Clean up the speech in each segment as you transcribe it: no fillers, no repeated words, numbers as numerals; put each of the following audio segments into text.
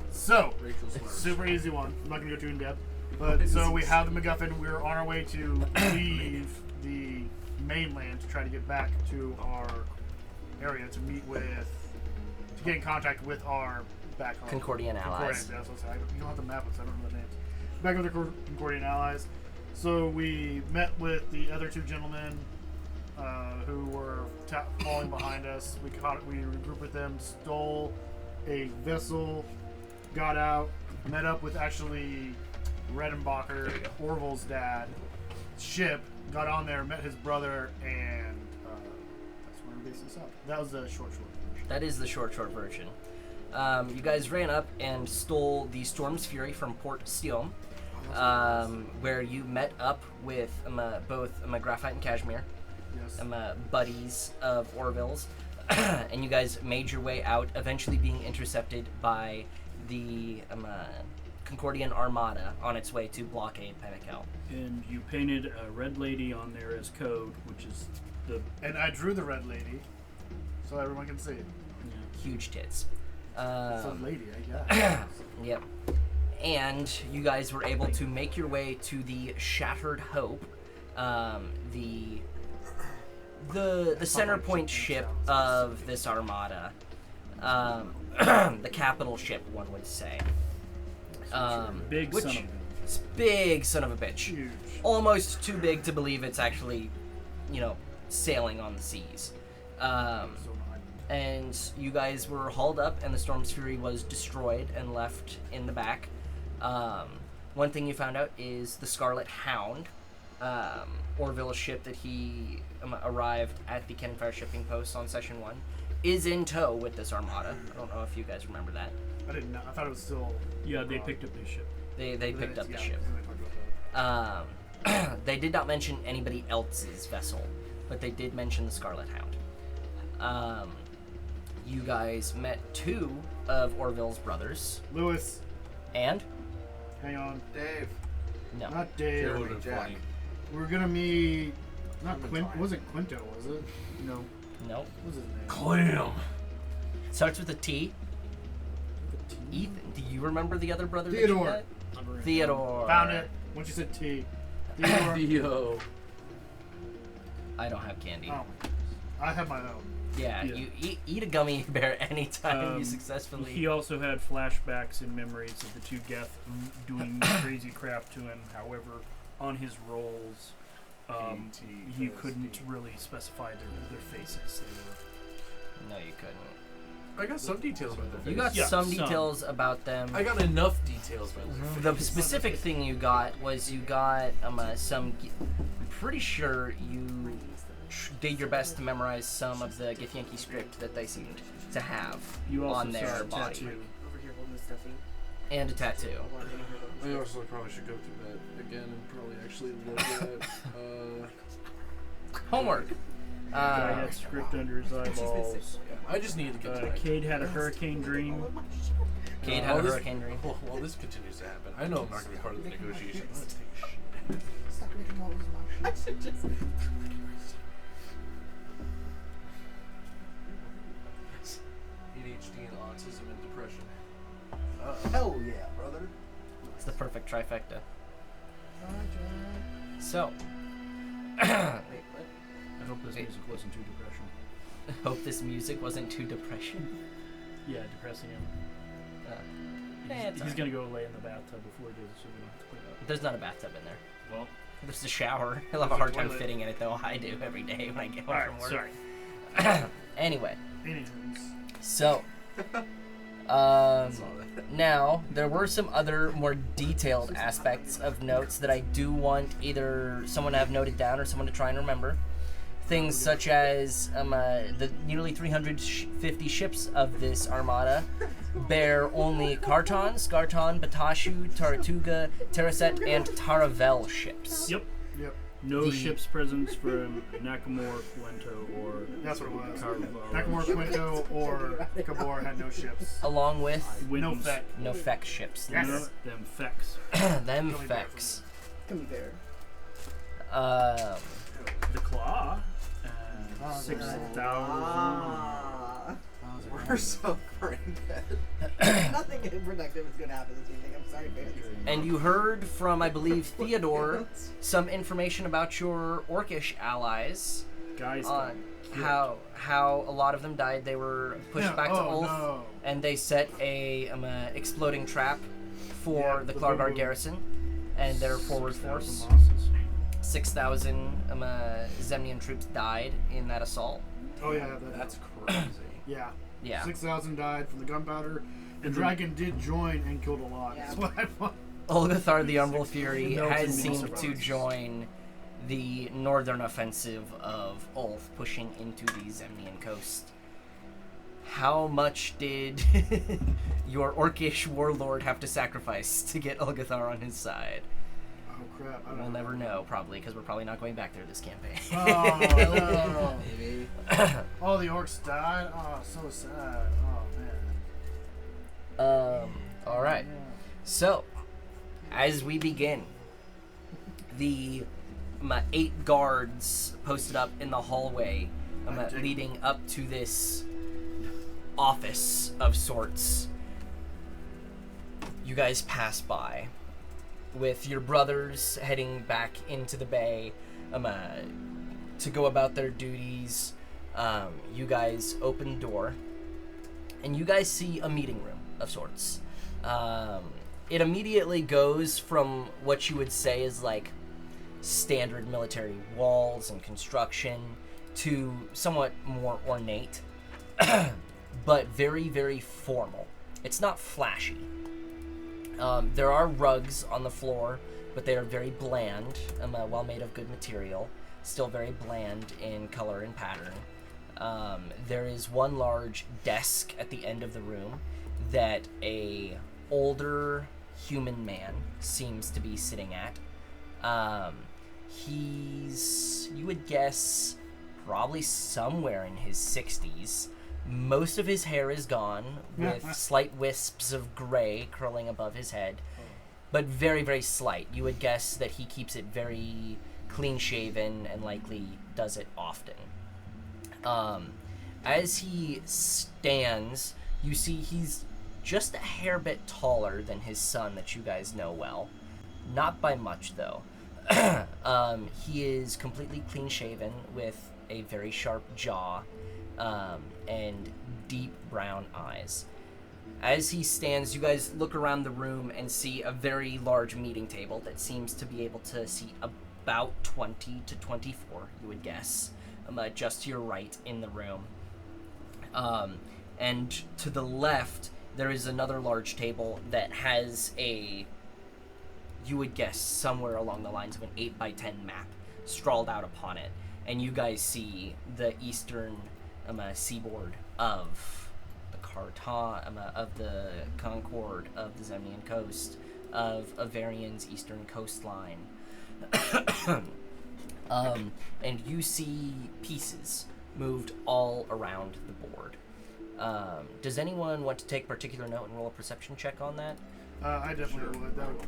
So, super easy one. I'm not going to go too in depth. But so we have the MacGuffin. We're on our way to leave the mainland to try to get back to our area to get in contact with our back home. Concordian allies. That's what I say. You don't have the map, so I don't know the names. Back with the Concordian allies. So we met with the other two gentlemen who were falling behind us. We regrouped with them, stole a vessel, got out, met up with actually Redenbacher, Orville's dad, ship, got on there, met his brother, and that's where we based this up. That was the short version. That is the short version. You guys ran up and stole the Storm's Fury from Port Steom, where you met up with both Graphite and Kashmir, buddies of Orville's, and you guys made your way out, eventually being intercepted by the Concordian Armada on its way to blockade Pemikel. And you painted a red lady on there as code, which is the... And I drew the red lady, so everyone can see it. Yeah. Huge tits. It's a lady, I guess. Yep. And you guys were able to make your way to the Shattered Hope, the center point ship of this armada, the capital ship, one would say. Big son of a bitch. Huge. Almost too big to believe it's actually, sailing on the seas. And you guys were hauled up, and the Storm's Fury was destroyed and left in the back. One thing you found out is the Scarlet Hound, Orville's ship that he arrived at the Kenfire shipping post on Session 1, is in tow with this armada. I don't know if you guys remember that. I didn't know. I thought it was still... Yeah, they picked up the ship. They picked up the ship. They did not mention anybody else's vessel, but they did mention the Scarlet Hound. You guys met two of Orville's brothers. Lewis. And? Hang on. Dave. No. Not Dave. Jack. We're gonna meet... Not Quinto. Was it Quinto, was it? No. No. What was his name? Clam. Starts with a T. Ethan. Do you remember the other brother Theodore. that you met? Theodore. Found it. Once you said T. Theodore. Theo. I don't have candy. Oh. I have my own. Yeah, you eat a gummy bear anytime you successfully... He also had flashbacks and memories of the two Geth doing crazy crap to him. However, on his rolls, you couldn't really specify their faces. No, you couldn't. I got some details about their faces. You got some details about them. I got enough details about their faces. The specific thing you got was you got some... I'm pretty sure you did your best to memorize some of the Githyanki script that they seemed to have on their body. Tattoo. Over here holding the stuffy. And a tattoo. I also probably should go through that again and probably actually look at Homework. Guy had script under his eyeballs. I just need to get to Cade had a hurricane dream. Cade had a hurricane dream. Well, this continues to happen. I know I'm not going to be part of the negotiations. Stop making all those motions. I should just... ADHD and autism and depression. Hell yeah, brother. It's the perfect trifecta. So, I hope this music wasn't too depression. hope this music wasn't too depression. Yeah, depressing him. It's He's gonna go lay in the bathtub before he does, so we don't have to clean up. There's not a bathtub in there. Well, There's a shower. He'll have a hard time fitting in it, though. I do every day when I get home from work. Sorry. Anyway, Anywho's. so now there were some other more detailed aspects of notes that I do want either someone to have noted down or someone to try and remember. Things such as the nearly 350 ships of this armada bear only Karton, Skarton, Batashu, Taratuga, Terraset, and Taravel ships. Yep. Yep. No ship's presence from Nakamura, Quento, or That's what it was. Carval. Nakamura, Quinto, or Kabor had no ships. Along with No Feck. no Feck ships. Yes. Them fecks. Them Gummy bear Fecks. Gummy bear. The Claw. Oh, 6,000. Ah. We're so brain dead. Nothing productive is going to happen this evening. I'm sorry, fans. And you heard from, I believe, Theodore, some information about your orcish allies Guys, on how a lot of them died. They were pushed back to Ulf, No. and they set a exploding trap for the the Clargard boom-boom. garrison and their forward 6,000 force. losses. 6,000 Zemnian troops died in that assault. Oh yeah, I have that. That's crazy. Yeah. Yeah. 6,000 died from the gunpowder. The And dragon did join and killed a lot. Yeah. That's what I thought. Olgathar the Umbral Fury Melted has me seemed surprised. to join the northern offensive of Ulf, pushing into the Zemnian coast. How much did your orcish warlord have to sacrifice to get Olgathar on his side? Oh crap! I don't We'll know. never know, probably, because we're probably not going back there this campaign. Oh no! Maybe. All the orcs died. Oh, so sad. Oh man. All right. So, as we begin, the 8 guards posted up in the hallway leading up to this office of sorts. You guys pass by with your brothers heading back into the bay to go about their duties. You guys open the door, and you guys see a meeting room of sorts. It immediately goes from what you would say is like standard military walls and construction to somewhat more ornate, but very, very formal. It's not flashy. There are rugs on the floor, but they are very bland, while made of good material. Still very bland in color and pattern. There is one large desk at the end of the room that a older human man seems to be sitting at. He's, you would guess, probably somewhere in his 60s. Most of his hair is gone, with slight wisps of gray curling above his head, but very, very slight. You would guess that he keeps it very clean-shaven and likely does it often. As he stands, you see he's just a hair bit taller than his son that you guys know well. Not by much, though. He is completely clean-shaven with a very sharp jaw and deep brown eyes. As he stands, you guys look around the room and see a very large meeting table that seems to be able to seat about 20 to 24, you would guess, just to your right in the room. And to the left, there is another large table that has a, you would guess, somewhere along the lines of an 8x10 map scrawled out upon it. And you guys see the eastern seaboard of the of the Concord, of the Zemnian coast, of Avarian's eastern coastline. And you see pieces moved all around the board. Does anyone want to take particular note and roll a perception check on that? I definitely would. That would.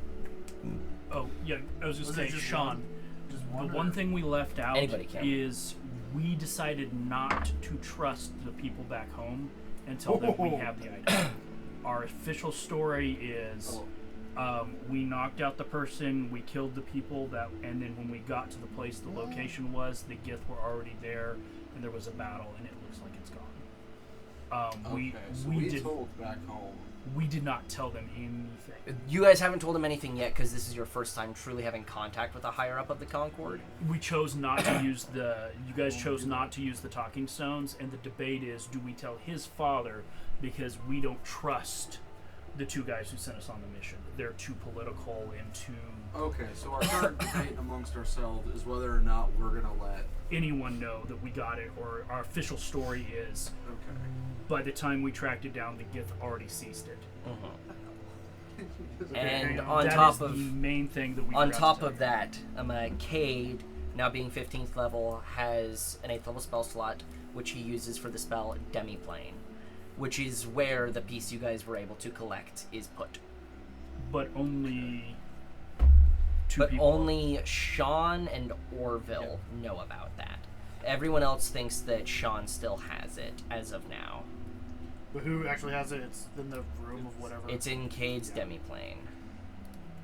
Oh, yeah, I was just Was saying, it just Sean, Just the one. one thing we left out Anybody can. is we decided not to trust the people back home and tell them we have the item. Our official story is we knocked out the person, we killed the people, and then when we got to the place the location was, the Gith were already there, and there was a battle, and it looks like it's gone. We told back home. We did not tell them anything. You guys haven't told him anything yet because this is your first time truly having contact with a higher up of the Concord. We chose not to use you guys chose not to use the talking stones, and the debate is, do we tell his father, because we don't trust the two guys who sent us on the mission. They're too political and too... Okay, so our current debate amongst ourselves is whether or not we're going to let anyone know that we got it, or our official story is, Okay. by the time we tracked it down, the Gith already ceased it. And hang on. on That top is of the main thing that we on forgot top to tell of you. that, Cade, now being 15th level, has an 8th level spell slot, which he uses for the spell Demiplane, which is where the piece you guys were able to collect is put. But only two But people. only Sean and Orville know about that. Everyone else thinks that Sean still has it as of now. But who actually has it? It's in the room of whatever. It's in Cade's demiplane.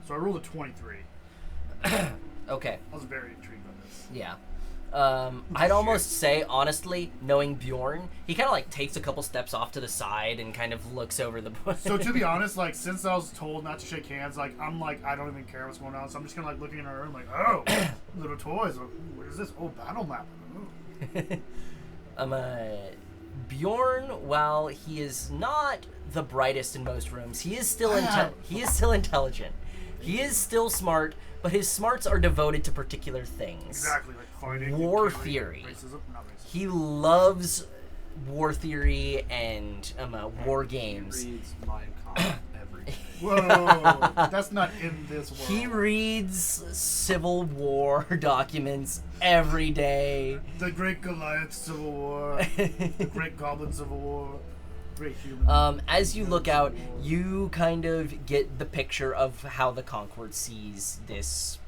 So I rolled a 23. Okay. I was very intrigued by this. Yeah. I'd almost say, honestly, knowing Bjorn, he kind of like takes a couple steps off to the side and kind of looks over the. So to be honest, like since I was told not to shake hands, like I'm like I don't even care what's going on. So I'm just kind of like looking in our room, like oh, little toys. What is this? Oh, battle map. Ooh. Bjorn, while he is not the brightest in most rooms, he is still he is still intelligent. He is still smart, but his smarts are devoted to particular things. Exactly, like fighting, war killing, theory. Racism, not racism. He loves war theory and war games. He reads Mein Kampf every day. Whoa, that's not in this world. He reads Civil War documents every day. The Great Goliath Civil War, the Great Goblin Civil War, Great Human. As you look out, you kind of get the picture of how the Concord sees this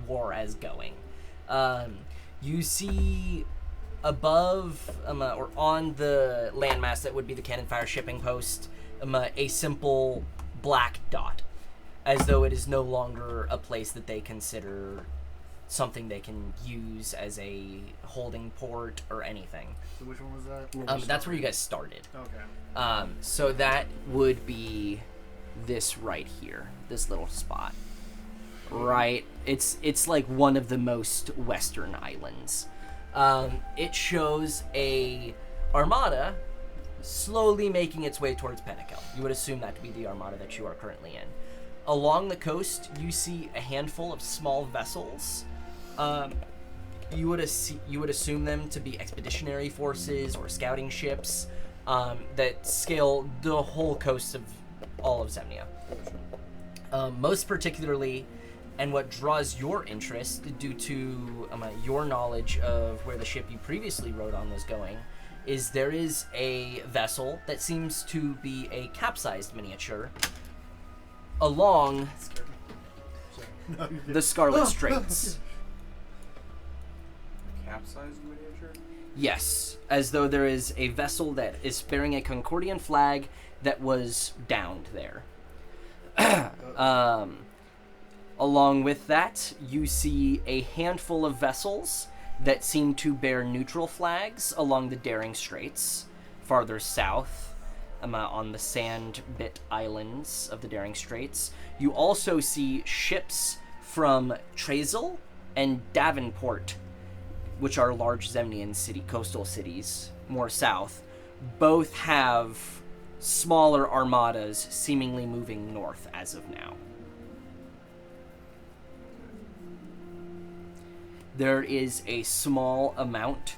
war as going. You see above, or on the landmass that would be the cannon fire shipping post, a simple black dot, as though it is no longer a place that they consider something they can use as a holding port or anything. So which one was that? That's where you guys started. Okay. So that would be this right here, this little spot. Right, it's like one of the most western islands. It shows a armada slowly making its way towards Penikel. You would assume that to be the armada that you are currently in. Along the coast, you see a handful of small vessels. You would assume them to be expeditionary forces or scouting ships that scale the whole coast of all of Zemnia. Most particularly, and what draws your interest due to your knowledge of where the ship you previously rode on was going, is there is a vessel that seems to be a capsized miniature along the Scarlet Straits. Capsized miniature? Yes, as though there is a vessel that is bearing a Concordian flag that was downed there. Along with that, you see a handful of vessels that seem to bear neutral flags along the Daring Straits, farther south, on the sand-bit islands of the Daring Straits. You also see ships from Trezel and Davenport, which are large Zemnian coastal cities, more south. Both have smaller armadas seemingly moving north as of now. There is a small amount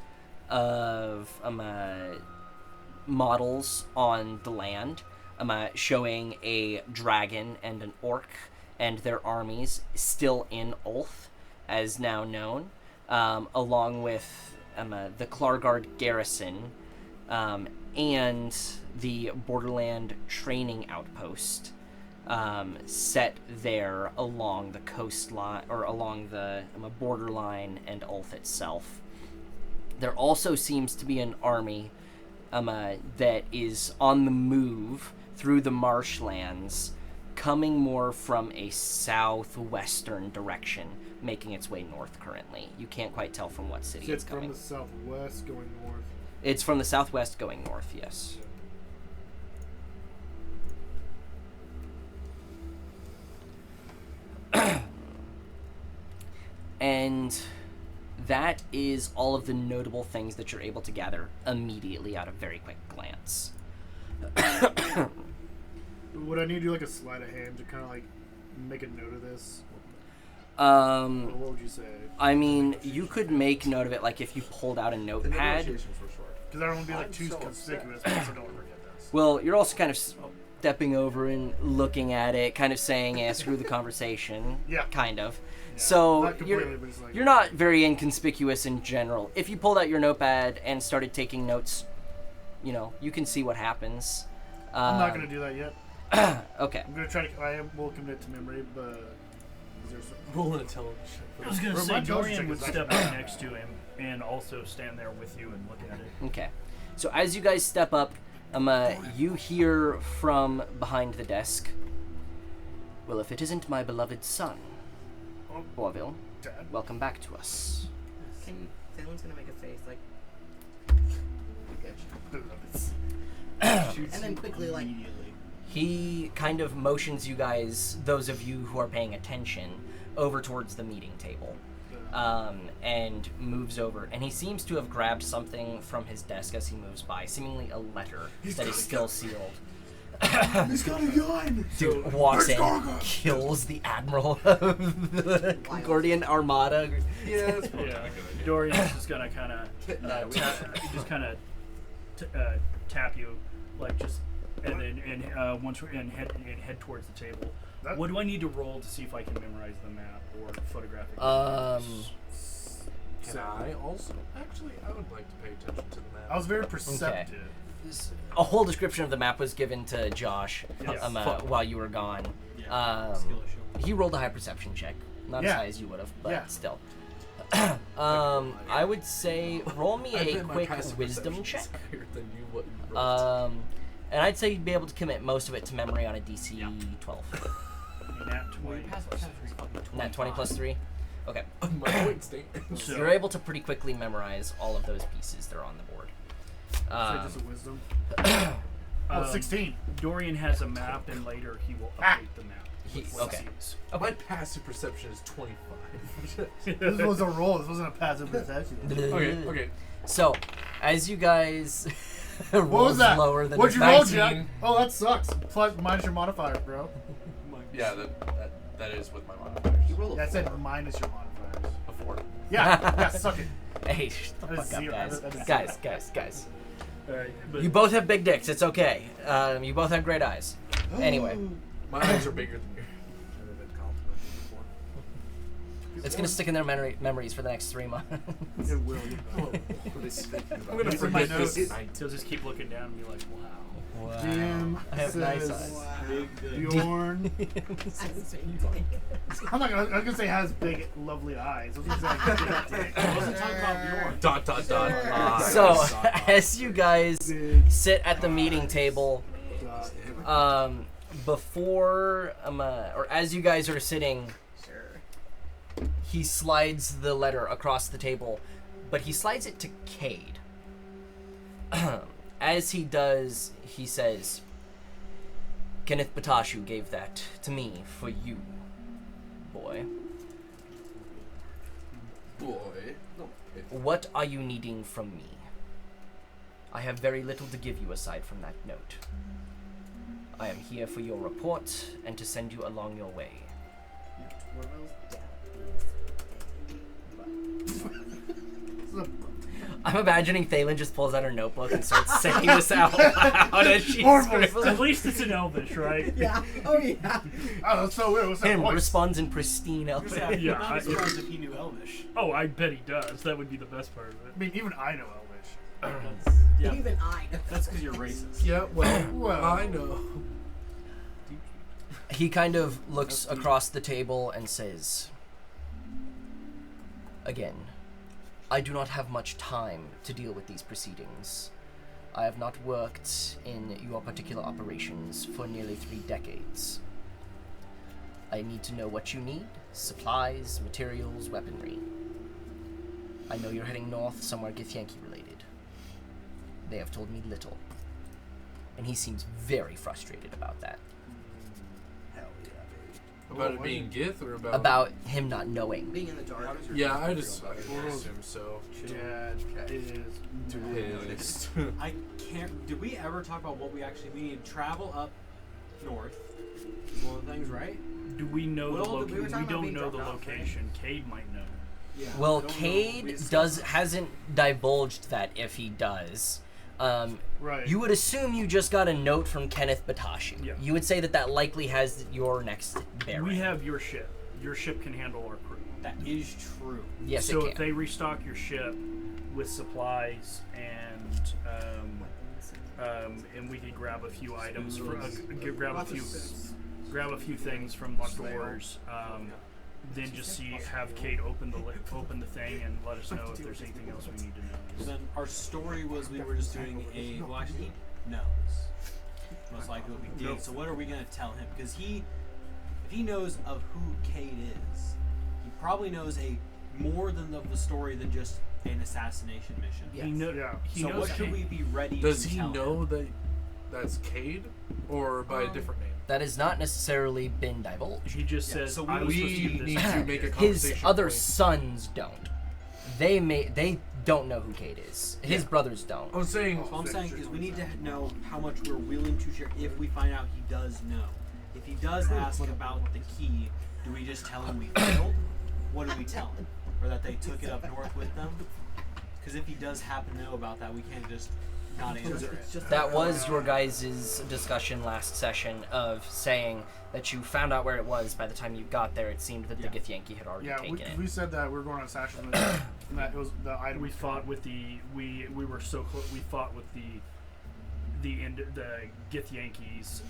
of models on the land, showing a dragon and an orc and their armies still in Ulth, as now known, along with the Klargard garrison and the Borderland training outpost set there along the coastline, or along the borderline and Ulth itself. There also seems to be an army that is on the move through the marshlands, coming more from a southwestern direction, making its way north currently. You can't quite tell from what city it's coming. It's from the southwest going north. It's from the southwest going north, yes. And that is all of the notable things that you're able to gather immediately out of very quick glance. Would I need to do like a sleight of hand to kind of like make a note of this? Or what would you say? I mean, you could make note of it, like if you pulled out a The notepad. negotiations were short. Because I don't want to be like too conspicuous, but I also don't want to forget this. Well, you're also kind of stepping over and looking at it, kind of saying, "Yeah, screw the conversation." Yeah. Kind of. Yeah, So not completely, but it's like, you're not very inconspicuous in general. If you pulled out your notepad and started taking notes, you can see what happens. I'm not gonna do that yet. Okay. I'm gonna try to. Will commit to memory, but is there some? Roll an intelligence I was gonna Or say my intelligence Dorian check would is step actually up bad. next to him and also stand there with you and look at it. Okay. So as you guys step up, You hear from behind the desk. Well, if it isn't my beloved son, Orville, Dad. welcome back to us. Someone's gonna make a face like. And then quickly, like. He kind of motions you guys, those of you who are paying attention, over towards the meeting table. And moves over. And he seems to have grabbed something from his desk as he moves by, seemingly a letter that is still sealed. He's got a gun! Dude walks in, kills the admiral of the Concordian Armada. Yeah, that's probably Yeah. not a good idea. Dorian's just gonna kind of tap you, like just, and then head towards the table. What do I need to roll to see if I can memorize the map or photographic? Can I also? Actually, I would like to pay attention to the map. I was very perceptive. A whole description of the map was given to Josh Yes. while you were gone. He rolled a high perception check, not as high as you would have, but still. I would say roll me a quick wisdom check. And I'd say you'd be able to commit most of it to memory on a DC 12. Nat 20. Nat 20 plus 3? Okay. My point statement. So you're able to pretty quickly memorize all of those pieces that are on the board. So just a wisdom. 16. Dorian has a map, and later he will update the map. Okay. My passive perception is 25. This was a roll. This wasn't a passive perception. Okay. So, as you guys What was that? lower than What'd you a roll, 19, Jack? Oh, that sucks. Plus, minus your modifier, bro. Yeah, that is with my modifiers. You roll a Yeah, I said 4. minus your modifiers. A 4. Yeah, suck it. Hey, shut the That is fuck up, zero. guys. That is Guys. Alright, but You both have big dicks. It's okay. You both have great eyes. Anyway, My eyes are bigger than yours. it's gonna stick in their memories for the next 3 months. It will. I'm gonna These are my forget this notes. night. he'll just keep looking down and be like, wow. Wow. Jim I have nice says- eyes. Wow. Bjorn. I haven't seen you. I'm not gonna. I was gonna say has big, lovely eyes. I was gonna say like, big dick. I wasn't talking about Bjorn. Dot. So, as you guys sit at the meeting table, before, or as you guys are sitting, Sure. he slides the letter across the table, but he slides it to Cade. As he does, he says, Kenneth Batashu gave that to me for you, boy. What are you needing from me? I have very little to give you aside from that note. I am here for your report and to send you along your way. I'm imagining Thalen just pulls out her notebook and starts saying this out loud as she scribbles. At least it's in Elvish, right? Yeah. Oh yeah. Oh, that's so weird. What's that Him voice? responds in pristine Elvish. Yeah, I'm not surprised if he knew Elvish. Oh, I bet he does. That would be the best part of I it. mean, even I know Elvish. Yeah, Even I. that's because you're racist. Yeah, well, Well. I know. He kind of looks across the table and says, again, I do not have much time to deal with these proceedings. I have not worked in your particular operations for nearly 3 decades. I need to know what you need, supplies, materials, weaponry. I know you're heading north, somewhere Githyanki related. They have told me little. And he seems very frustrated about that. About it being Gith or about? About him not knowing. Being in the dark. Yeah, I assume so. Chad is Pissed. I can't. Did we ever talk about what we actually need? Travel up north. Is one of the things, right? Do we know Well, the we were location? talking We about don't being know the dropped off, right? location. Cade might know. Yeah. Well, I don't know. Cade We discussed hasn't divulged that if he does. right. You would assume you just got a note from Kenneth Batashu. Yeah. You would say that likely has your next bearing. We have your ship. Your ship can handle our crew. That is true. Yes, so it if can. they restock your ship with supplies and we could grab a few items, grab a few things from the stores. Then just have Kate open the thing and let us know if there's anything else we need to know. So then our story was we were just doing a. Well, actually, knows. Most likely will be Dig. So what are we gonna tell him? Because if he knows of who Cade is, he probably knows more than the story than just an assassination mission. Yes. He So knows what should Cade. we be ready Does to he tell know him? that that's Cade, or by a different name? That has not necessarily been divulged. He just Yeah, says, so I was supposed to We do this. need to make a His conversation other point. sons don't. They don't know who Cade is. His brothers don't. I'm saying, So I'm saying is we need to know how much we're willing to share if we find out he does know. If he does ask about the key, do we just tell him we failed? What do we tell him? Or that they took it up north with them? Because if he does happen to know about that, we can't just not answer it. That was your guys' discussion last session of saying that you found out where it was by the time you got there. It seemed that the Githyanki had already Yeah, taken it. we said that we were going on assassin and that it was the item. We fought with we were so close. We fought with the Githyanki's.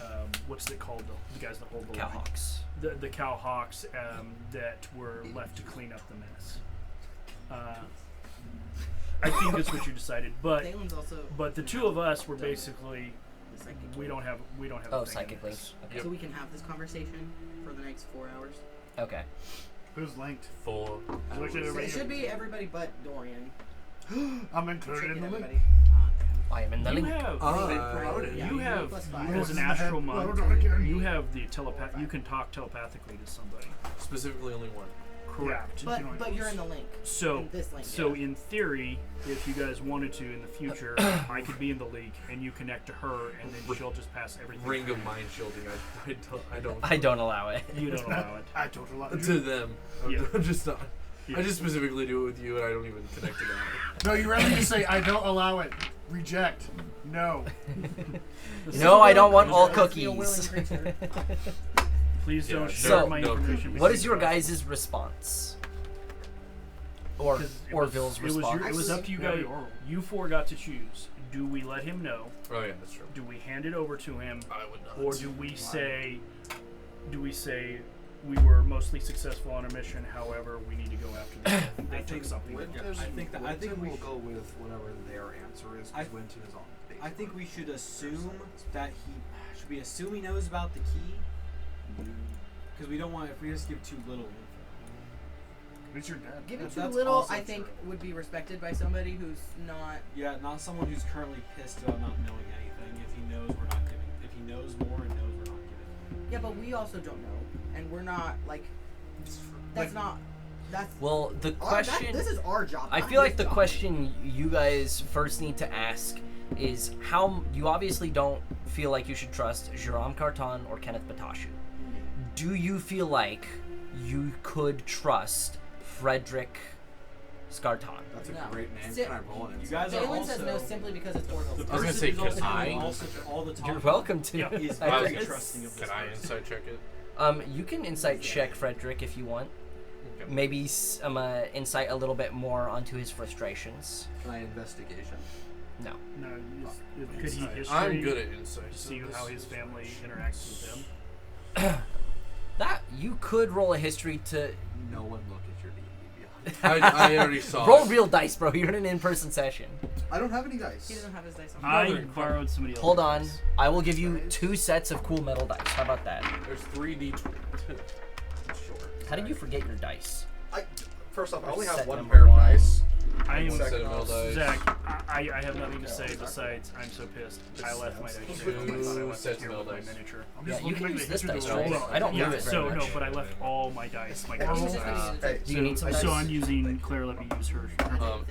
What's it called? The guys that hold the line. Cowhawks. The Cowhawks that were left to clean up the mess. I think that's what you decided, but Dalen's also. the two of us were basically the psychic. we don't have Oh, a thing in psychic links. this. Okay. So we can have this conversation for the next 4 hours. Okay. Who's linked? 4 So we should So it already- should be everybody but Dorian. I'm It included should in be the link. everybody. I am in the You link. have promoted. Yeah, you have plus 5. as an Plus astral five. monk. Well, again. You have the telepath. You can talk telepathically to somebody. specifically only one. Correct. You can only But you're in the link. So, In this link. so in theory, if you guys wanted to in the future, I could be in the league and you connect to her, and then she'll just pass everything. Ring of mind shielding. I don't. I don't allow it. You don't allow it. I told a lot. To them. Yeah. I'm just not. Yeah. I just specifically do it with you, and I don't even connect to that. No, you rather just say I don't allow it. Reject. No. No, I don't want all It has to be a willing cookies. creature. Please don't Yeah, share so, my no information. cookies. What is your guys' response? Or 'Cause it or was- Ville's it was response? it was up to you Very guys. oral. You four got to choose. Do we let him know? Oh yeah, that's true. Do we hand it over to him? I would not. Or do we say we were mostly successful on our mission, however we need to go after them? They took something. I think we we'll go with whatever their answer is. Because Winton is on. I think we should assume that we assume he knows about the key? Because we don't want, if we just give too little info. It's your dad. Giving That's too little, also I think, true. would be respected by somebody who's not. Yeah, not someone who's currently pissed about not knowing anything. If he knows we're not giving, if he knows more and knows we're not giving. Yeah, but we also don't know, and we're not like. That's not. That's. Well, the question. This is our job. I not feel like his the job. question you guys first need to ask is how you obviously don't feel like you should trust Jérôme Carton or Kenneth Batashu. Do you feel like you could trust Frederick Scarton? That's a No. great name. Sit- Can I roll an You insight? guys are Dalen also. says no simply because it's Orville's. The I was gonna person say, who's also can I? doing all the talking You're welcome to. Yeah. is I very guess. trusting of this Can I person. insight check it? You can insight check Frederick if you want. Okay. Maybe insight a little bit more onto his frustrations. Can I investigation? No. No, could he history I'm good at insight. to so see this how is his family fine. interacts with them? That you could roll a history to No one look at your D&D Beyond. I already saw. roll it. real dice, bro. You're in an in-person session. I don't have any dice. He doesn't have his dice on. I borrowed somebody else's. Hold on. dice. I will give you 2 sets of cool metal dice. How about that? There's 3D. Sure. How did you forget your dice? First off, I only Set have one number pair of one. dice. I am Set of metal dice. Zach. I have nothing to say besides I'm so pissed. I left my dice here. I thought I left Sets it here of with my dice. miniature. I'm Yeah, just you looking can at use the this history dice, of the right? roll. I don't Yeah, move it so very no, much. but I left all my dice. My He was dice. just gonna use his Hey, dice. Do you need some So dice? I'm using Claire. Let me use her.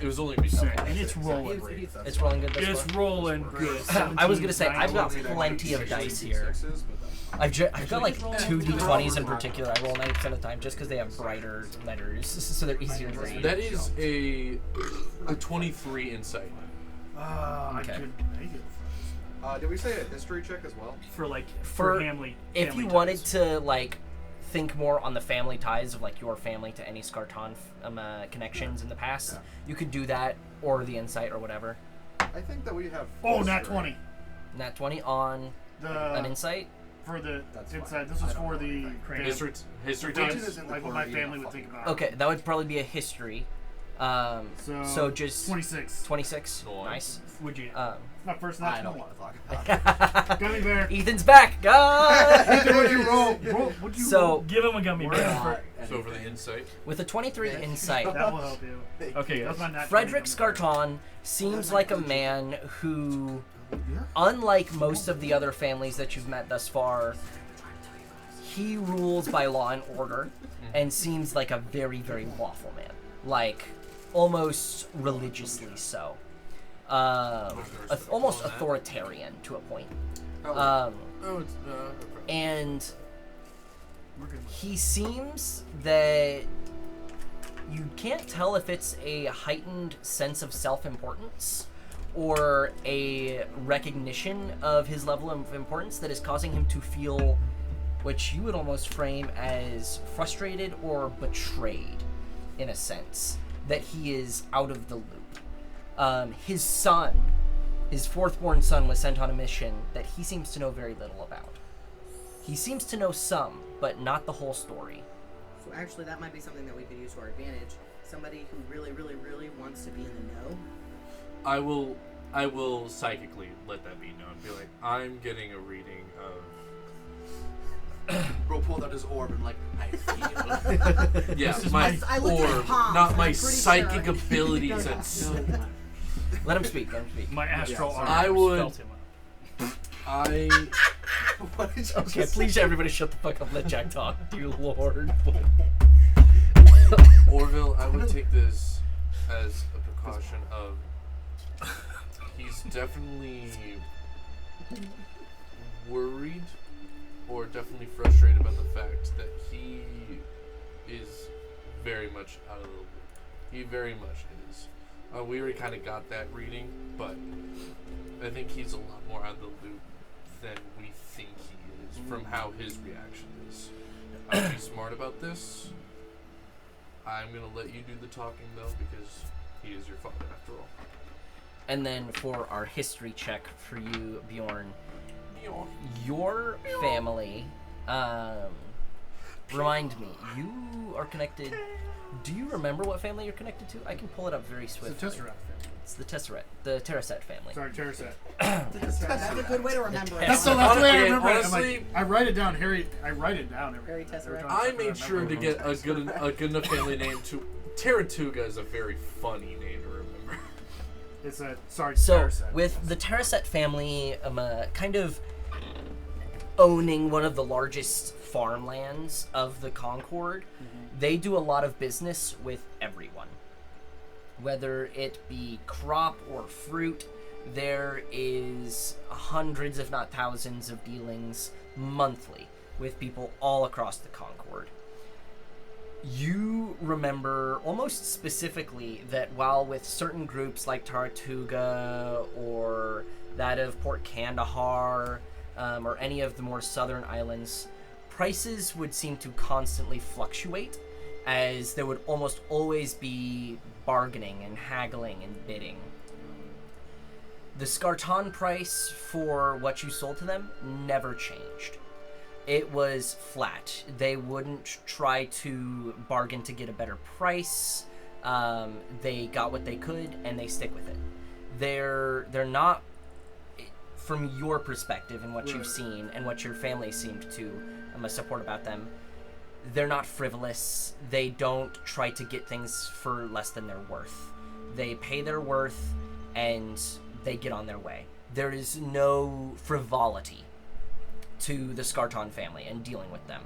It was only me. So, Okay. and it's rolling He's- great. he's- It's rolling good this It's far? rolling good. I was gonna say, 17, I've got 19. plenty of dice here. Sixes, but that's fine. I've got like Actually, 2 just d20s in particular. I roll 90% of the time just because they have brighter letters, so they're easier to read. That is a 23 insight. I Okay. could make it. Did we say a history check as well? For like For- family. If family you wanted ties. to like think more on the family ties of like your family to any Scarton connections in the past, Yeah. you could do that or the insight or whatever. I think that we have. Oh, nat history. 20. Nat 20 on an The insight. for the That's inside. fine. This I was don't for know the anything. fam- History Which dice. is like what my family would think about. Okay, that would probably be a history. So just 26. 26. Go on. Nice. Would you? Not first, I not don't 20. want to talk about it. Gummy bear. Ethan's back. Go! Ethan, what'd you roll? What'd you So- roll? Give him a gummy bear. Not So for the anything. insight. With a 23 insight, That will help you. Okay, That's guys. my natural Frederick gummy bear. Scarton seems like a man who, unlike most of the other families that you've met thus far, he rules by law and order and seems like a very, very lawful man. Like, almost religiously so. Almost authoritarian to a point. And he seems that you can't tell if it's a heightened sense of self-importance or a recognition of his level of importance that is causing him to feel what you would almost frame as frustrated or betrayed, in a sense, that he is out of the loop. His son, his fourth-born son, was sent on a mission that he seems to know very little about. He seems to know some, but not the whole story. So actually, that might be something that we could use to our advantage. Somebody who really, really, really wants to be in the know. I will psychically let that be known. Be like, I'm getting a reading of. Bro pulled out his orb and like, I feel. Yeah, is my I looked at his orb, palms, not and my I'm pretty psychic sure abilities. he That's does not. Let him speak, let him speak. My astral Yeah, arm I would- felt him up. I. What did you Okay, just please everybody shut the fuck up, let Jack talk. Dear Lord. Orville, I would take this as a precaution of. He's definitely worried or definitely frustrated about the fact that he is very much out of the loop. He very much is. We already kind of got that reading, but I think he's a lot more out of the loop than we think he is from how his reaction is. I would be smart about this. I'm going to let you do the talking, though, because he is your father, after all. And then for our history check for you, Bjorn, your family, remind me, you are connected. Do you remember what family you're connected to? I can pull it up very It's the swiftly. Tesseract family. It's the Tesseract, the Terracet family. Sorry, Terracet. That's a good way to remember it. That's the last way I Okay, remember it. I'm honestly- like, I write it down, Harry. I write it down every Harry every Tesseract. time I I made sure to remember get it. a good enough family name to. Taratuga is a very funny name to remember. It's a sorry. So, Terracet. with the Terracet family kind of owning one of the largest farmlands of the Concord, they do a lot of business with everyone. Whether it be crop or fruit, there is hundreds, if not thousands, of dealings monthly with people all across the Concord. You remember almost specifically that while with certain groups like Taratuga or that of Port Kandahar or any of the more southern islands, prices would seem to constantly fluctuate, as there would almost always be bargaining and haggling and bidding. The Scarton price for what you sold to them never changed. It was flat. They wouldn't try to bargain to get a better price. They got what they could, and they stick with it. They're not, from your perspective and what you've seen and what your family seemed to support about them, they're not frivolous. They don't try to get things for less than their worth. They pay their worth, and they get on their way. There is no frivolity to the Scarton family and dealing with them.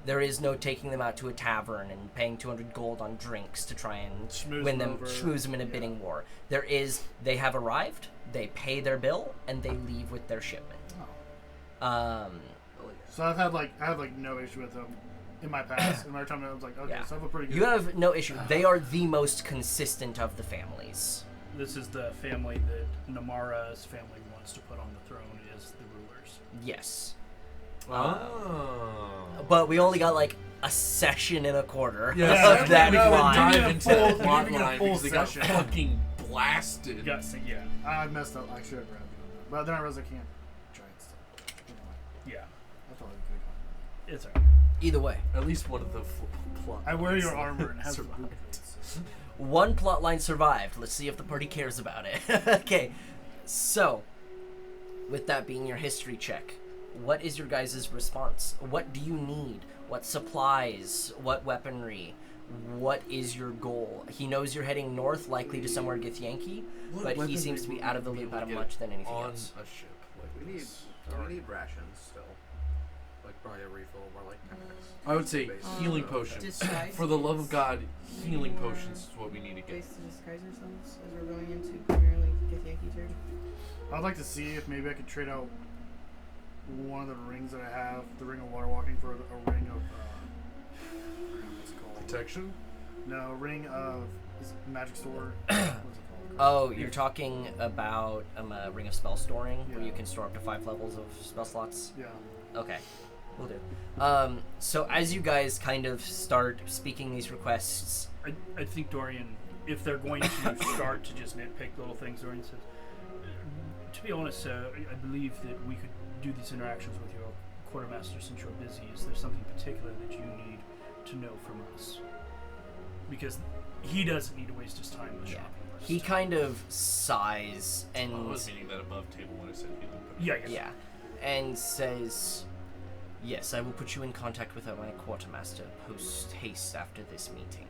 There is no taking them out to a tavern and paying 200 gold on drinks to try and Schmooze win them them, over. schmooze them in a bidding war. There is, they have arrived, they pay their bill, and they leave with their shipment. So I have no issue with them in my past. And every time I was like, okay, Yeah. so I have a pretty good. You have no issue. They are the most consistent of the families. This is the family that Namara's family wants to put on the throne as the rulers. Yes. Oh. But we only got like a session and a quarter Yeah, of that we gotta line. dive Dive into full- that we plot didn't get a line full because they got session. fucking blasted. You got to, yeah, I messed up. I should have grabbed it on that. But then I realized I can't giant stuff. Anyway, yeah. that's all I could. It's alright. Either way. At least one of the plot. I wear your lines armor and have survived. boots. One plot line survived. Let's see if the party cares about it. Okay, so with that being your history check, what is your guys' response? What do you need? What supplies? What weaponry? What is your goal? He knows you're heading north, likely to somewhere Githyanki, but he seems to be out of the loop out of much than anything on else. a ship like We need, this. we need rations still. Like probably a refill or like packs. I would say Base. healing potions. Disguise. For the love of God, healing potions is what we need to get. Ways to disguise ourselves as we're going into primarily Githyanki territory. I'd like to see if maybe I could trade out one of the rings that I have, the ring of water walking, for a ring of what's it called? Protection? No, ring of magic sword. What's it called? Oh, you're talking about a ring of spell storing, where Yeah. you can store up to 5 levels of spell slots? Yeah. Okay, we'll do. So as you guys kind of start speaking these requests, I think Dorian, if they're going to start to just nitpick little things, Dorian says, to be honest, I believe that we could do these interactions with your quartermaster since you're busy. Is there something particular that you need to know from us? Because he doesn't need to waste his time with Yeah. shopping list. he kind of sighs and I was meaning that above table when I said healing potions. Yeah. and says, "Yes, I will put you in contact with my quartermaster post haste after this meeting.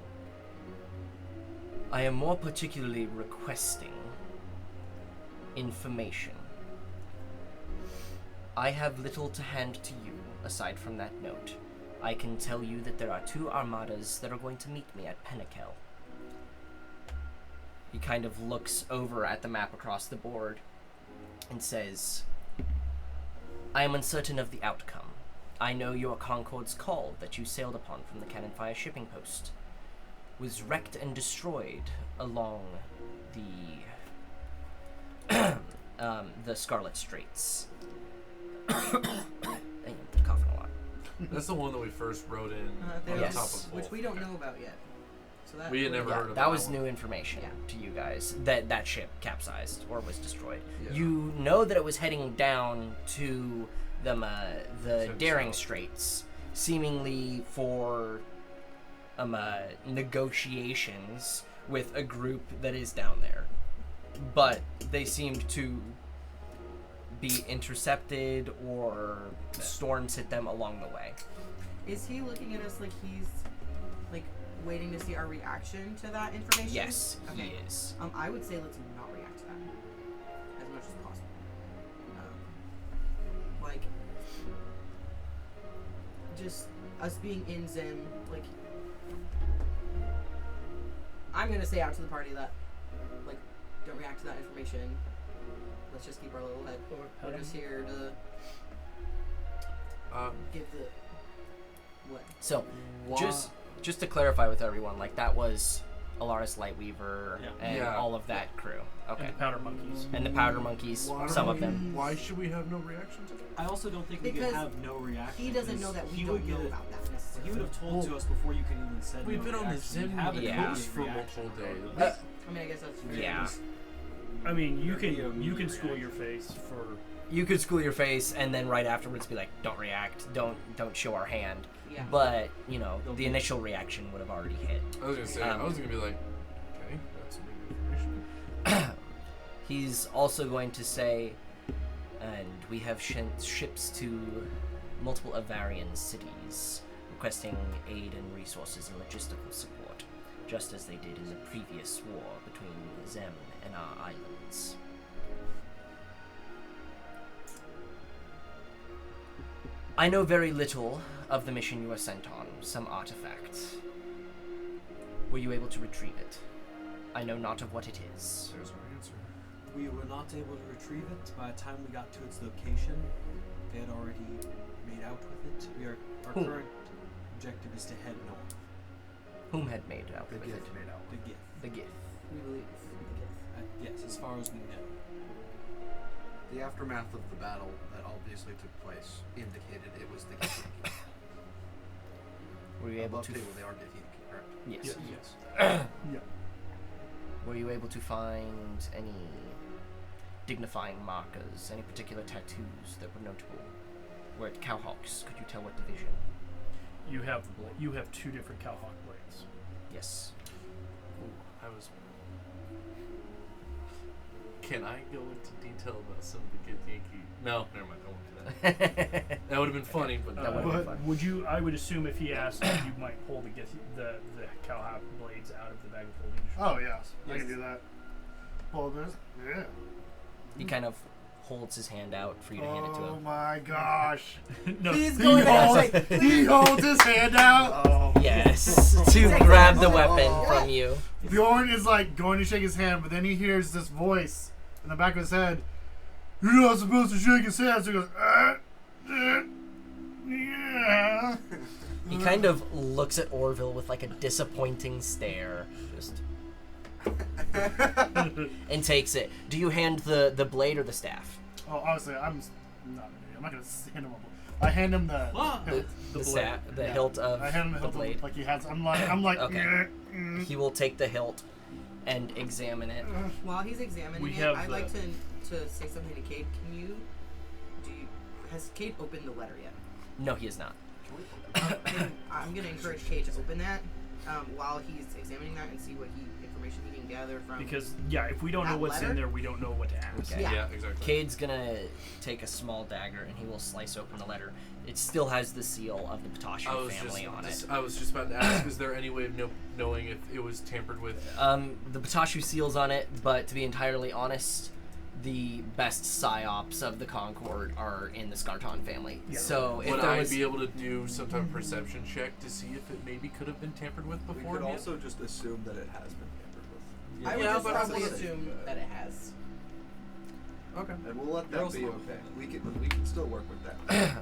I am more particularly requesting information. I have little to hand to you aside from that note. I can tell you that there are 2 armadas that are going to meet me at Pennakel." He kind of looks over at the map across the board and says, "I am uncertain of the outcome. I know your Concords call that you sailed upon from the Cannon Fire shipping post was wrecked and destroyed along the Scarlet Straits." I am coughing a lot. That's the one that we first wrote in There on Yes. the top of which Wolf. we don't know about yet. So that We had never Yeah, heard of that was one. new information Yeah. to you guys. That ship capsized or was destroyed. Yeah. You know that it was heading down to the South. Daring Straits, seemingly for negotiations with a group that is down there. But they seemed to be intercepted or storms hit them along the way. Is he looking at us like he's like waiting to see our reaction to that information? Yes, Okay. he is. I would say let's not react to that as much as possible. Like, just us being in Zen, like, I'm gonna say out to the party that, like, don't react to that information. Let's just keep our little head. We're just here to give the what? So, Wha- just to clarify with everyone, like that was Alaris Lightweaver Yeah. and Yeah. all of that crew. Okay. And the powder monkeys. And the Powder Monkeys, Why some don't of them. Why should we have no reaction to that? I also don't think we Because can have no reaction. He doesn't because know that we he don't would know get it- about that He necessarily. would have told to us before you could even said We've no been on the reaction. Zen You'd have an Yeah. coast for immediate multiple reaction. days. I mean, I guess that's fair. Yeah. I mean, you There'd be a can immediate school reaction. your face for You could school your face and then right afterwards be like, "Don't react, don't show our hand." Yeah. But you know, They'll the be- initial reaction would have already hit. I was gonna say, I was gonna be like, okay, that's some new information. He's also going to say, "And we have sent ships to multiple Avarian cities, requesting aid and resources and logistical support, just as they did in the previous war between Zem and our islands." I know very little of the mission you were sent on, some artifact. Were you able to retrieve it? I know not of what it is. There's our answer. We were not able to retrieve it. By the time we got to its location, they had already made out with it. Our Who? current objective is to head north. Whom had made out The with gift it? made out. The gift. The gift. We believe. Yes, as far as we know. The aftermath of the battle that obviously took place indicated it was the gift. Were you able Above to? table, they are Githyanki, correct? Yes. yes. Yeah. Were you able to find any dignifying markers, any particular tattoos that were notable? Were it cowhawks? Could you tell what division? You have 2 different cowhawk blades. Yes. Can I go into detail about some of the good Yankee? No, never mind. I won't do that. That would have been funny, but That would've been fun. Would you? I would assume if he asked, you might pull the cowhide blades out of the bag of holding. Oh yeah, I can do that. Pull this. Yeah. He kind of holds his hand out for you to hand it to Oh him. my gosh. No, He's He going to holds, say, he holds his hand out. Oh. Yes, to grab the weapon from you. Bjorn is like going to shake his hand, but then he hears this voice in the back of his head. You're not supposed to shake his hand. So he goes, yeah. He kind of looks at Orville with like a disappointing stare, just and takes it. Do you hand the blade or the staff? Oh, honestly, I'm not gonna hand him a blade. I hand him the hilt. The staff, the hilt of I hand him the the hilt blade. like he has. I'm like. Okay. He will take the hilt and examine it. while he's examining We it, have I'd the- like to say something to Cade. Has Cade opened the letter yet? No, he is not. I'm gonna encourage Cade to open that while he's examining that and see what information he can gather from. because if we don't know That what's letter? in there, we don't know what to ask. Okay. Yeah. exactly. Cade's gonna take a small dagger and he will slice open the letter. It still has the seal of the Patachu family on it. I was just about to ask, is there any way of knowing if it was tampered with? The Patachu seal's on it, but to be entirely honest, the best psyops of the Concord are in the Scarton family. Yeah. So if Would there I was, be able to do some type of perception check to see if it maybe could have been tampered with We before? could also just assume that it has been tampered with. I would Yeah, just but probably also- assume that it has. Okay. And we'll let that Girls be smoke. okay. We can still work with that.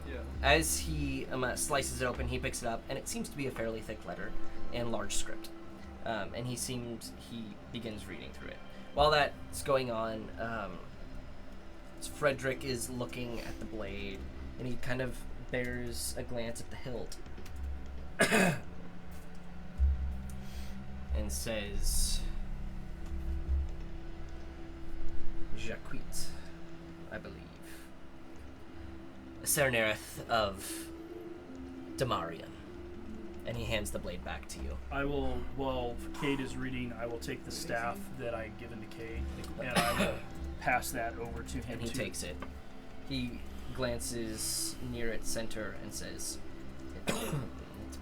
Yeah. as he slices it open, he picks it up, and it seems to be a fairly thick letter and large script. And he begins reading through it. While that's going on, Frederick is looking at the blade, and he kind of bears a glance at the hilt and says, Jacquet, I believe. Cernereth of Damarian. And he hands the blade back to you. I will, while Cade is reading, I will take the staff that I given to Cade, and I will pass that over to him. And he takes it. He glances near its center and says, it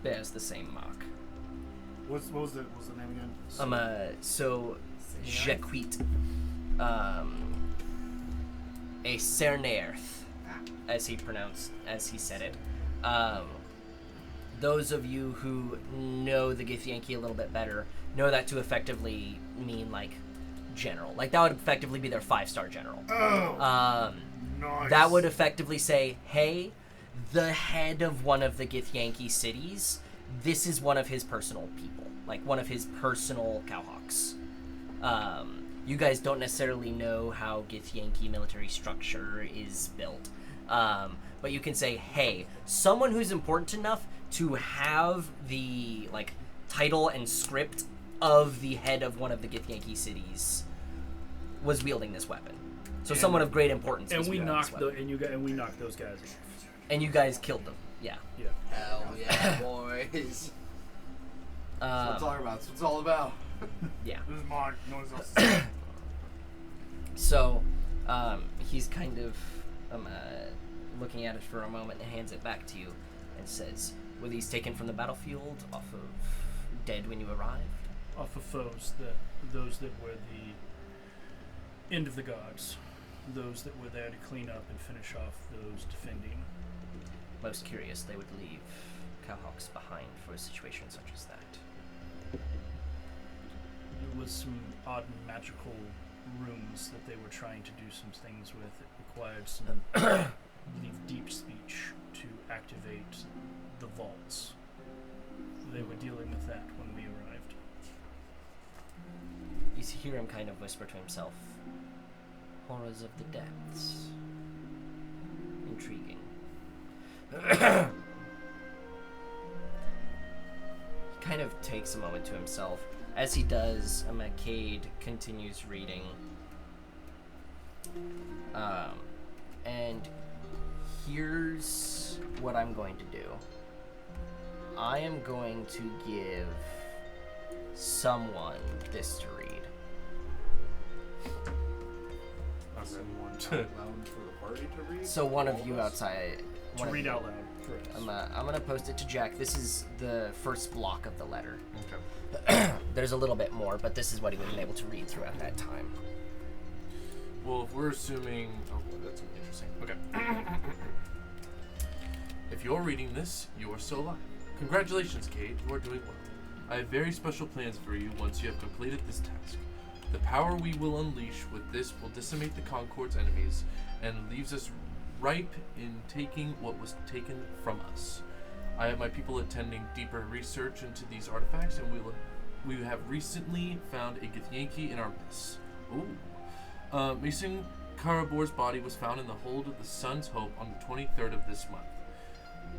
bears the same mark. What was the name again? So Jacquet, a Cernerth, as he said it. Those of you who know the Githyanki a little bit better know that to effectively mean like general. Like that would effectively be their 5-star general. Oh, nice. That would effectively say, hey, the head of one of the Githyanki cities, this is one of his personal people. Like one of his personal cowhawks. You guys don't necessarily know how Githyanki military structure is built. But you can say, hey, someone who's important enough to have the like title and script of the head of one of the Githyanki cities was wielding this weapon. So someone of great importance. And was we wielding this knocked weapon. we knocked those guys off. And you guys killed them. Yeah. Yeah. Hell yeah, boys. That's what I'm talking about. That's what it's all about. Yeah. This is mine. No one else's. So, he's kind of looking at it for a moment and hands it back to you and says, were these taken from the battlefield off of dead when you arrived? Off of foes, those that were the end of the gods, those that were there to clean up and finish off those defending. Most curious they would leave cowhawks behind for a situation such as that. There was some odd magical rooms that they were trying to do some things with. It required some, I believe, deep speech to activate the vaults. They were dealing with that when we arrived. You hear him kind of whisper to himself, horrors of the depths. Intriguing. He kind of takes a moment to himself. As he does, Cade continues reading. And here's what I'm going to do. I am going to give someone this to read. Someone out loud for the party to read? So one All of you us? outside. To one of read you- out loud for us. I'm gonna post it to Jack. This is the first block of the letter. Okay. There's a little bit more, but this is what he would have been able to read throughout that time. Well, if we're assuming... Oh, that's interesting. Okay. If you're reading this, you are still alive. Congratulations, Kate. You are doing well. I have very special plans for you once you have completed this task. The power we will unleash with this will decimate the Concords' enemies and leaves us ripe in taking what was taken from us. I have my people attending deeper research into these artifacts, and we have recently found a Githyanki in our midst. Ooh. Mason Karabor's body was found in the hold of the Sun's Hope on the 23rd of this month.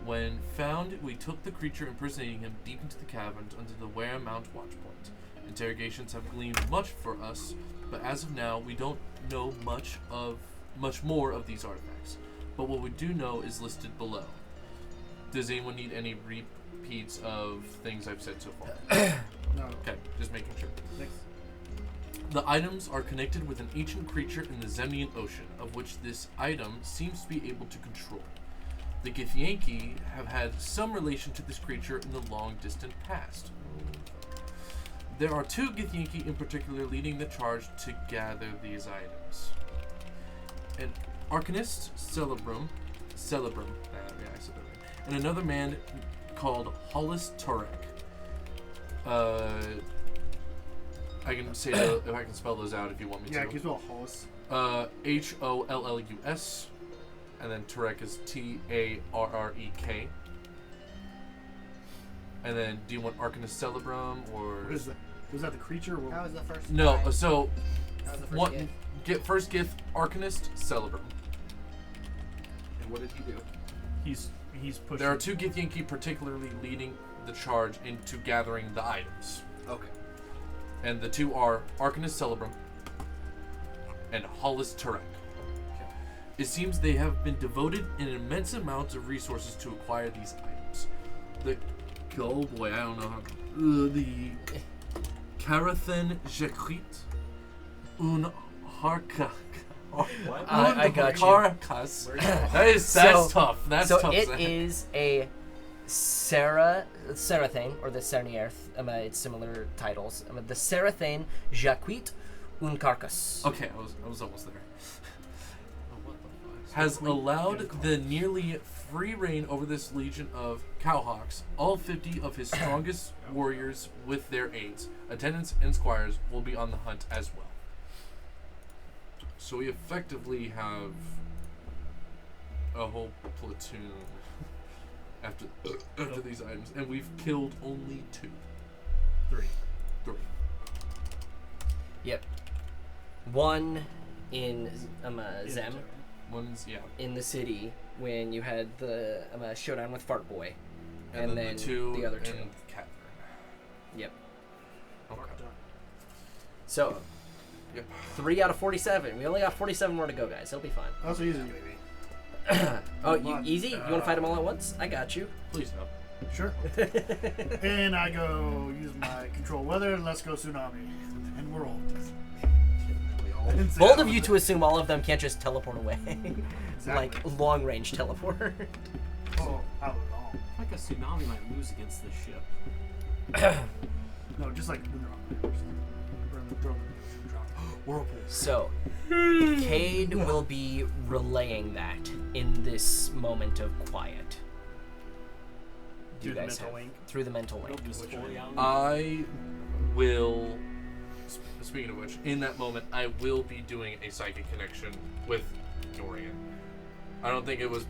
When found, we took the creature impersonating him deep into the caverns under the Ware Mount watchpoint. Interrogations have gleaned much for us, but as of now, we don't know much more of these artifacts. But what we do know is listed below. Does anyone need any repeats of things I've said so far? No. Okay, just making sure. Thanks. The items are connected with an ancient creature in the Zemnian Ocean, of which this item seems to be able to control. The Githyanki have had some relation to this creature in the long-distant past. There are 2 Githyanki in particular leading the charge to gather these items. An Arcanist, Celebrum, I said that right, and another man called Hollis Turek. I can say if I can spell those out if you want me Yeah, to. can you spell Hollis? Hollus, and then Turek is Tarrek. And then, do you want Arcanist Celebrum or? What is that? Was that the creature? Or That was the first. No, guy. so That was the first what? gift. Get first gift Arcanist Celebrum. And what did he do? He's pushing. There are 2 Githyanki particularly leading the charge into gathering the items. Okay. And the 2 are Arcanist Celebrum and Hollis Turek. It seems they have been devoted an immense amount of resources to acquire these items. Oh boy, I don't know how. The Carathen Jacquit un Harka. I got you. Harkas. That's So- tough. That's So tough. it is a Serathane, or the Cernierth. It's similar titles. The Serathane Jacquit un Carcass. Okay, I was almost there. Has allowed the nearly free reign over this legion of cowhawks. All 50 of his strongest warriors with their aides, attendants, and squires will be on the hunt as well. So we effectively have a whole platoon after these items, and we've killed only 2. 3. 3. Yep. One in Zem, One's in the city, when you had the showdown with Fart Boy. and then the 2 the other 2. and Catherine. Yep. Okay. So, Yep. 3 out of 47. We only got 47 more to go, guys. It'll be fine. That's easy, baby. Oh, you easy? You want to fight them all at once? I got you. Please no. Sure. And I go use my control weather, and let's go tsunami. And we're all. I didn't say Bold that of you was to assume all of them can't just teleport away. Exactly. Like long range teleport. Oh, I don't know. Like a tsunami might lose against this ship. No, just like when they're on my horse. Throw them in the ocean, drop. Whirlpool. So, Cade will be relaying that in this moment of quiet. Do you Through the guys mental have- link. Through the mental link. It'll just fully out. I will. Speaking of which, in that moment, I will be doing a psychic connection with Dorian. I don't think it was.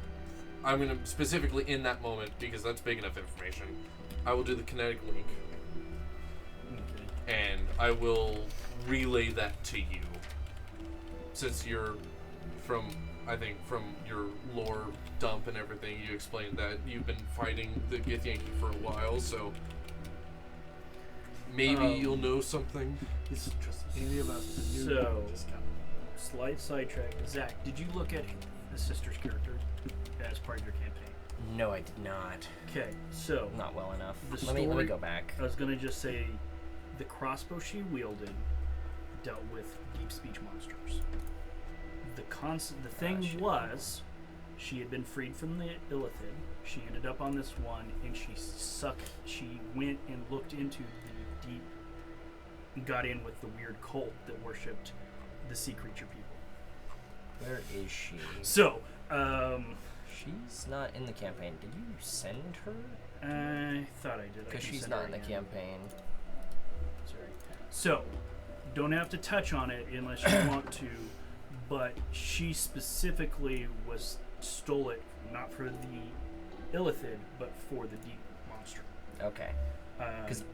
I'm gonna specifically in that moment because that's big enough information. I will do the kinetic link, and I will relay that to you. Since you're from, I think from your lore dump and everything, you explained that you've been fighting the Githyanki for a while, so maybe you'll know something. It's just any of us. that knew So- just kind Slight sidetrack. Zach, did you look at his sister's character as part of your campaign? No, I did not. Okay, so Not well enough. The Let me story- go back. I was gonna just say The crossbow she wielded dealt with deep speech monsters. The thing was, she had been freed from the Illithid. She ended up on this one, and she went and looked into the deep, and got in with the weird cult that worshipped the sea creature people. Where is she? So, She's not in the campaign. Did you send her? I thought I did. Because she's not in the campaign. Sorry. So, don't have to touch on it unless you want to, but she specifically stole it not for the Illithid, but for the deep monster. Okay. Because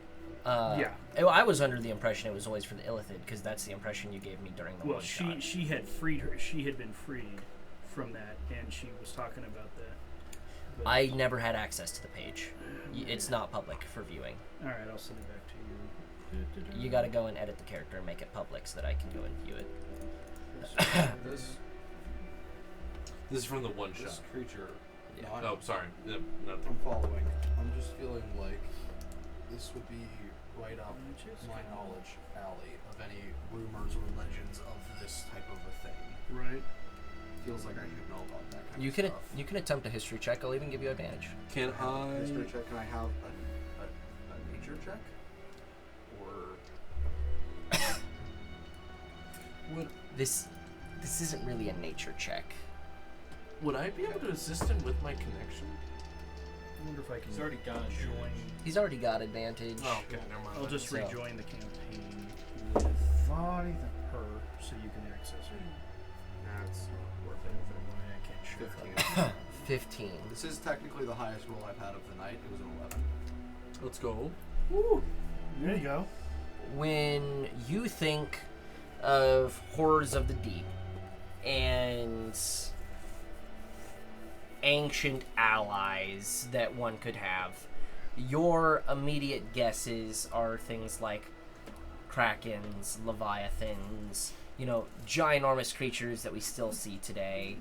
yeah. I was under the impression it was always for the Illithid, because that's the impression you gave me during the one shot. She had freed her. She had been freed from that, and she was talking about that. But I never had access to the page. It's not public for viewing. all right, I'll send it back to you. You got to go and edit the character and make it public so that I can go and view it. This This is from the one this shot. creature. Yeah. No, Oh, sorry. No, nothing. I'm following. I'm just feeling like this would be right up my knowledge alley of any rumors or legends of this type of a thing. Right. Feels like I should know about that kind You of can stuff. you can attempt a history check. I'll even give you advantage. Can Have a I? history check? Can I have a nature check? Or This isn't really a nature check. Would I be able to assist him with my connection? I wonder if I can He's already got a join. He's already got advantage. Oh, okay. Never mind. I'll just So- rejoin the campaign with her, so you can access her. that's not worth anything. I can't show. 15. 15. This is technically the highest roll I've had of the night. It was an 11. Let's go. There you go. When you think of horrors of the deep and ancient allies that one could have, your immediate guesses are things like krakens, leviathans, ginormous creatures that we still see today.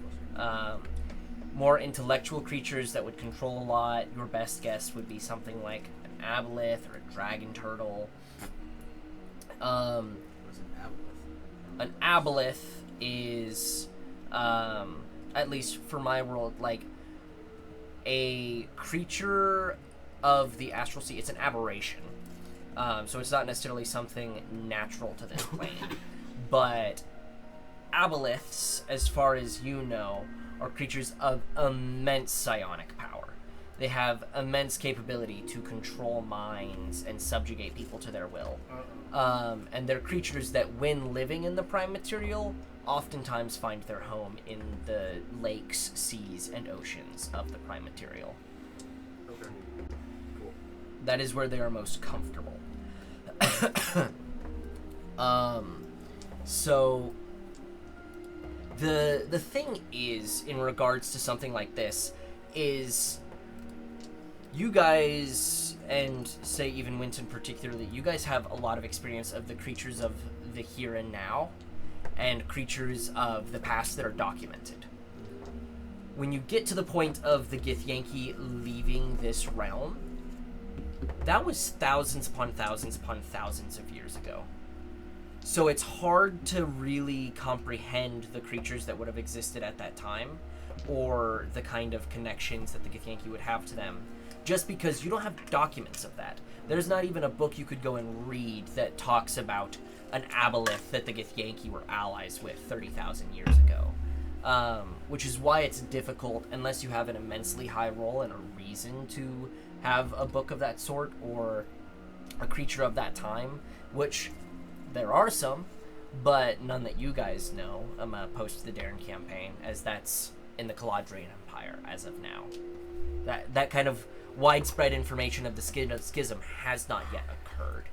More intellectual creatures that would control a lot. Your best guess would be something like an aboleth or a dragon turtle. What is an aboleth? An aboleth is, at least for my world, like a creature of the astral sea. It's an aberration. So it's not necessarily something natural to this plane. But aboleths, as far as you know, are creatures of immense psionic power. They have immense capability to control minds and subjugate people to their will. And they're creatures that, when living in the prime material, oftentimes find their home in the lakes, seas, and oceans of the prime material. Okay. Cool. That is where they are most comfortable. So the thing is, in regards to something like this, is you guys, and say even Winton particularly, you guys have a lot of experience of the creatures of the here and now, and creatures of the past that are documented. When you get to the point of the Githyanki leaving this realm, that was thousands upon thousands upon thousands of years ago. So it's hard to really comprehend the creatures that would have existed at that time, or the kind of connections that the Githyanki would have to them, just because you don't have documents of that. There's not even a book you could go and read that talks about an aboleth that the Githyanki were allies with 30,000 years ago. Which is why it's difficult, unless you have an immensely high roll and a reason to have a book of that sort, or a creature of that time, which there are some, but none that you guys know, post the Darren campaign, as that's in the Caladrian Empire as of now. That kind of widespread information of the schism has not yet occurred.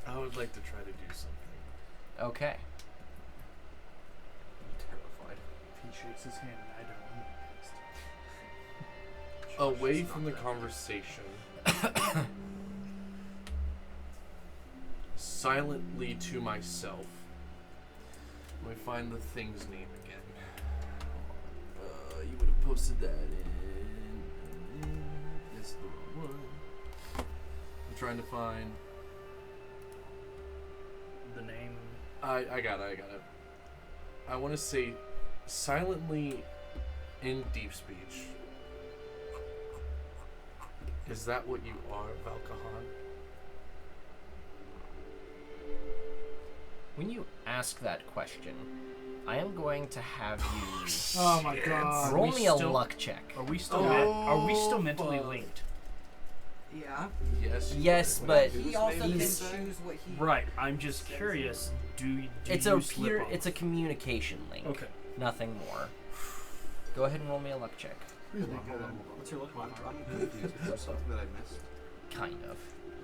I would like to try to do something. Okay. I'm terrified. He shakes his hand and I don't know. Away from the conversation, silently to myself, let me find the thing's name again. You would have posted that in. This is the wrong one. I'm trying to find. I got it. I want to say silently in deep speech. Is that what you are, Valkahan? When you ask that question, I am going to have you Oh my god. roll we me a still- luck check. Are we still Oh, are we still mentally fuck. linked? Yeah. Yes. Yes, you but are. He also can He's- choose what he. Right. I'm just curious. Do It's you a slip pure. off? It's a communication link. Okay. Nothing more. Go ahead and roll me a luck check. Hold on. What's your look I'm like? confused. Is there something that I missed? Kind of.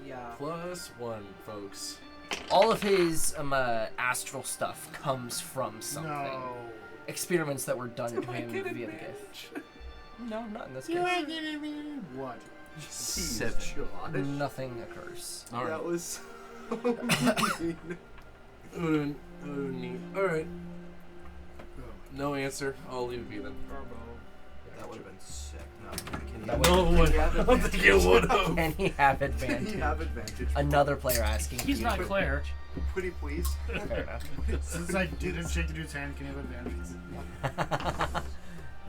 Yeah. +1, folks. All of his astral stuff comes from something. No. Experiments that were done to him via the gift. No, not in this case. What? 7. Josh. Nothing occurs. All right. That was so mean. Alright. No answer. I'll leave it be then. That would have been sick. No, can That you, would- can you have I don't think it advantage? would have. Can he have Can advantage? you have advantage? Another player asking. He's you. not Claire. Pretty please. Fair enough. Since I didn't shake the dude's hand, can you have advantage?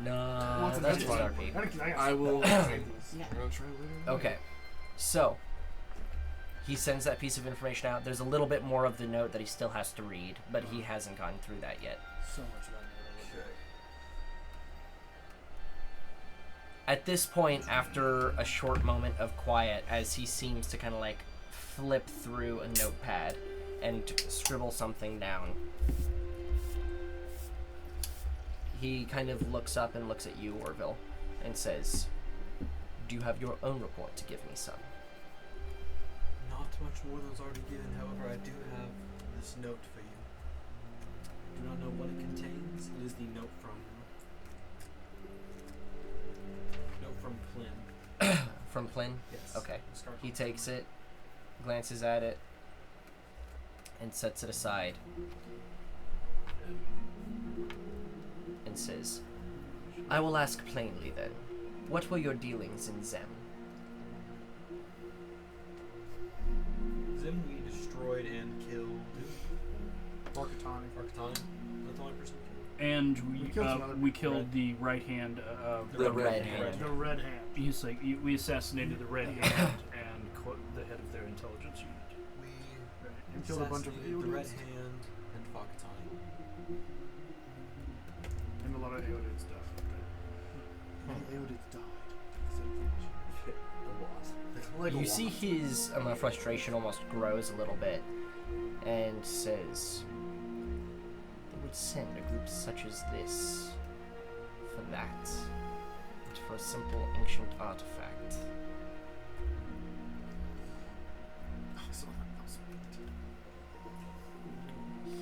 No, What's that's it? just RP. I will. Yeah. I'm gonna try later. Okay, so he sends that piece of information out. There's a little bit more of the note that he still has to read, but he hasn't gone through that yet. So much about Okay. At this point, after a short moment of quiet, as he seems to kind of like flip through a notepad and scribble something down, he kind of looks up and looks at you, Orville, and says, "Do you have your own report to give me, son?" Not much more than was already given. However, I do have this note for you. Do not know what it contains. It is the note from Plyn. From Plyn? Yes. Okay. Start He with takes Plyn. it, glances at it, and sets it aside. And says, "I will ask plainly then, what were your dealings in Zem?" Zim we destroyed and killed. Barkatani. Arkatani. That's the only person we killed. And We killed some other we killed the right hand. The red hand. The red hand. He's like we assassinated the red hand and the head of their intelligence unit. We And killed a bunch of assassinated the Red Eodins. Hand and Fakatani. And a lot of Eodid stuff. Okay. Eodids died. Like You see his frustration almost grows a little bit, and says, "They would send a group such as this for that, and for a simple ancient artifact."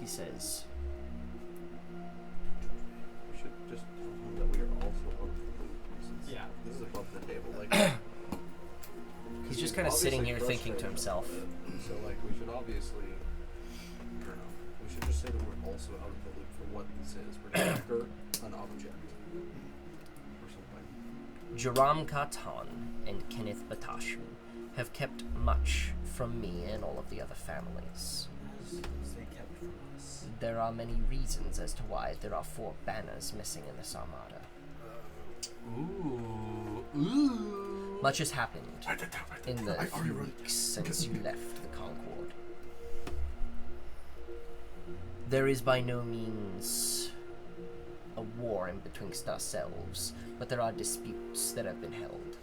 He says, We should just tell him that we are also out of the loop. Since Yeah. This is above the table. Like he's just kind of sitting here thinking to himself. So like we should obviously, I don't know. We should just say that we're also out of the loop for what this is. We're after an object or something. Jaram Katan and Kenneth Batashmi have kept much from me and all of the other families. As they kept from us. There are many reasons as to why there are 4 banners missing in this armada. Ooh. Much has happened in the few weeks since you left the Concord. There is by no means a war in betwixt ourselves, but there are disputes that have been held.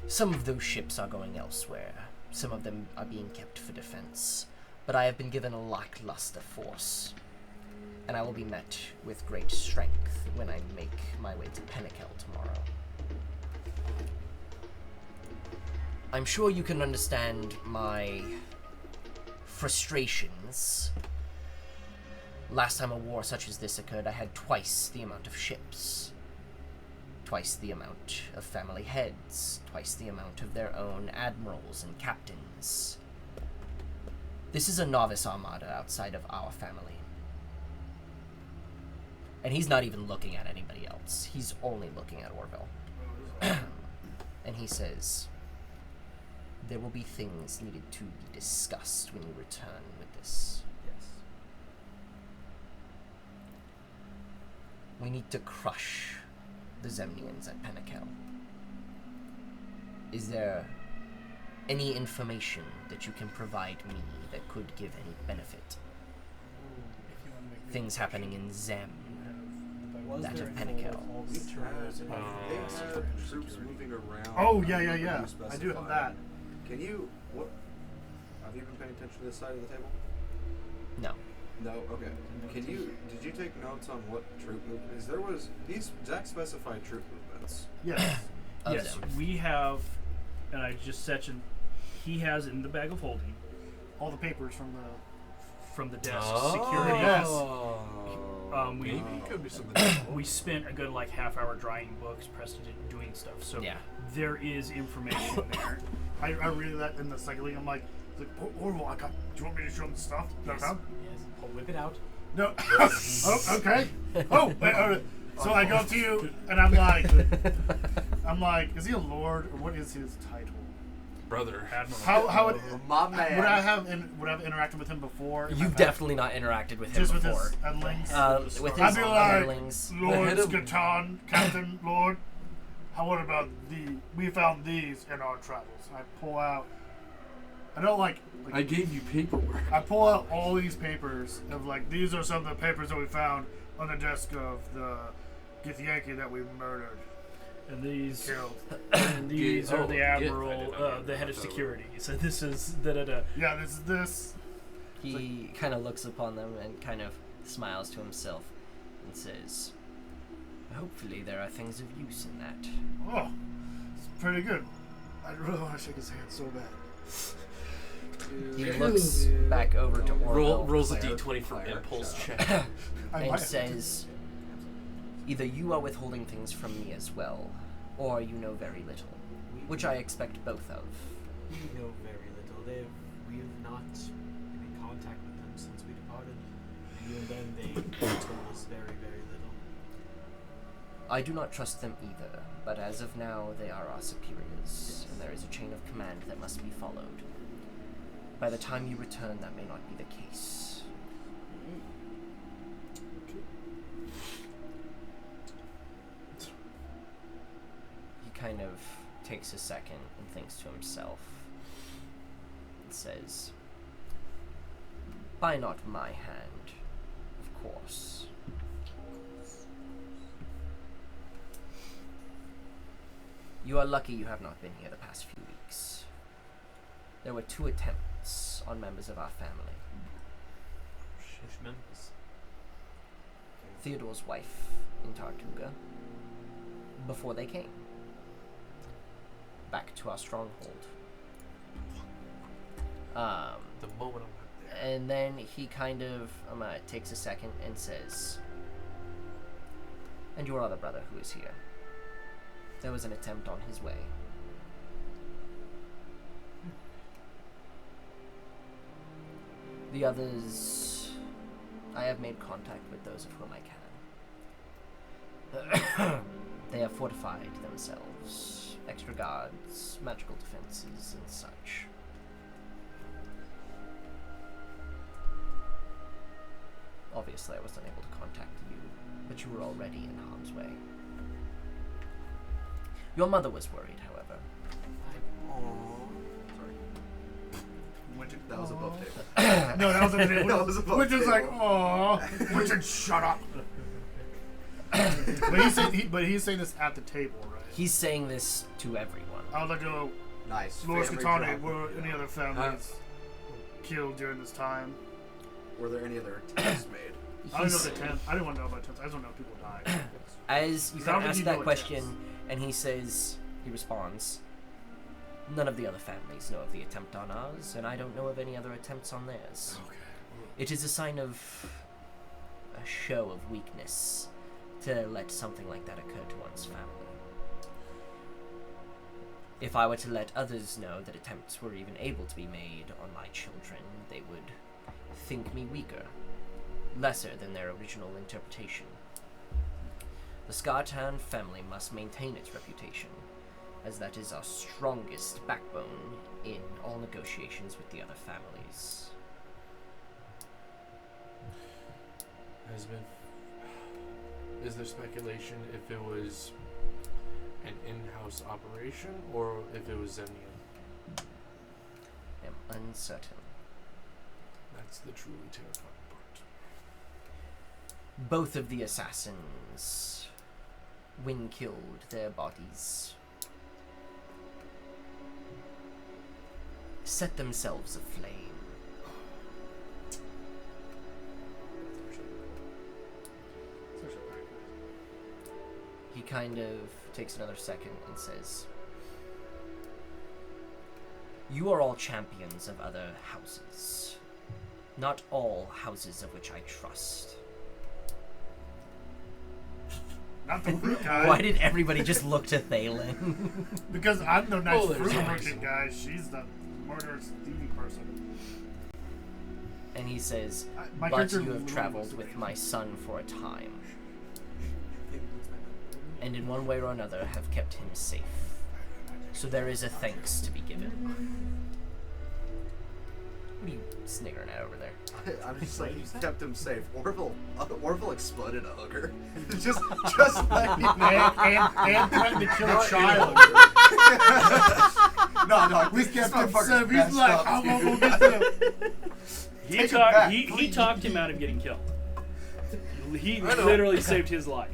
Some of those ships are going elsewhere. Some of them are being kept for defense. But I have been given a lackluster force, and I will be met with great strength when I make my way to Pennikel tomorrow. I'm sure you can understand my frustrations. Last time a war such as this occurred, I had twice the amount of ships, twice the amount of family heads, twice the amount of their own admirals and captains. This is a novice armada outside of our family. And he's not even looking at anybody else. He's only looking at Orville. And he says, "There will be things needed to be discussed when you return with this. Yes. We need to crush the Zemnians at Penakel. Is there any information that you can provide me that could give any benefit? Things happening in Zem, Was that there of info Penakel. of all the terminals and They had troops moving around. Oh, yeah. You I do have specified. that. Can you what? Have you been paying attention to this side of the table? No. No. Okay. Did you take notes on what troop movements? There was these Zach specified troop movements. Yes. Of Yes, them. we have, and I just sectioned. He has in the bag of holding All the papers from the desk Oh. security. Yes. We Maybe it could be something. we spent a good like half hour drying books, Preston doing stuff. So Yeah. there is information there. I read that in the second league. I'm like, horrible. Do you want me to show them the stuff that I found? Yes. I'll whip it out. No. Oh, okay. Oh, wait, so I go to you and I'm like, is he a lord or what is his title? Brother. Admiral. How would My man. would I have interacted with him before? in my You've past? definitely not interacted with him Just with before. his endlings. With I'd his be like, underlings. Lord head of- Skatan, Captain Lord. What about we found these in our travels. I pull out. I don't like I gave you paperwork. I pull out all these papers of like these are some of the papers that we found on the desk of the Githyanki that we murdered, And these killed. and these are the Git, I admiral, didn't know the head of that. security. So this is da da da. Yeah, this is this. He kind of looks upon them and kind of smiles to himself and says, hopefully there are things of use in that. Oh, it's pretty good. I really want to shake his hand so bad. He looks back over to Orville Rolls a Claire, d20 for Claire, impulse shut check. I and might- says, either you are withholding things from me as well, or you know very little, which I expect both of. We know very little. We have not been in contact with them since we departed. And even then, they told us very, very little. I do not trust them either, but as of now, they are our superiors, and there is a chain of command that must be followed. By the time you return, that may not be the case. He kind of takes a second and thinks to himself and says, by not my hand, of course. You are lucky you have not been here the past few weeks. There were 2 attempts on members of our family. Which members? Theodore's wife in Tartuga, before they came. Back to our stronghold. The moment I went there. And then he kind of takes a second and says, and your other brother who is here. There was an attempt on his way. The others, I have made contact with those of whom I can. They have fortified themselves, extra guards, magical defenses, and such. Obviously, I was unable to contact you, but you were already in harm's way. Your mother was worried, however. That was above table. No, that was a minute. That was above Which is like, table. aww. Richard, shut up. but he's saying this at the table, right? He's saying this to everyone. I would like to know, Nice. Lord family Skatane, drama. were any other families killed during this time? Were there any other attempts made? I don't know He's- the tent. I didn't want to know about tents. I just want to know people died. As you Sounds like ask you that know question, attempts. and he responds, none of the other families know of the attempt on ours, and I don't know of any other attempts on theirs. Okay. It is a sign of a show of weakness to let something like that occur to one's family. If I were to let others know that attempts were even able to be made on my children, they would think me weaker, lesser than their original interpretation. The Skartan family must maintain its reputation, as that is our strongest backbone in all negotiations with the other families. Is there speculation if it was an in-house operation or if it was Zemian? Am uncertain. That's the truly terrifying part. Both of the assassins, when killed, their bodies set themselves aflame. He kind of takes another second and says, "You are all champions of other houses. Not all houses of which I trust." Not the fruit guy. Why did everybody just look to Thalen? Because I'm the nice there's fruit always merchant guy. She's the murderous, thieving person. And he says, My "But character you have literally traveled was with the- my son for a time, and in one way or another have kept him safe. So there is a thanks to be given." What are you sniggering at over there? I'm just like, you kept him safe. Orville exploded a hooker. just like and threatened to kill a child. no, We this kept him motherfucker's safe. He's messed like, up, I'm dude. gonna go get them. He talked him out of getting killed. He I know. literally saved his life.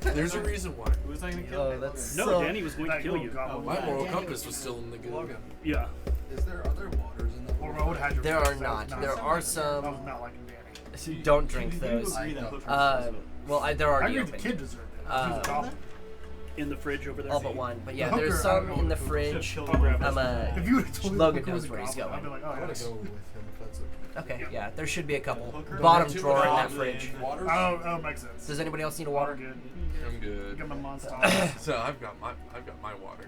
There's a reason why. Who was that gonna kill? Oh, that's No, so... Danny was going to kill you. My moral compass was still in the good. Logan, Yeah. is there other waters in the Or I would have There are not. There are I some... was not liking Danny. Don't drink You those. agree that Hooker's They're I already agree the open. kid deserved it. He was a goblin. In the fridge over there. All but one. But yeah, The there's hooker, I don't some know in the what fridge. I'll grab it. If you would have told me Logan the hooker was knows a where he's goblin, going. I'd be like, I oh, want yes. to go with him if that's okay. Okay, yeah, there should be a couple. Hooker? Bottom Two drawer in that goblin. fridge. Waters? Oh, makes sense. Does anybody else need a Water water? good. I'm I good. got my monster. So I've got my water.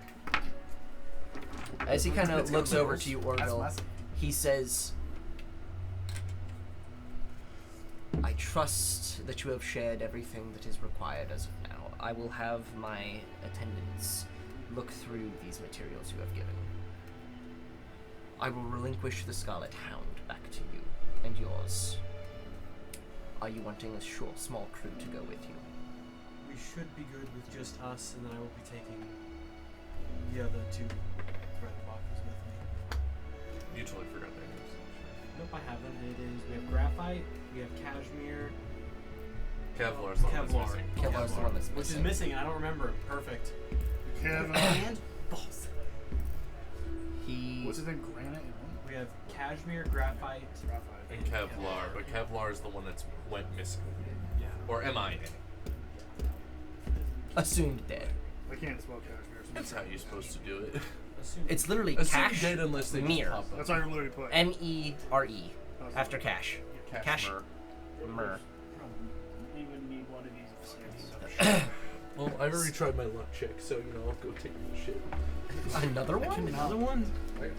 As he kind of It's looks got over minerals. to you, That's Orville, massive. he says, "I trust that you have shared everything that is required as of now. I will have my attendants look through these materials you have given. I will relinquish the Scarlet Hound back to you and yours. Are you wanting a small crew to go with you?" We should be good with just us, and then I will be taking the other two threat boxes with me. You totally forgot their names. Nope, I have them. It is, we have graphite, we have cashmere, Kevlar's the one that's Kevlar. missing. Kevlar's the one that's which is missing. missing, and I don't remember him. Perfect. Kevin. And balls. He... What's his name? Granite and what? We have cashmere, graphite, And Kevlar, but Kevlar is the one that's went missing. yeah. Or am I? Assumed dead. I can't spell cashmere. So That's how you're supposed to do it. Assume It's literally Assume cash dead unless they just mere. pop up. That's how you literally put. M-E-R-E after cash. Cash. Cashmere. Mer. You would need one of these of six. Well, I've already tried my luck check, so I'll go take my shit. Another one? another one.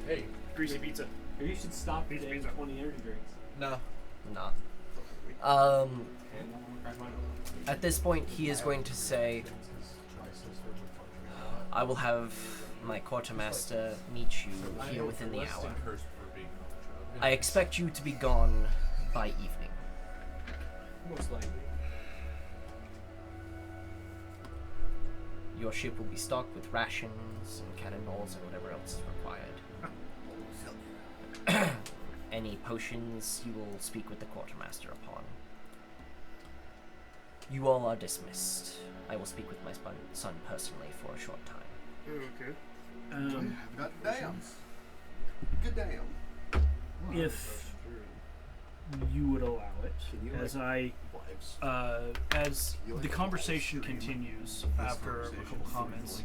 Hey, Greasy pizza. Maybe you should stop Pizza, getting pizza. 20 energy drinks. no. Nah. Okay, well, I'm gonna crack mine open. At this point, he is going to say, "I will have my quartermaster meet you here within the hour. I expect you to be gone by evening. Most likely. Your ship will be stocked with rations and cannonballs and whatever else is required. Any potions you will speak with the quartermaster upon. You all are dismissed. I will speak with my son personally for a short time." Okay. God damn. Good damn. If you would allow it, as the conversation continues after a couple comments,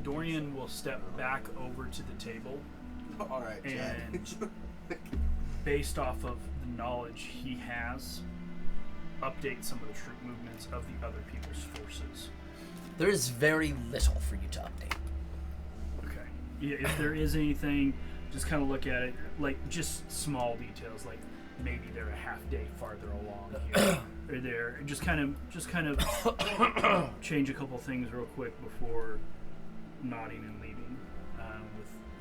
Dorian will step back over to the table All right, Chad. and, based off of the knowledge he has, update some of the troop movements of the other people's forces. There is very little for you to update. Okay. Yeah, if there is anything, just kind of look at it, like just small details, like maybe they're a half day farther along here, or they're just kind of change a couple things real quick before nodding and leaving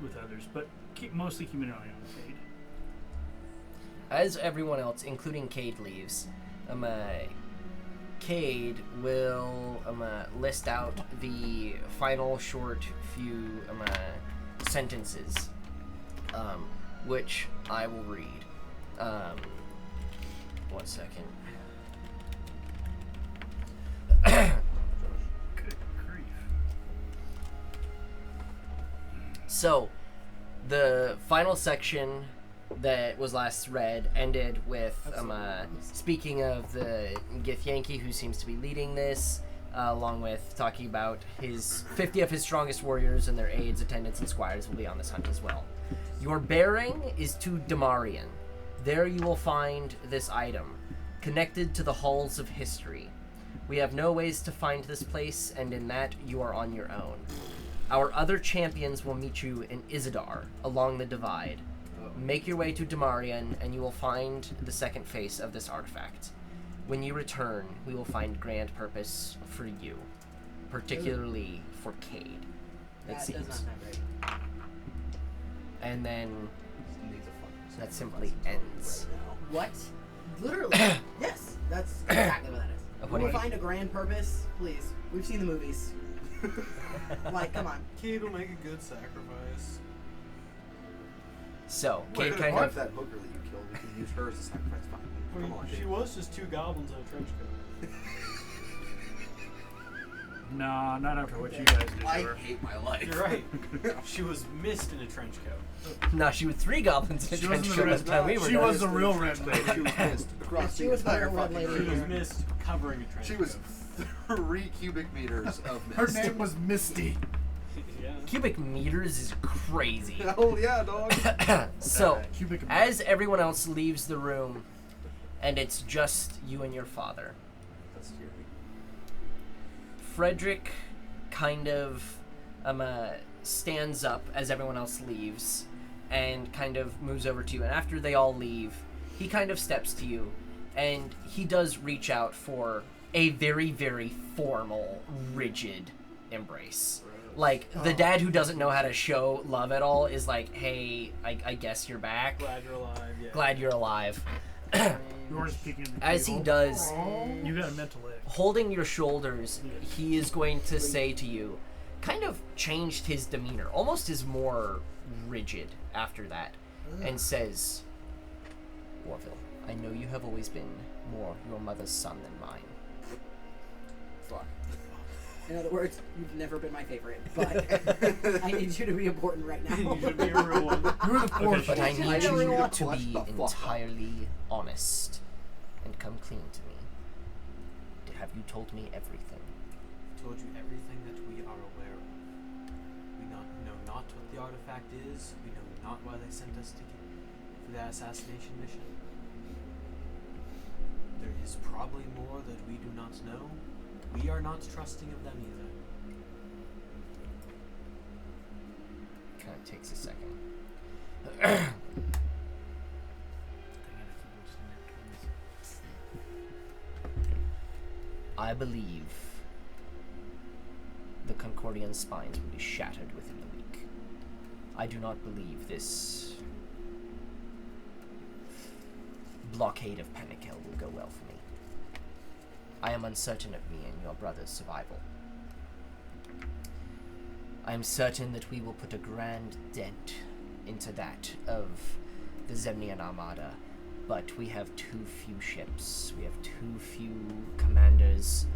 with others, but mostly keeping an eye on Cade. As everyone else, including Cade, leaves, Cade will list out the final short few sentences, which I will read. 1 second. Good grief. So, the final section that was last read ended with speaking of the Githyanki, who seems to be leading this, along with talking about his 50 of his strongest warriors and their aides, attendants, and squires will be on this hunt as well. Your bearing is to Damarian. There you will find this item, connected to the halls of history. We have no ways to find this place, and in that you are on your own. Our other champions will meet you in Isidar, along the Divide. Make your way to Damarian, and you will find the second face of this artifact. When you return, we will find grand purpose for you, particularly for Cade, it That seems. does not sound great. And then Needs a fucking that simply sacrifice ends. right What? Literally. Yes, that's exactly what that is. What When do we you- find a grand purpose, please. We've seen the movies. Like, come on. Cade will make a good sacrifice. So, now. Cade kind What of if that hooker that you killed, we can use her as a sacrifice? Fine. I mean, Come on, she dude. was just 2 goblins in a trench coat. Nah, not after what you guys did to I her. hate my life. You're right. She was missed in a trench coat. no, she was 3 goblins in a She trench wasn't coat the by the time we were She done. was the real red lady. She was missed across She the was the entire real red fucking lady. She room. was missed covering a trench She coat. was 3 cubic meters of Her mist. name was Misty. Yeah. Cubic meters is crazy. Hell yeah, dog. So, Cubic. as everyone else leaves the room, and it's just you and your father, That's scary. Frederick kind of stands up as everyone else leaves and kind of moves over to you. And after they all leave, he kind of steps to you, and he does reach out for a very, very formal, rigid embrace. Like, the dad who doesn't know how to show love at all is like, hey, I guess you're back. Glad you're alive. Yeah. Glad you're alive. Yours peeking at the As he table. does, You got a mental egg. holding your shoulders, he is going to say to you, kind of changed his demeanor, almost is more rigid after that, and says, Warville, I know you have always been more your mother's son than mine. Fuck. In other words, you've never been my favorite, but I need you to be important right now. You should be a real one. You're the fourth. But I I need really you want to Watch be the fuck up. entirely honest and come clean to me. Have you told me everything? Told you everything that we are aware of. We know not what the artifact is. We know not why they sent us for that assassination mission. There is probably more that we do not know. We are not trusting of them either. Kind of takes a second. I believe the Concordian spines will be shattered within the week. I do not believe this blockade of Panikel will go well for me. I am uncertain of me and your brother's survival. I am certain that we will put a grand dent into that of the Zemnian Armada, but we have too few ships, we have too few commanders,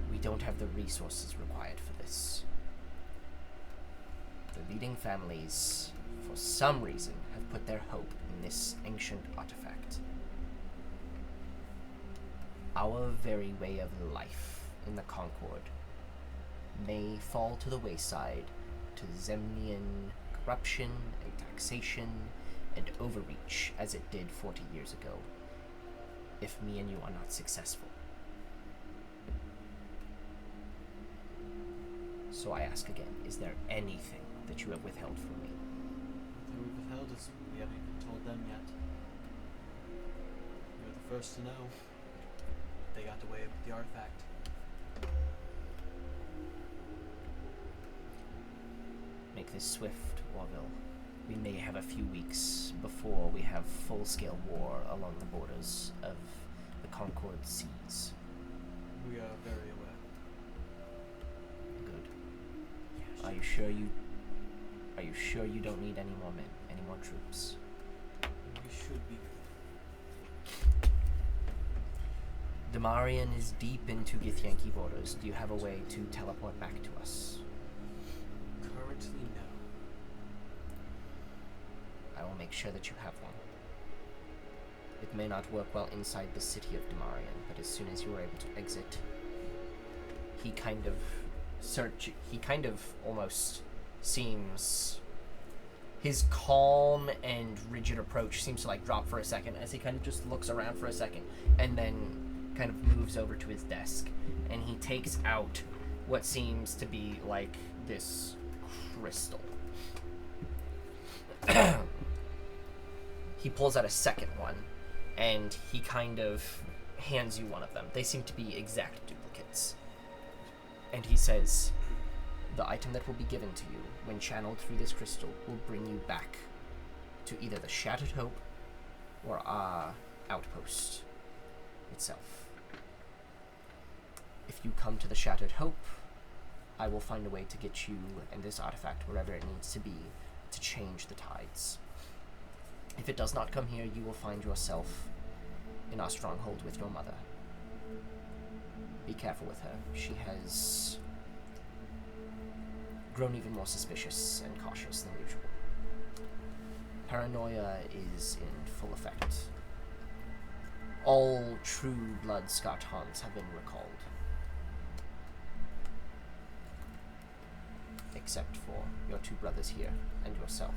we don't have the resources required for this. The leading families, for some reason, have put their hope in this ancient artifact. Our very way of life in the Concord may fall to the wayside to Zemnian corruption and taxation and overreach as it did 40 years ago, if me and you are not successful. So I ask again, is there anything that you have withheld from me? What we withheld is we haven't even told them yet. You're the first to know. They got away with the artifact. Make this swift, Warville. We may have a few weeks before we have full-scale war along the borders of the Concord seas. We are very aware. Good. Are you sure you don't need any more men, any more troops? We should be good. Damarian is deep into Githyanki borders. Do you have a way to teleport back to us? Currently, no. I will make sure that you have one. It may not work well inside the city of Damarian, but as soon as you are able to exit, he kind of almost seems, his calm and rigid approach seems to like drop for a second as he kind of just looks around for a second and then kind of moves over to his desk and he takes out what seems to be like this crystal. He pulls out a second one and he kind of hands you one of them. They seem to be exact duplicates. And he says, the item that will be given to you when channeled through this crystal will bring you back to either the Shattered Hope or our outpost itself. If you come to the Shattered Hope, I will find a way to get you and this artifact wherever it needs to be to change the tides. If it does not come here, you will find yourself in our stronghold with your mother. Be careful with her. She has grown even more suspicious and cautious than usual. Paranoia is in full effect. All true blood Skartans have been recalled. Except for your two brothers here and yourself.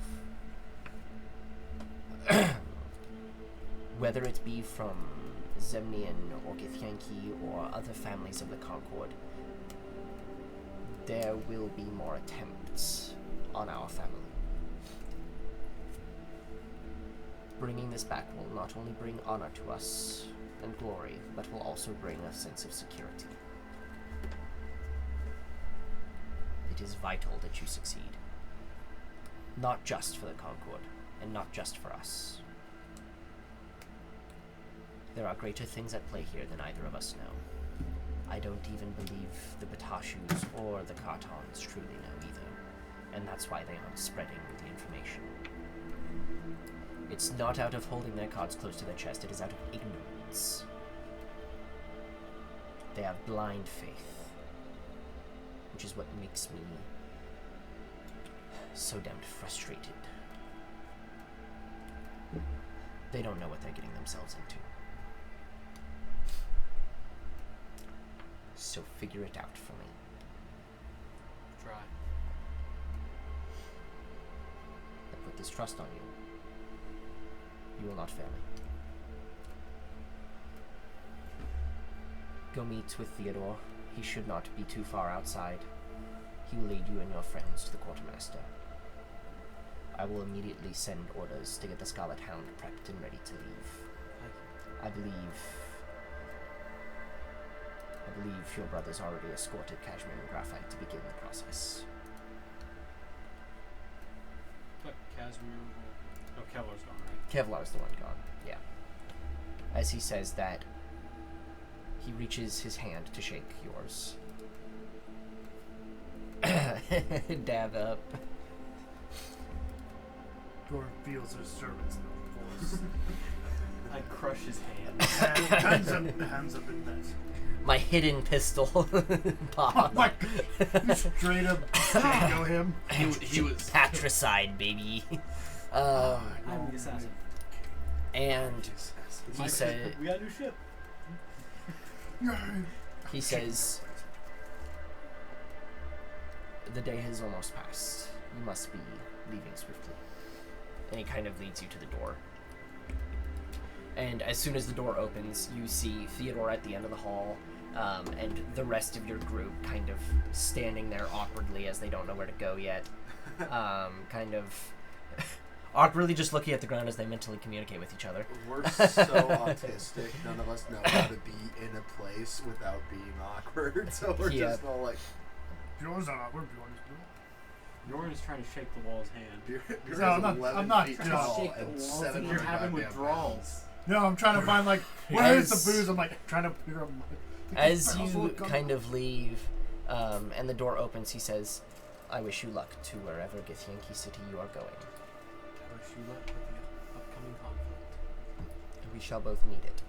Whether it be from Zemnian or Githyanki or other families of the Concord, there will be more attempts on our family. Bringing this back will not only bring honor to us and glory, but will also bring a sense of security. It is vital that you succeed. Not just for the Concord, and not just for us. There are greater things at play here than either of us know. I don't even believe the Batashus or the Kartans truly know either, and that's why they aren't spreading the information. It's not out of holding their cards close to their chest, it is out of ignorance. They have blind faith, which is what makes me so damned frustrated. They don't know what they're getting themselves into. So figure it out for me. Try. I put this trust on you. You will not fail me. Go meet with Theodore. He should not be too far outside. He will lead you and your friends to the quartermaster. I will immediately send orders to get the Scarlet Hound prepped and ready to leave. I believe your brothers already escorted Kashmir and Graphite to begin the process. But Casimir will... Oh, Kevlar's gone, right? Kevlar's the one gone, yeah. As he says that, he reaches his hand to shake yours. Dab up. Dwarf feels his servant's voice. I crush his hand. Hands up in that. My hidden pistol pop. Oh my God. You straight up go him. He was patricide, baby. I'm the assassin. And he said, We got a new ship. he says, the day has almost passed. You must be leaving swiftly. And he kind of leads you to the door. And as soon as the door opens, you see Theodore at the end of the hall, and the rest of your group kind of standing there awkwardly as they don't know where to go yet. Kind of awkwardly just looking at the ground as they mentally communicate with each other. We're so autistic. None of us know how to be in a place without being awkward. So we're just all like... Bjorn's not awkward. Bjorn is trying to shake the wall's hand. No, I'm not feet trying to tall shake the and walls. 700 You're having goddamn withdrawals. pounds. No, I'm trying to find like where is the booze? I'm like trying to figure out As you kind of leave, and the door opens, he says, "I wish you luck to wherever Githyanki City you are going. I wish you luck with the upcoming conflict. We shall both need it."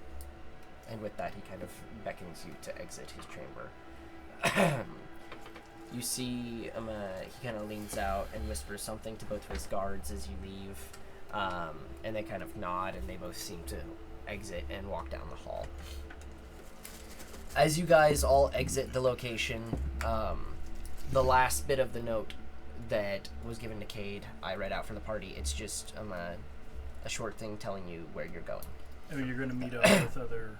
And with that, he kind of beckons you to exit his chamber. You see, he kind of leans out and whispers something to both of his guards as you leave, and they kind of nod, and they both seem to exit and walk down the hall. As you guys all exit the location, the last bit of the note that was given to Cade, I read out for the party. It's just a short thing telling you where you're going. I mean, you're going to meet up with other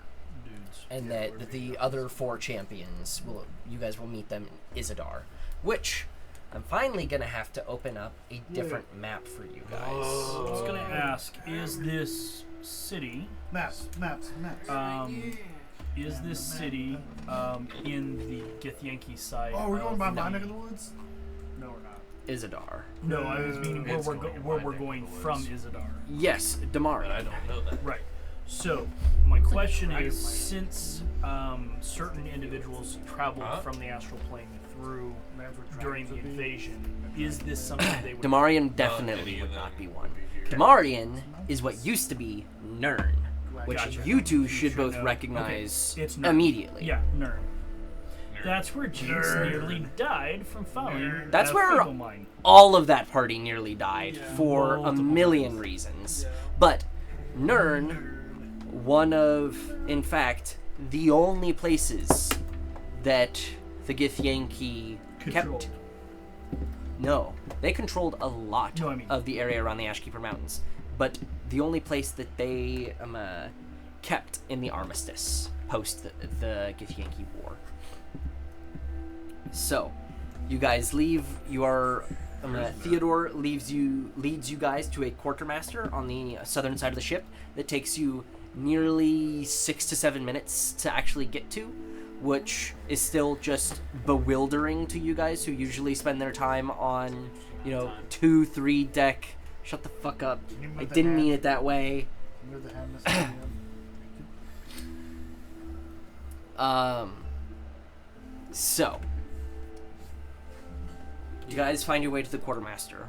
dudes. And that the other 4 champions, you guys will meet them in Isidar, which I'm finally going to have to open up a different map for you guys. I was going to ask, is this city... Maps. Is this city in the Githyanki side? Oh, we're going by my the... neck of the woods? No, we're not. Isidar. No, I was meaning where It's we're, going where by we're neck of going the from woods. Isidar. Yes, Damari. But I don't know that. Right. So, my question is, since certain individuals traveled from the astral plane through during the invasion, is this something they would... Damarian definitely any would of them not be would one. be here. Damarian is what used to be Nern, which Gotcha. you two should should both know. recognize Okay, it's Nern. immediately. Yeah, Nern. That's where Jinx nearly died from falling. That's at where Figglemine. all of that party nearly died for a Multiple million reasons. But Nern, one of, in fact, the only places that the Githyanki Controlled. kept. No, they controlled a lot No, I mean- of the area around the Ashkeeper Mountains, but the only place that they kept in the armistice post the Githyanki War. So, you guys leave. You are Theodore leads you guys to a quartermaster on the southern side of the ship that takes you nearly 6 to 7 minutes to actually get to, which is still just bewildering to you guys who usually spend their time on 2-3 deck. Shut the fuck up. I didn't mean it that way. Move the hand this So, you guys find your way to the quartermaster.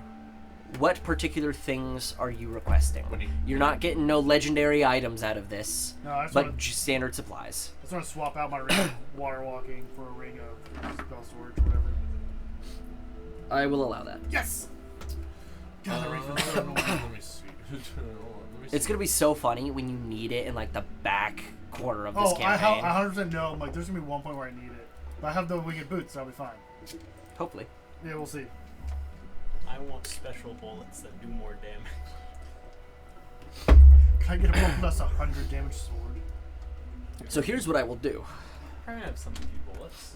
What particular things are you requesting? You're not getting no legendary items out of this, No, I just but want standard supplies. to swap out my ring of water walking for a ring of spell storage or whatever. I will allow that. Yes! God, that ring feels so annoying. Let me see. Hold on, let me see. It's gonna be so funny when you need it in like the back quarter of this Oh, I campaign. 100% know. I'm like, there's gonna be one point where I need it. But I have the winged boots, so I'll be fine. Hopefully. Yeah, we'll see. I want special bullets that do more damage. Can I get a bullet plus 100 damage sword? So here's what I will do. Probably have some few bullets.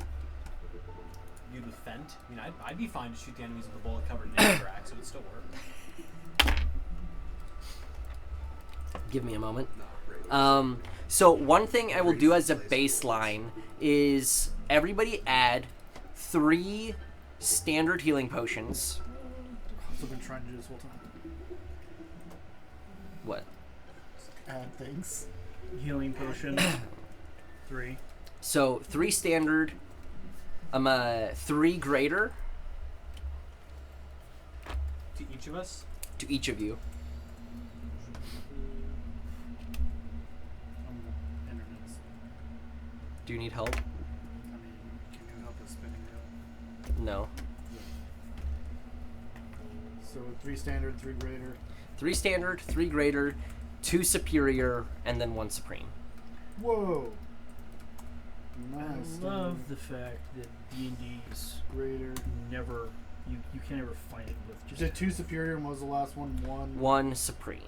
Viewed with Fent. I mean, I'd be fine to shoot the enemies with a bullet covered in anthrax. It would still work. Give me a moment. Nah, great. So one thing I will do as a baseline is everybody add 3 standard healing potions. I've been trying to do this whole time. What? Add things. Healing potion. 3. So 3 standard, 3 greater To each of us? to each of you. Internets. Do you need help? I mean, can you help us spinning it? No. So 3 standard, 3 greater. 3 standard, 3 greater, 2 superior, and then 1 supreme. Whoa! Nice. I love the fact that D&D's Greater. never... You can't ever find it with You just... said 2 superior and what was the last one? 1 supreme.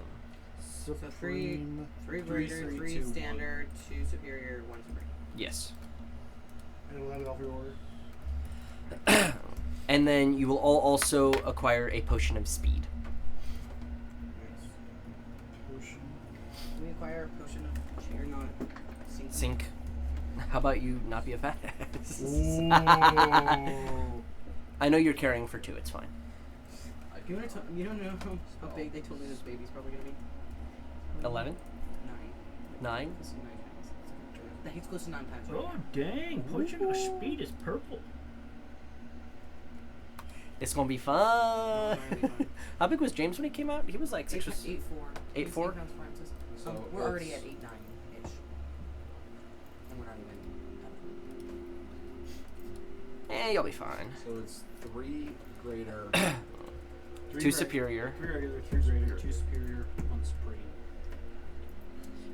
So Supreme. 3 Three, greater, three, 3 two, one. standard, 2 superior, 1 supreme. Yes. And we'll have it off your order. And then you will all also acquire a potion of speed. Potion. Can we acquire a potion of cheer, not sync? Sync. How about you not be a fat ass? Ooh. I know you're carrying for 2, it's fine. You don't know how big they told me this baby's probably gonna be. 11? 9. 9? This is 9 pounds. That hits close to 9 times. Oh dang! Potion of speed is purple. It's gonna be fun. How big was James when he came out? He was like 8'4". 8'4"? So We're already it's- at 8'9" ish. And we're not even. You'll be fine. So it's 3 greater. 2 superior, Three regular, 2 greater, 2 superior, 1 supreme.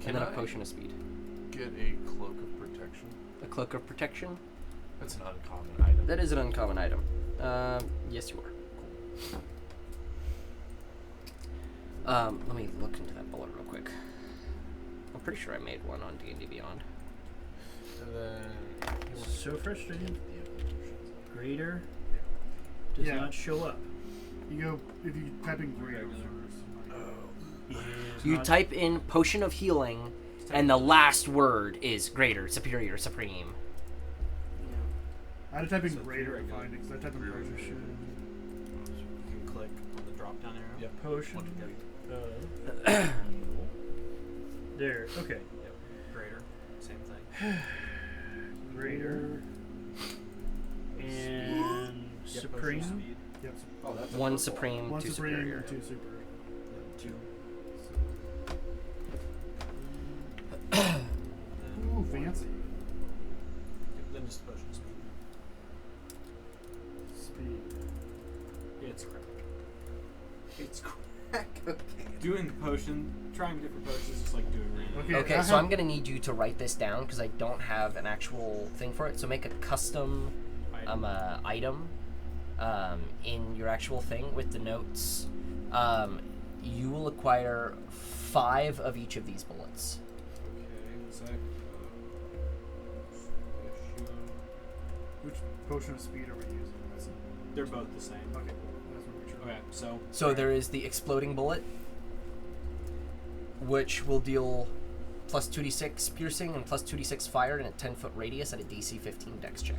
and then a I potion of speed. get a cloak of protection? A cloak of protection. That's an uncommon item. That is an uncommon item. Yes, you are. Let me look into that bullet real quick. I'm pretty sure I made one on D&D Beyond. And then So frustrating. Greater does Yeah. not show up. You go if you type in greater. Is You not- type in potion of healing, and the last word is greater, superior, supreme. I had to type in So greater to three find it because I typed in potion. You can click on the drop down arrow. Yep. Potion. Yep. There. Okay. Yep. Greater. Same thing. Greater. And Yep, supreme. potion speed. Yep. Oh, that's a One purple. supreme, One 2 supreme superior. and 2 super. Yep, 2. Ooh, fancy. Yep, then just potion speed. Speed. It's crack. It's crack cocaine. Doing the potion, trying different potions is just like doing random. Okay. Okay, I so have- I'm gonna need you to write this down because I don't have an actual thing for it. So make a custom item in your actual thing with the notes. You will acquire 5 of each of these bullets. Okay, one sec. Which potion of speed are we using? That's They're both the same. okay. That's what we're trying. Okay, so So there is the exploding bullet, which will deal plus 2d6 piercing and plus 2d6 fire in a 10-foot radius at a DC 15 dex check.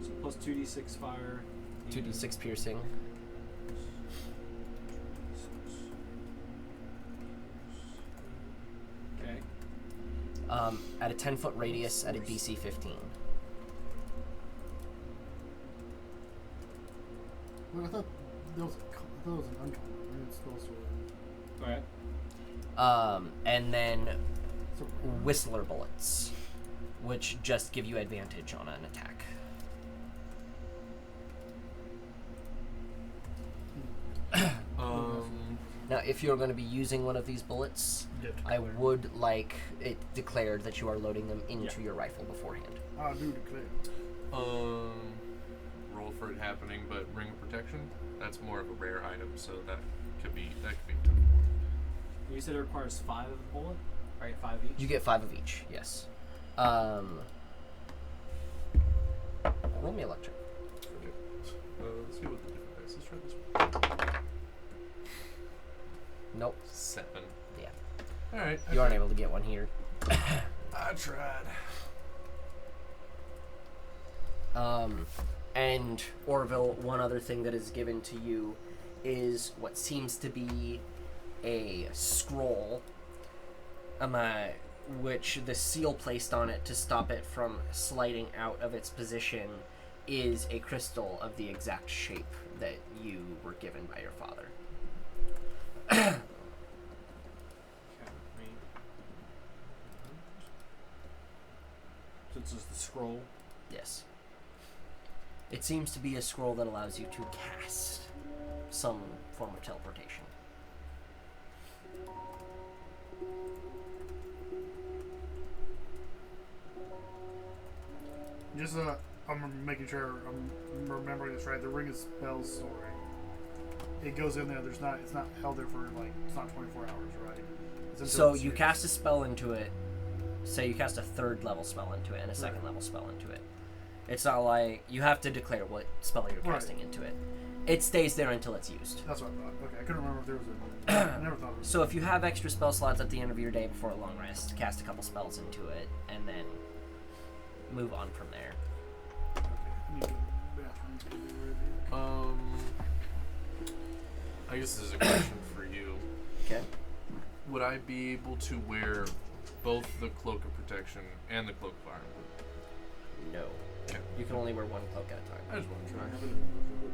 So plus 2d6 fire. 2d6 piercing. Okay. At a 10-foot radius at a DC 15. Well, I thought that was an uncommon. Maybe it's spell sword. Alright. And then So, Whistler bullets, which just give you advantage on an attack. Now, if you're going to be using one of these bullets, I would like it declared that you are loading them into your rifle beforehand. I do declare. Roll for it happening, but ring of protection. That's more of a rare item, so that could be a tough one. You said it requires 5 of the bullet? Right, 5 each? You get 5 of each, yes. Roll me electric. Okay. Let's see what the different dice. Let's try this one. Nope. 7. Yeah. All right. You aren't able to get one here. I tried. And Orville, one other thing that is given to you is what seems to be a scroll, which the seal placed on it to stop it from sliding out of its position is a crystal of the exact shape that you were given by your father. Okay, so it's just the scroll. Yes. It seems to be a scroll that allows you to cast some form of teleportation. Just I'm making sure I'm remembering this right. The ring of spells story. It goes in there. It's not held there for like it's not 24 hours, right? It's until So it's you used. cast a spell into it. Say you cast a 3rd level spell into it and a 2nd Right. level spell into it. It's not like you have to declare what spell you're Right. casting into it. It stays there until it's used. That's what I thought. Okay, I couldn't remember if there was a. I never thought of it. So if you have extra spell slots at the end of your day before a long rest, cast a couple spells into it and then move on from there. Okay. Let me go to the bathroom. I guess this is a question for you. Okay. Would I be able to wear both the Cloak of Protection and the Cloak of Ironwood? No. Okay. You can only wear one cloak at a time. I just want to Can try. I have an invisible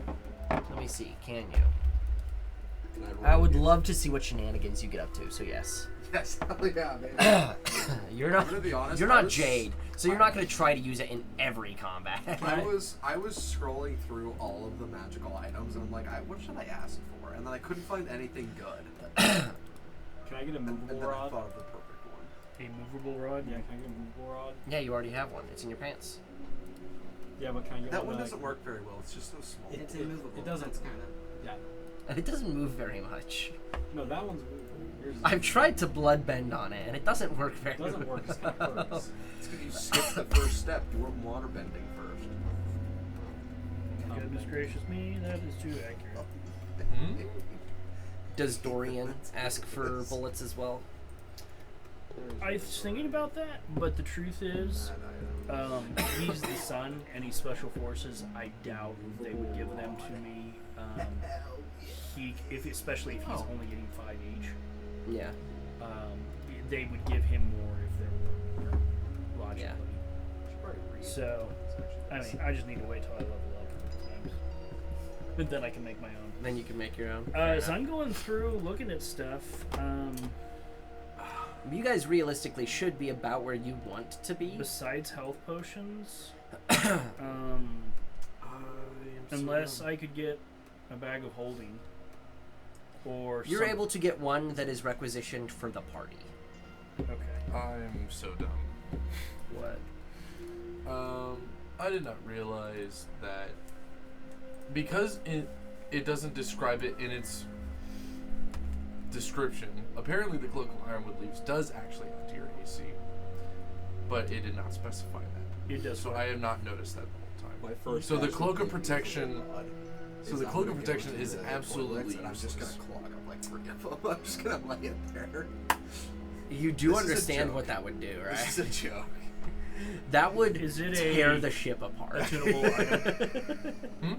bar? Let me see. Can you? Can I roll I would against- love to see what shenanigans you get up to. So yes. Yes, hell yeah, man. You're I'm not. gonna be honest. You're I not was- Jade, so you're not going to try to use it in every combat. I was scrolling through all of the magical items and I'm like, what should I ask for? And then I couldn't find anything good. Can I get a And movable then I rod? thought of the perfect one. A movable rod. Yeah, can I get a movable rod? Yeah, you already have one. It's in your pants. Yeah, but can I get That one like- doesn't work very well. It's just so small. It's immovable. It doesn't. That's kind of. Yeah. It doesn't move very much. No, that one's movable. Yours is I've tried to bloodbend on it, and it doesn't work very It doesn't work. It's kind of well. It's because you skipped the first step. You were water bending first. Goodness gracious me, that is too accurate. Hmm? Does Dorian ask for bullets as well? I was thinking about that, but the truth is, he's the son and he's special forces. I doubt they would give them to me. Especially if he's only getting 5 each, Yeah. they would give him more if there were logically. Yeah. So, I mean, I just need to wait till I level up a couple times, and then I can make my own. Then you can make your own. Fair So enough. I'm going through looking at stuff. You guys realistically should be about where you want to be. Besides health potions, I am unless so I could get a bag of holding, or You're able to get one that is requisitioned for the party. Okay. I'm so dumb. What? I did not realize that because it doesn't describe it in its description. Apparently, the Cloak of Ironwood Leaves does actually add to your AC, but it did not specify that. It does. So I have not noticed that the whole My time. first So the actual Cloak of thing Protection. So the I'm Cloak of gonna go Protection into is the absolutely toilets and I'm just gonna useless. clog up like 3 of them. I'm just gonna lay it there. You do This is a understand joke. what that would do, right? This is a joke. That would Is it tear a the ship apart. attunable item? Hmm?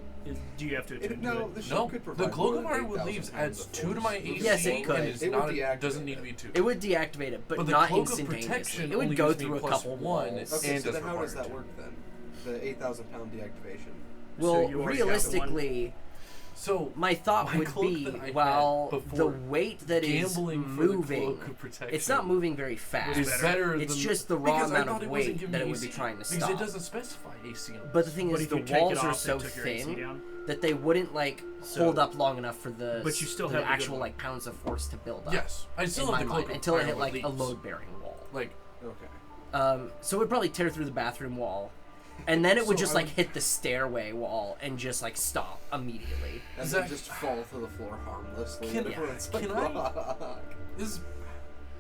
Do you have to attune to No, it? the ship No, could the provide Cloak more of than Ironwood 8,000 Leaves pounds adds of 2 to my force. AC. Yes, it could. And it's It would not, deactivate doesn't need it. to be 2. It would deactivate it, but But the not Cloak of instantaneously. Protection It would only go gives me through a plus couple 1. walls. Okay, And so then doesn't how does require that work then? The 8,000 pound deactivation. Well, you already have the one- realistically, So my thought my would cloak be, that I had while the before weight that is gambling for the moving, Cloak of Protection it's not moving very fast. is better It's than, just the raw because I amount thought of it wasn't weight giving that it me would be AC, trying to because stop. it doesn't specify AC on But the thing But is, if the you take walls it are off, so they took your AC thin down? that they wouldn't like So- hold up long enough for the But you still the have the good actual one. like pounds of force to build up. Yes, I still in have my the Cloak mind, of until it hit Ironwood like a Leaves. load-bearing wall. Like, Okay. So it would probably tear through the bathroom wall, and then it would So just I like would- hit the stairway wall and just like stop immediately. And Zach- then just fall to the floor harmlessly. Can- before yeah. it's can like, I- rock. this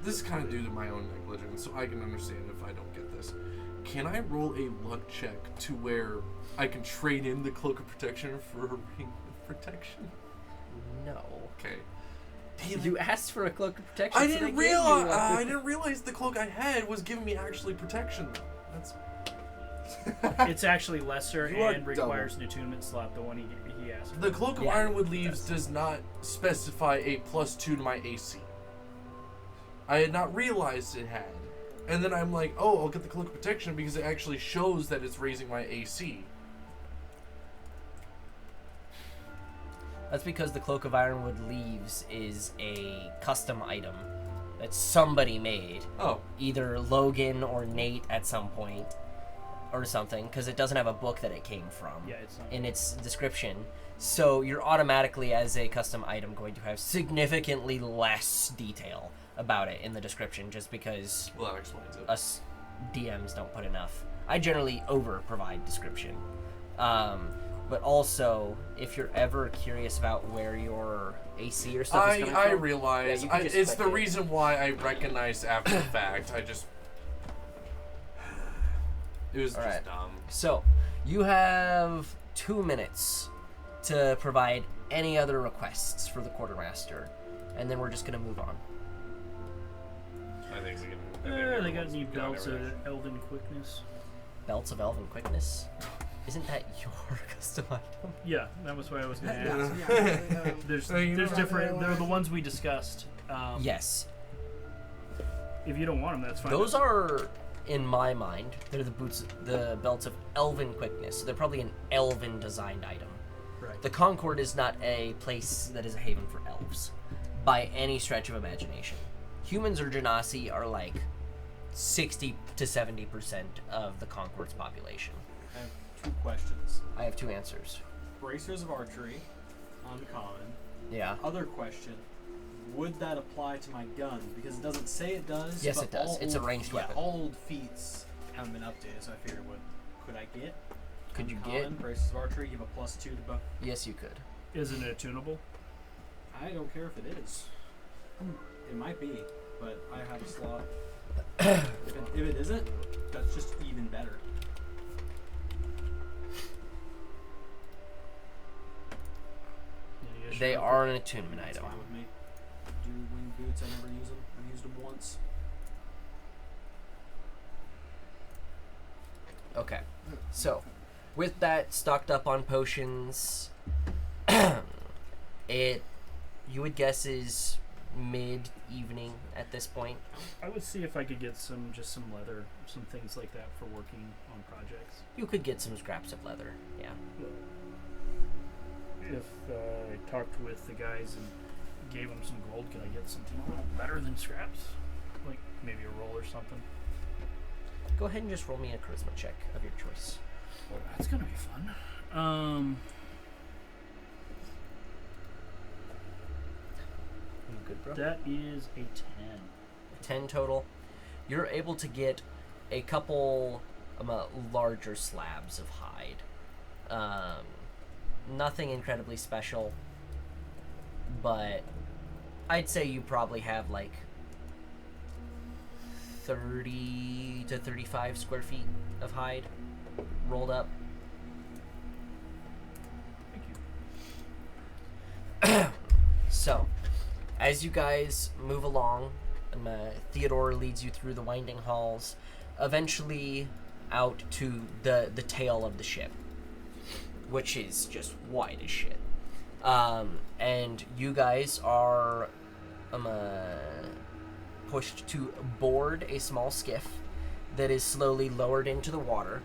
is kind of due to my own negligence, so I can understand if I don't get this. Can I roll a luck check to where I can trade in the Cloak of Protection for a Ring of Protection? No. Okay. You asked for a cloak of protection. I so they didn't gave you realize. one. I didn't realize the cloak I had was giving me actually protection. That's It's actually lesser You are and requires an attunement slot. The one he asked. the Cloak of Yeah, Ironwood Leaves does not specify a +2 to my AC. I had not realized it had, and then I'm like, oh, I'll get the Cloak of Protection because it actually shows that it's raising my AC. That's because the Cloak of Ironwood Leaves is a custom item that somebody made. Oh, Either Logan or Nate at some point or something, because it doesn't have a book that it came from Yeah, it's not. in its description. So you're automatically, as a custom item, going to have significantly less detail about it in the description, just because well, that explains it. us DMs don't put enough. I generally over-provide description. But also, if you're ever curious about where your AC or stuff is coming I from, realize. yeah, you can just It's click the it. reason why I recognized after the fact. It was All just right. dumb. So, you have 2 minutes to provide any other requests for the quartermaster, and then we're just gonna move on. I think we can. They got any belts of elven quickness? Belts of elven quickness. Isn't that your custom item? Yeah, that was what I was going to Yeah. ask. Yeah, There's you know, different. They're the ones we discussed. Yes. If you don't want them, that's fine. Those are, in my mind, they're the belts of elven quickness. So they're probably an elven designed item. right. The Concord is not a place that is a haven for elves, by any stretch of imagination. Humans or Genasi are like 60 to 70% of the Concord's population. I have 2 questions. I have 2 answers. Bracers of archery, uncommon. Yeah. Other question: would that apply to my gun? Because it doesn't say it does. Yes, but it does. all It's a old- ranged yeah, weapon. All old feats haven't been updated, so I figured what could I get? Could you Uncommon, get? bracers of archery? Give a +2 to both. Yes, you could. Isn't it tunable? I don't care if it is. It might be, but I have a slot. If it isn't, that's just even better. Any issue They with are an attunement That's item. fine with me. Do wing boots? I never use them. I've used them once. Okay. So, with that stocked up on potions, it, you would guess, is mid-evening at this point. I would see if I could get some leather, some things like that for working on projects. You could get some scraps of leather, yeah. If I talked with the guys and gave them some gold, could I get something a little better than scraps? Like maybe a roll or something? Go ahead and just roll me a charisma check of your choice. Oh, that's gonna be fun. You good, bro? That is a 10. 10 total. You're able to get a couple larger slabs of hide. Nothing incredibly special, but I'd say you probably have like 30 to 35 square feet of hide rolled up. Thank you. So, as you guys move along, Theodore leads you through the winding halls, eventually out to the tail of the ship, which is just wide as shit. And you guys are pushed to board a small skiff that is slowly lowered into the water,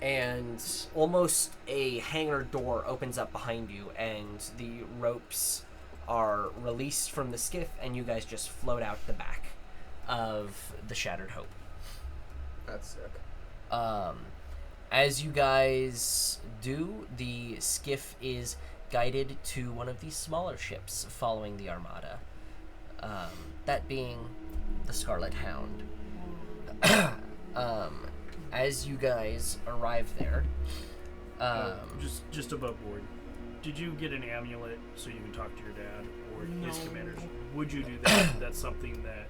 and almost a hangar door opens up behind you, and the ropes are released from the skiff, and you guys just float out the back of the Shattered Hope. That's sick. As you guys do, the skiff is guided to one of these smaller ships following the Armada. That being the Scarlet Hound. As you guys arrive there, Just above board. Did you get an amulet so you can talk to your dad or his No. commanders? Would you do that? That's something that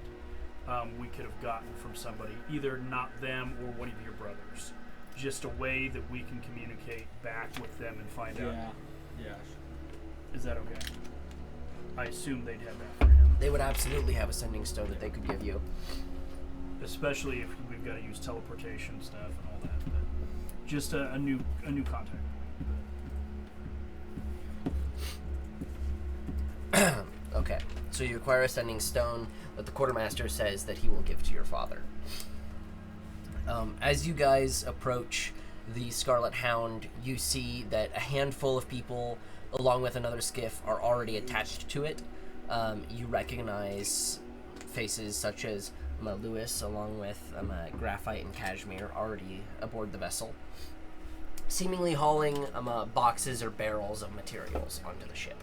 we could have gotten from somebody, either not them or one of your brothers. Just a way that we can communicate back with them and find out. Yeah. Is that okay? I assume they'd have that for him, they would absolutely have a sending stone that they could give you. especially if we've got to use teleportation stuff and all that. But just a new contact. Okay, so you acquire a sending stone that the quartermaster says that he will give to your father. As you guys approach the Scarlet Hound, you see that a handful of people, along with another skiff, are already attached to it. You recognize faces such as Lewis, along with Graphite and Cashmere, already aboard the vessel, seemingly hauling boxes or barrels of materials onto the ship.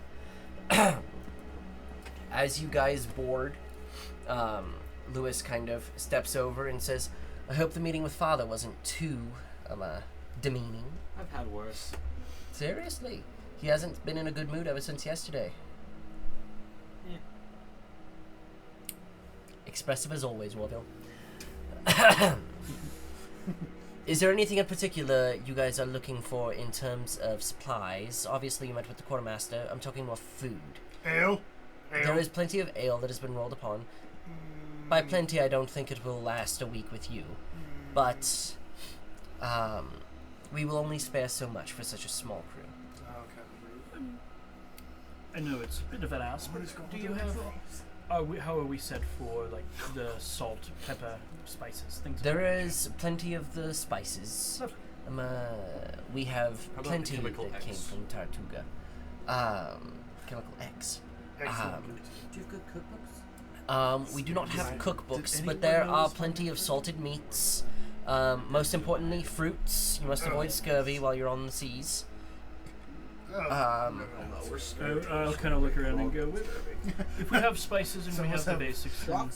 As you guys board, Lewis kind of steps over and says, "I hope the meeting with Father wasn't too demeaning." I've had worse. Seriously, he hasn't been in a good mood ever since yesterday. Yeah. Expressive as always, Warville. Is there anything in particular you guys are looking for in terms of supplies? Obviously, you met with the quartermaster. I'm talking more food. Ale? There is plenty of ale that has been rolled upon. By plenty, I don't think it will last a week with you. But We will only spare so much for such a small crew. Okay. I know it's a bit of an ask, but do you have? How are we set for like the salt, pepper, spices, things? There like that? is plenty of the spices. Lovely. We have How about plenty the chemical that came X? from Tartuga. Chemical X. Excellent. Do you have good cookbooks? We do not have cookbooks, Did but there anyone are notice plenty of salted meats. Most importantly, fruits. You must avoid scurvy while you're on the seas. I'll kind of look around and go, if we have spices and we have the basics, then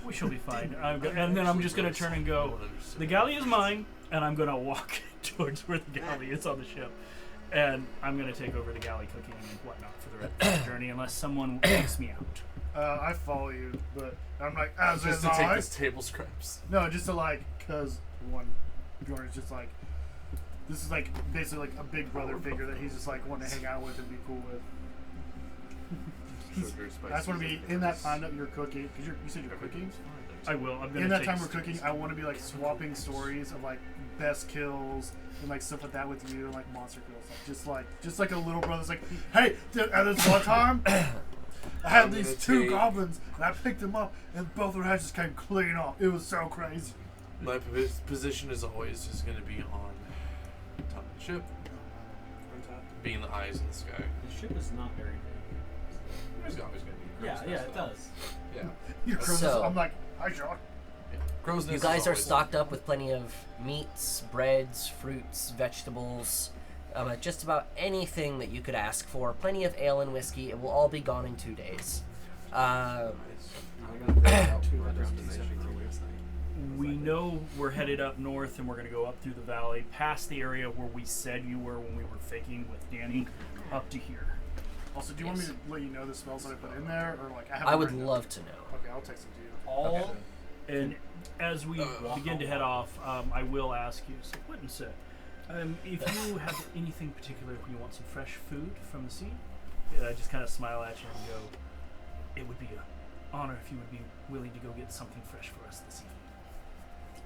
we shall be fine. And then I'm just going to turn and go, the galley is mine, and I'm going to walk towards where the galley is on the ship. And I'm going to take over the galley cooking and whatnot for the rest of the journey, unless someone takes me out. I follow you, but I'm like, as Just is to take I. this table scraps. No, just to like, cause one, Jordan's just like, this is like basically like a big brother figure that he's just like wanting to hang out with and be cool with. Sugar, I just want to be spices, in that and time that you're cooking, because you said you're cooking. I will. I'm going to In that time we're cooking, I want to be like swapping stories of like best kills and like stuff like that with you and like monster kills, like just like a little brother's like, hey, at this one time, I had I'm these gonna two take- goblins and I picked them up and both their heads just came clean off. It was so crazy. My position is always just going to be on top of the ship, being the eyes in the sky. The ship is not very big. There's always going to be Yeah, crow's yeah, nest, it though. does. Yeah. You So- I'm like, hi, Sean. Crow's nest You is guys are always- stocked up with plenty of meats, breads, fruits, vegetables, just about anything that you could ask for. Plenty of ale and whiskey. It will all be gone in 2 days. We know we're headed up north and we're going to go up through the valley, past the area where we said you were when we were faking with Danny, up to here. Also, do you want me to let you know the spells that I put in there, or like I have? I would written love to know. Okay, I'll text them to you. All, and as we begin to head off, I will ask you, so Quentin said, if you have anything particular, if you want some fresh food from the sea, I just kind of smile at you and go, it would be an honor if you would be willing to go get something fresh for us this evening.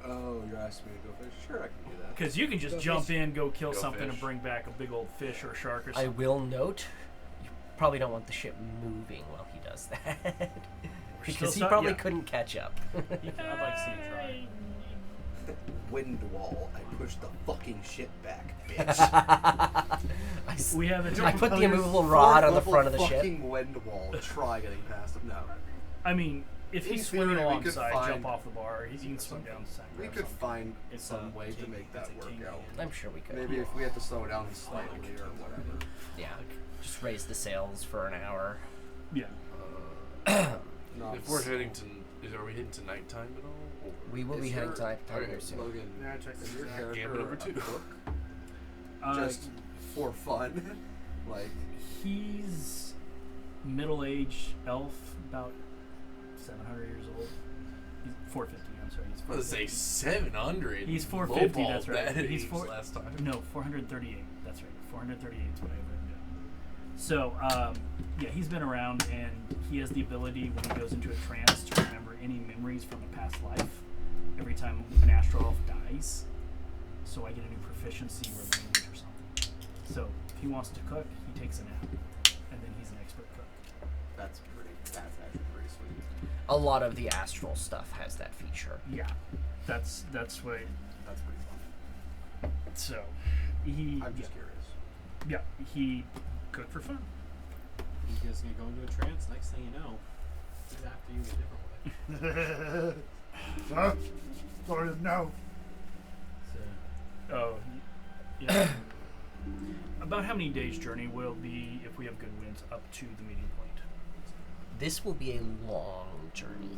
Oh, you're asking me to go fish? Sure, I can do that. Because you can just Go jump fish. in, go kill Go something, fish. and bring back a big old fish or a shark or I something. will note, you probably don't want the ship moving while he does that. Because he still- probably yeah. couldn't catch up. I'd like to see him try. Wind wall. I pushed the fucking ship back, bitch. I s- We have a I put the immovable rod on the front of the ship. Fucking wind wall. Try getting past him. No. I mean, if In he's swimming theory, we could alongside, find- jump off the bar, he can swim down the side. We grab could something. find It's some a way to king- make that it's a work king out. hand. I'm sure we could. Maybe if we had to slow down slightly or whatever. Yeah, just raise the sails for an hour. Yeah. No, If we're heading to, are we heading to nighttime at all? Or We will be is heading your- to night time okay, very soon. Logan, Yeah, I texted is your Zach. character Gambit over a two. cook? Uh, Just for fun? Like, he's middle-aged elf, about 700 years old. He's 450. I'm sorry. He's I was gonna say 450. 700. He's 450, Lowballed that's right. that He's age four- last time. No, 438. That's right. 438 is what I have written down. So, yeah, he's been around, and he has the ability when he goes into a trance to remember any memories from a past life. Every time an astral elf dies, so I get a new proficiency or language or something. So, if he wants to cook, he takes a nap, and then he's an expert cook. that's actually pretty sweet. A lot of the astral stuff has that feature. Yeah, that's what. That's pretty fun. So, he I'm just curious. yeah he cooked for fun. You guys gonna go into a trance. Next thing you know, he's after you in a different way. Huh? Sorry, no. So, Oh, yeah. About how many days' journey will it be if we have good winds up to the meeting point? This will be a long journey.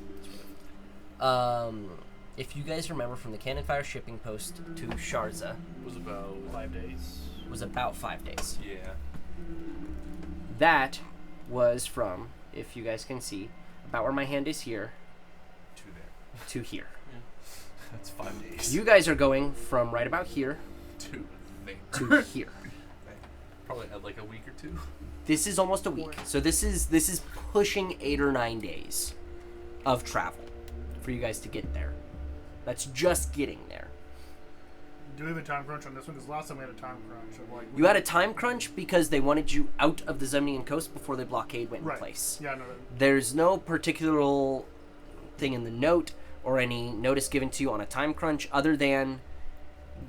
If you guys remember from the Cannon Fire shipping post to Sharza, It was about 5 days. was about 5 days. yeah. That was from, if you guys can see, about where my hand is here 2 there. to here. That's 5 days. You guys are going from right about here 2 there. to here. Probably had like a week or 2. This is almost a week. So this is pushing 8 or 9 days of travel for you guys to get there. That's just getting there. do we have a time crunch on this one? Because last time we had a time crunch. Of like, You had a time crunch because they wanted you out of the Zemnian coast before the blockade went in right. place. Yeah, no. There's no particular thing in the note or any notice given to you on a time crunch other than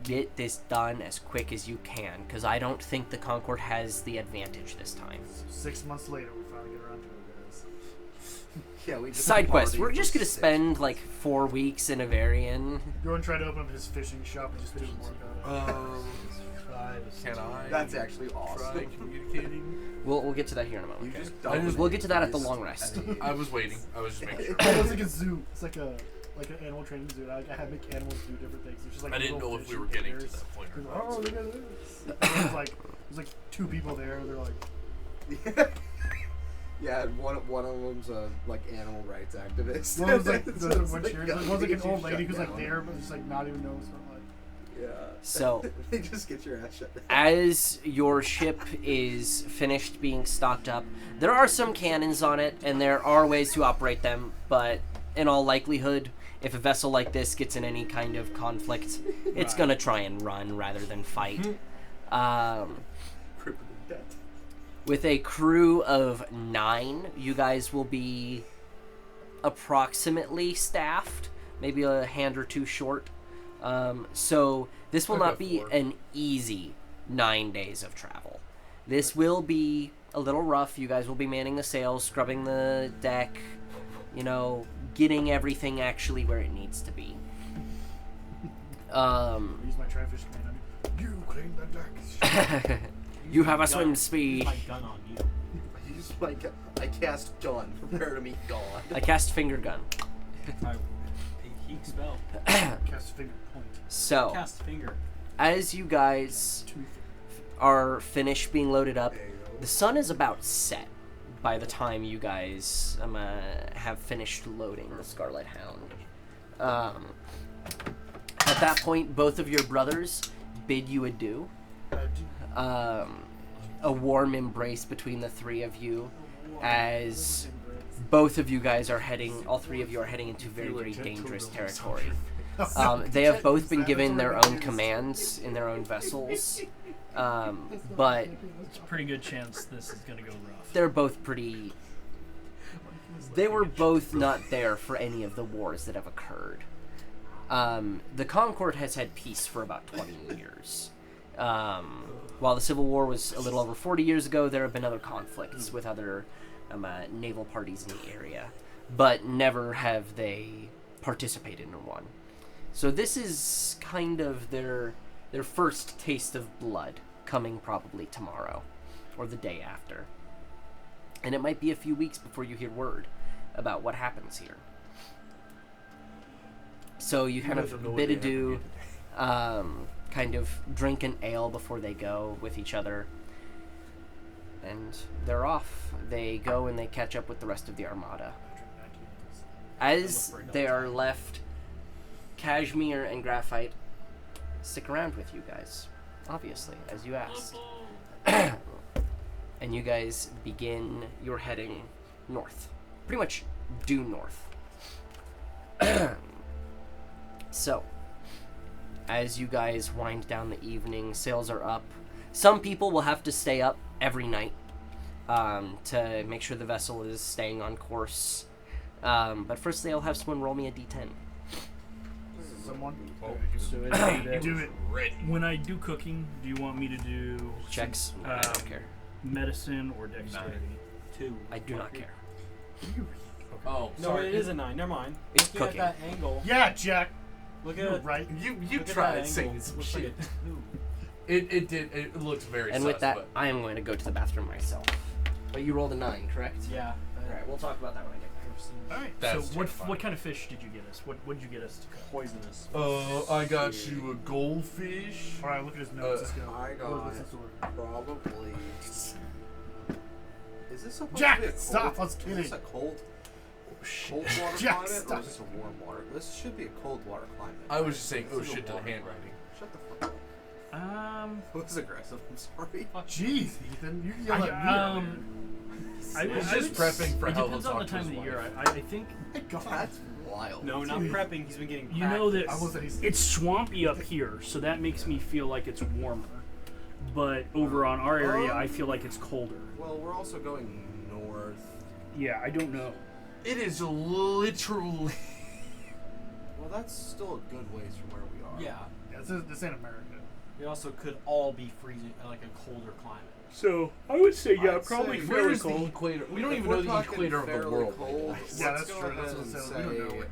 get this done as quick as you can, because I don't think the Concord has the advantage this time. 6 months later, we finally get around to it, guys. Yeah, we just Side quest. partied We're just for gonna 6 spend months. like 4 weeks in Avarian. Goran tried to open up his fishing shop and just didn't work out. Can I? That's actually try awesome. communicating. We'll get to that here in a moment. You just I just- We'll get to that at the long rest. I was waiting. I was just making sure. Oh, it's like a zoo. It's like an animal training zoo. I had make animals do different things. It's just like I didn't little know if we fish were and getting to bears. that point or They're not. like, oh, look at this. And there's like 2 people there. They're like, Yeah, one of them's a like animal rights activist. one was like, It's the just one like, cheers. gotta One's like get an you old lady shut who's like down. there, but just like not even knows from like. Yeah. So- they just get your ass shut down. As your ship is finished being stocked up, there are some cannons on it, and there are ways to operate them, but in all likelihood, if a vessel like this gets in any kind of conflict, it's Right. gonna try and run rather than fight. Crippling debt. With a crew of 9, you guys will be approximately staffed, maybe a hand or 2 short. So this will I've not got be 4. an easy 9 days of travel. This will be a little rough. You guys will be manning the sails, scrubbing the deck, getting everything actually where it needs to be. Use my tri-fish command on you. You clean the deck. You have a Gun. swim Use speed. my gun on you. Use my gun. I cast gun. Prepare to meet God. I cast finger gun. Heat spell. Cast finger point. So, Cast finger. as you guys 2 are finished being loaded up, There you go. the sun is about set by the time you guys have finished loading the Scarlet Hound. At that point, both of your brothers bid you adieu. A warm embrace between the 3 of you, as both of you guys are all 3 of you are heading into very, very dangerous territory. They have both been given their own commands in their own vessels, but It's a pretty good chance this is gonna go rough. they're both pretty. They were both not there for any of the wars that have occurred. The Concord has had peace for about 20 years. While the Civil War was a little over 40 years ago, there have been other conflicts with other naval parties in the area, but never have they participated in one. So this is kind of their first taste of blood, coming probably tomorrow or the day after. And it might be a few weeks before you hear word about what happens here. So you kind of bid adieu, kind of drink an ale before they go with each other, and they're off. They go and they catch up with the rest of the armada. As they are left, Cashmere and Graphite stick around with you guys, obviously, as you asked. And you guys begin your heading north. Pretty much due north. So, as you guys wind down the evening, sails are up. Some people will have to stay up every night to make sure the vessel is staying on course. But first they'll have someone roll me a d10. Someone. So Do it. Ready. when I do cooking, do you want me to do Checks. No, I don't care. medicine or dexterity? 2. I do not care. Oh, No, sorry. it is a 9. Never mind. It's Looking cooking. at that angle. Yeah, Jack. Look You're at it. right. You Look at that tried angle. saying some Looks like shit. a 2. It did. It looked very. And sus, with that, but I am going to go to the bathroom myself. But you rolled a 9, correct? Yeah. Alright, we'll talk about that when I get there. All right. That's so what terrifying. kind of fish did you get us? What did you get us to cook? Poisonous. I got you a goldfish. All right, look at his notes. Let's go. I got What's the sword? probably. Is this supposed Jack, to be a cold? stop, I was Is kidding. this a cold water Jack, climate, stop. or is this a warm water? This should be a cold water climate. I was just saying, oh This is a shit to the water handwriting. climate. Shut the fuck up. That was aggressive. I'm sorry. Jeez, Ethan, you yell at me. I was I just would prepping for it how depends he'll on the talk to time of his the year. wife. I think My God. That's wild. No, not prepping. He's been getting. You know that I will say he's- it's swampy up here, so that makes me feel like it's warmer. But over on our area, I feel like it's colder. Well, we're also going north. Yeah, I don't know. It is literally. Well, that's still a good ways from where we are. Yeah. Yeah, this ain't America. We also could all be freezing, like a colder climate. So I would say I'd say Where's the equator? We don't If even we're know the talking equator of the fairly world. cold, Guys. Yeah, let's that's go true. ahead That's what and I'm saying. say We don't know it.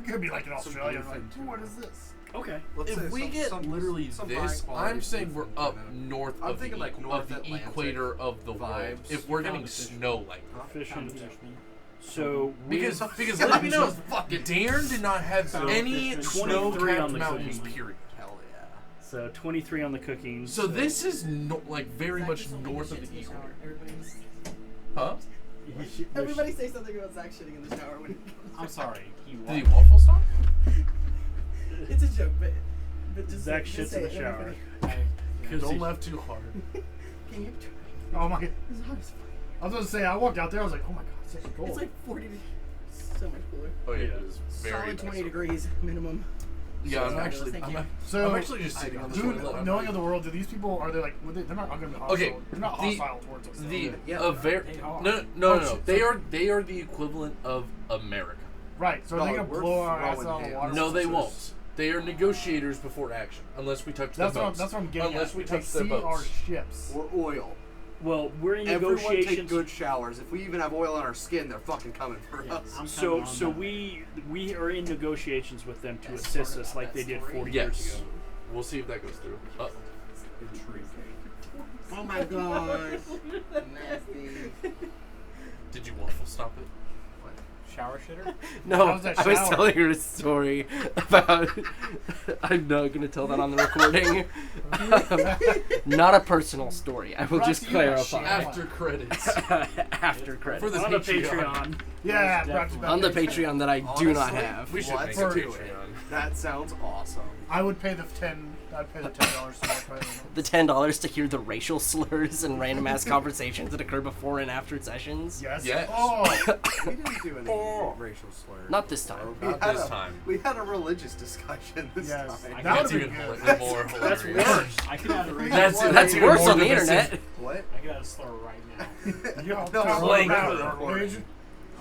It could be like in Australia. blue Like, fin what tuna. is this? Okay. Let's say If we get literally some this, high-quality I'm saying we're bluefin up tuna. north I'm of the, thinking like North of the Atlantic equator of the world. vibes. If we're You found getting the fish. snow like Huh? Efficient. Fish meat. So we because let me know. Just fucking Darren did not have So, any 23 snow-capped on the mountains. cooking. Period. Hell yeah. So 23 on the cooking. So this is like very Zach much just told me north to of shit the in the equator. shower. Everybody's- Huh? Everybody say something about Zach shitting in the shower when he comes I'm back. sorry. He Did he was. waffle stop? It's a joke, but just Zach just shits say in the it, everybody. shower. Because Don't laugh too hard. Can you? Oh my! It's hot as fuck. I was gonna say I walked out there. I was like, oh my god, it's actually cold. It's like 40 degrees. So much cooler. Oh yeah, Yeah. it is very Solid nice. 20 degrees minimum. Yeah, I'm Fabulous, actually. thank I'm, you. So I'm actually just sitting on the dude, toilet. I'm knowing like- of the world, do these people are they like? They're not going to be hostile. Okay, They're not the- hostile towards us. The Yeah, a very they are. no Oh, shit. they are the equivalent of America. right. So are they No, gonna we're blow our ass throwing out of the hands. water? No, they Sisters. won't. They are negotiators before action, unless we touch That's their what boats. that's what I'm getting Unless at. we They touch their see boats. our ships. Or oil. Well, we're in Everyone take negotiations. good showers. If we even have oil on our skin, they're fucking coming for Yeah, us. I'm So counting on so that. we are in negotiations with them to That's assist part us of like that they did story. 40 years Yes, ago. we'll see if that goes through. Oh my god. Nasty. Did you waffle stop it? Shower shitter? No, How's that I was shower? telling her a story about. I'm not going to tell that on the recording. Not a personal story. I will Brought just to you by clarify. Sham. After credits. After credits. For the On the Patreon. Patreon. Yeah, Most brought you back On the there. Patreon that I do not Honestly, have. We should Let's make a do it. Patreon. That sounds awesome. I would pay the I'd pay the $10 to watch my The $10 to hear the racial slurs and random ass conversations that occur before and after sessions. Yes. Yes. Oh. We didn't do any racial slurs. Not this time. We Not had this a- time. We had a religious discussion this Yes. time. That That's would've even been good. more That's hilarious. worse. I could add a racial That's even worse more on the divisive. internet. What? I could add a slur right now. Yo, No, come like- around, Recording. Rage.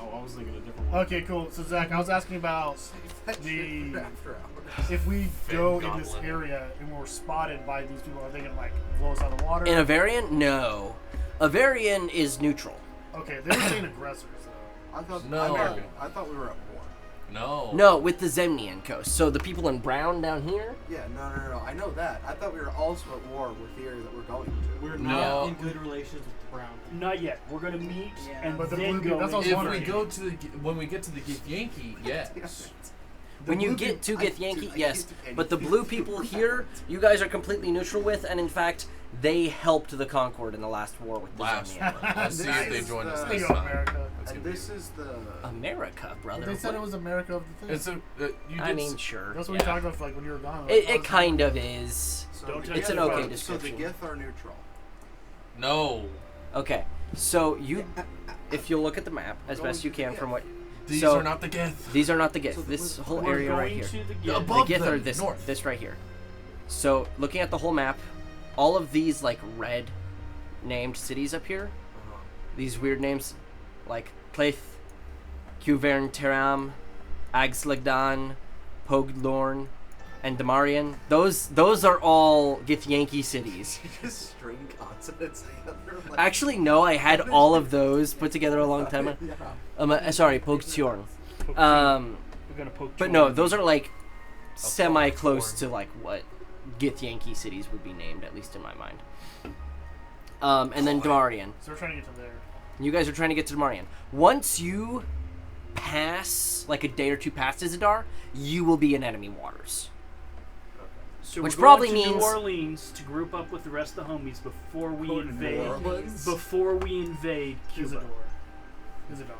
Oh, I was thinking a different one. Okay, cool. So Zach, I was asking about That shit the for after hours. if we go in this Goblin. area and we're spotted by these people, are they gonna like blow us out of the water? In Avarian? No. Avarian is neutral. Okay, they were saying aggressors though. I thought No. I thought we were at war. No. No, with the Zemnian coast. So the people in brown down here? Yeah, no. I know that. I thought we were also at war with the area that we're going to. We're No. not in good relations with the brown people. Not yet. We're gonna meet Yeah. and But the then blue go. people- that's what I was in. If wondering. we go to the when we get to the Gith Yankee, yes. When you blue get to people- Gith Yankee, dude, I yes. can't do But the anything. blue people here, you guys are completely neutral with, and in fact, they helped the Concord in the last war with the Last Zemnian. one. Let's see This if they is join us the- There this you go, time. America. That's And gonna this is the. America, brother. But they said it was America of the be, thing. it's a you I did mean, sure. That's what yeah. we talked about like when you were gone. It kind of is. So Don't the touch It's an the okay phone. description. So the Gith are neutral. no. Okay, so you, if you look at the map as best you can from what, These So- are not the Gith. these are not the Gith. So the This blue- whole We're area going right here. to the The Gith. above The Gith them, are this north. this right here. So looking at the whole map, all of these like red named cities up here, these weird names like Pleith, Cuvern Teram, Agslagdan, Pogdlorn, and Damarian. Those are all Gith Yankee cities. You just string consonants together. Like, Actually, no, I had all of those put together a long time ago. Yeah. Sorry, Pogdlorn. Poke We're gonna poke. But Jordan. no, those are like semi close Pogdlorn. to like what Gith Yankee cities would be named, at least in my mind. And then Damarian. So we're trying to get to there. You guys are trying to get to Damarian. Once you pass, like a day or two past Izadar, you will be in enemy waters. So which we're probably going to means- New Orleans to group up with the rest of the homies before we Go to New invade. Orleans? Before we invade Cuba. Isidore.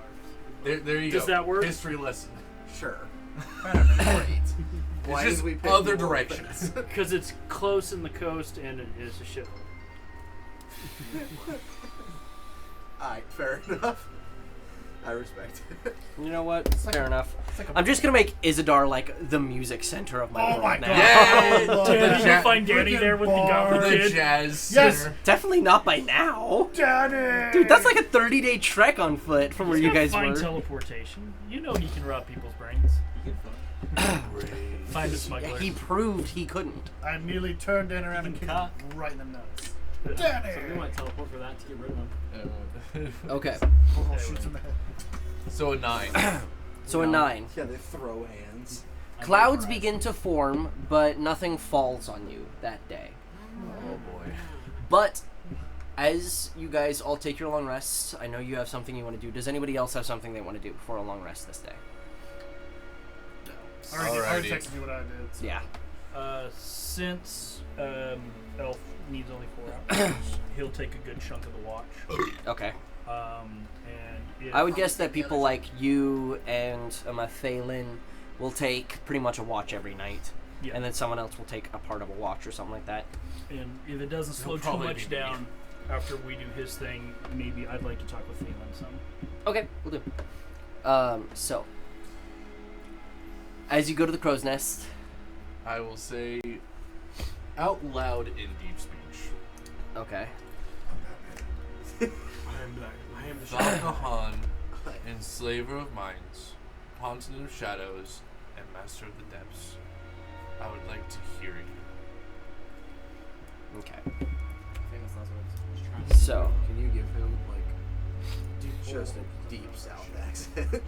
There you Does go. that work? History lesson. Sure. Great. Why It's did we just pick other New Orleans? directions. Because it's close in the coast and it is a shithole. Alright, fair enough. I respect it. You know what? like Fair a- enough. like a- I'm just gonna make Isidar like the music center of my Oh world my now. god! Yay! Oh, Danny, Ja- you find Danny there with the freaking goblin bar. The kid. jazz. Yes! singer. Definitely not by now. Danny! Dude, that's like a 30-day trek on foot from where He's you got guys fine were. teleportation. You know he can rob people's brains. You can fuck. Great. Find a smuggler. He proved he couldn't. I immediately turned Danny around and kicked him right in the nuts. Danny! So we might teleport for that to get rid of him. Okay. Oh, shoots him in the head. So a 9. So a 9. Yeah, they throw hands. Clouds begin to form, but nothing falls on you that day. Oh boy. But as you guys all take your long rests, I know you have something you want to do. Does anybody else have something they want to do before a long rest this day? I already Alrighty. texted you what I did. So. Yeah. Since Elf needs only 4 hours, he'll take a good chunk of the watch. Okay. And if, I would guess that people like you and Phelan will take pretty much a watch every night. Yeah. And then someone else will take a part of a watch or something like that. And if it doesn't slow too probably much be me. down after we do his thing, maybe I'd like to talk with Phelan some. Okay, we'll do. So as you go to the crow's nest, I will say out loud in deep speech. okay. I am the Valkahan, enslaver of minds, continent of shadows, and master of the depths. I would like to hear you. Okay. Famous last words. So Can you give him like just a deep South accent?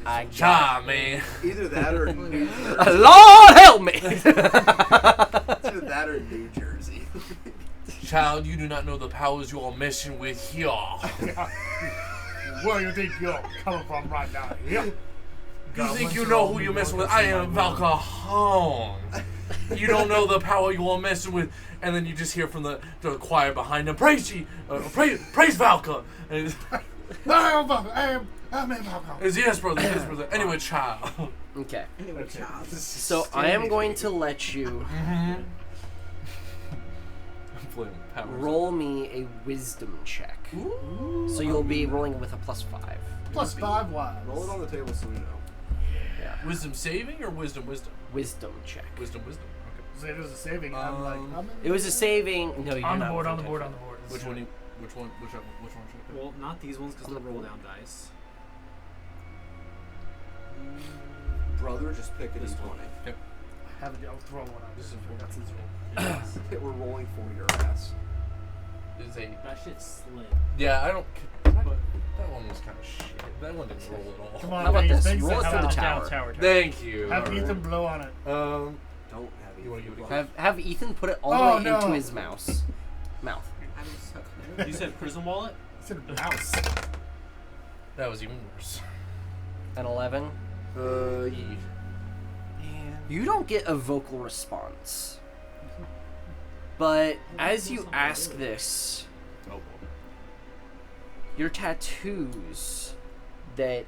I Cha, man. Either that or New Jersey. Lord help me. Either that or New Jersey. Child, you do not know the powers you are messing with here. Where you think you're coming from right now? Yeah. You think you know who you're messing with? I am Valkahan. You don't know the power you are messing with, and then you just hear from the choir behind him, praise ye, praise Valka. And it's, I'm in Valka. it's yes, brother, yes, brother. Anyway, child. Okay. Anyway, child, this is So I am going to let you roll me a wisdom check. So you'll be rolling with a +5. +5 wise. roll it on the table so we know. Wisdom saving or wisdom? Wisdom check. Wisdom. Okay. So it was a saving. I'm like, I'm in It was a saving. No, you're On the not board, within on the board, 10 on the board. Which one should I pick? Well, not these ones because they're roll down dice. Brother, just pick a This d20. Have it, I'll throw one out. This is That's his roll. We're rolling for your ass. Is a That shit's slim. yeah. I don't. That one was kind of shit. That one didn't roll at all. Come on, How about things, this? things Roll it that through the happen. tower. Thank you. Have Ethan blow on it. Don't have You wanna give it a Have Ethan put it all Oh, the way no. into his mouth. I'm so You said prison wallet? It's a mouse. That was even worse. An 11. Yeah. You don't get a vocal response. But as you ask this, Oh boy. your tattoos that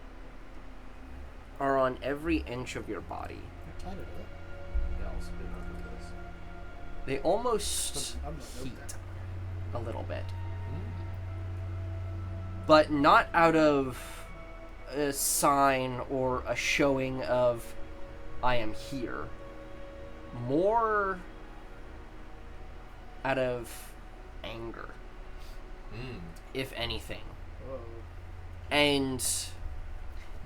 are on every inch of your body, Yeah, also did not know this. they almost I'm not heat that. a little bit. But not out of a sign or a showing of I am here. More out of anger, if anything. And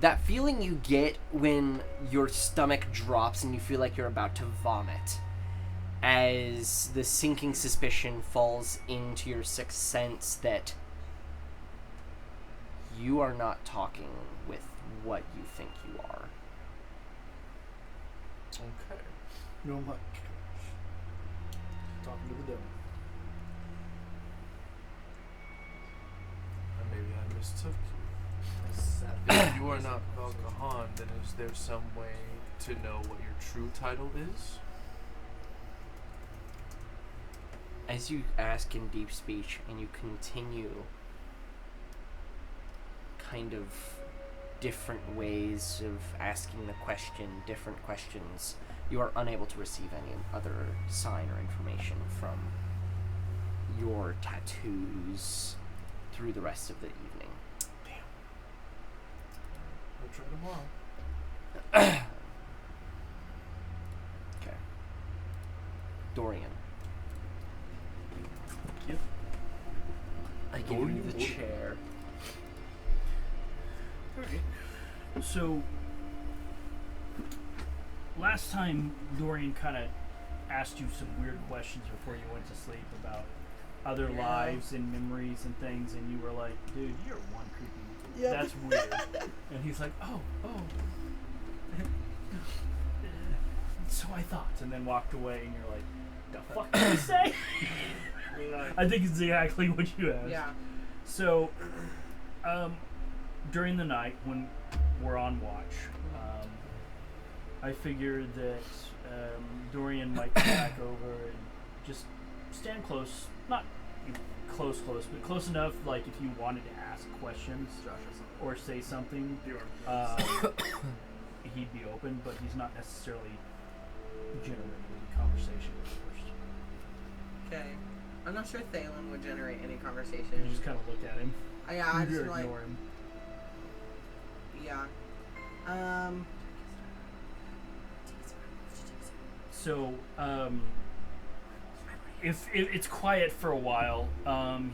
that feeling you get when your stomach drops and you feel like you're about to vomit, as the sinking suspicion falls into your sixth sense that you are not talking with what you think you are. Okay. Oh my gosh. Talking to the devil. Maybe I mistook you. If you are not Valkahan, then is there some way to know what your true title is? As you ask in deep speech and you continue kind of different ways of asking the question, different questions, you are unable to receive any other sign or information from your tattoos through the rest of the evening. I'll try tomorrow. Okay. Dorian. Yep. I give you the chair. Alright. So, last time Dorian kind of asked you some weird questions before you went to sleep about other lives and memories and things, and you were like, dude, you're one creepy. Yep. That's weird. And he's like, oh. So I thought, and then walked away, and you're like, the fuck did you say? I think it's exactly what you asked. Yeah. So, during the night when we're on watch, I figured that Dorian might come back over and just stand close, not close, but close enough, like if you wanted to ask questions or say something, he'd be open, but he's not necessarily generating conversation at first. Okay. I'm not sure Thalen would generate any conversation. You just kind of look at him. Yeah, I You just ignore like. him. Yeah. So, if it's quiet for a while,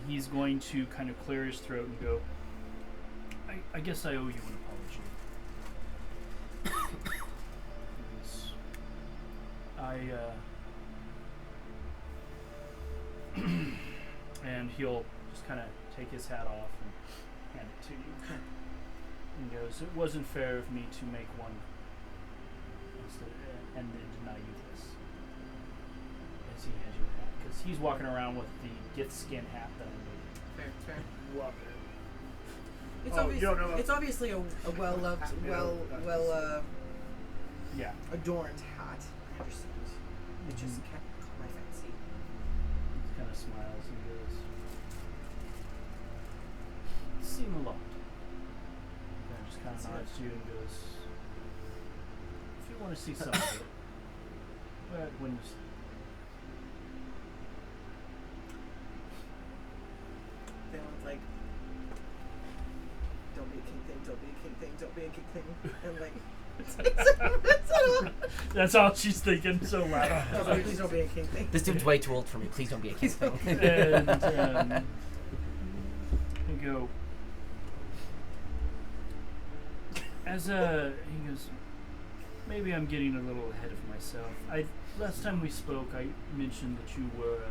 he's going to kind of clear his throat and go, I guess I owe you an apology. And he'll just kind of take his hat off and hand it to you. And goes, it wasn't fair of me to make one and then deny you this. As he hands you a hat. Because he's walking around with the gift skin hat that I made. Fair. Love it. It's, Oh, you don't know that. it's obviously a well-loved, Yeah. adorned hat. I understand. It just Mhm. caught my fancy. He kind of smiles and goes, seen a lot. And just kind of nods to you and goes, if you want to see some of it, but when you Thalen's like, don't be a king thing, don't be a king thing, don't be a king thing. And like, that's all she's thinking so loud. no, but please don't be a king thing. This dude's way too old for me. Please don't be a king thing. And you go, he goes, maybe I'm getting a little ahead of myself. Last time we spoke, I mentioned that you were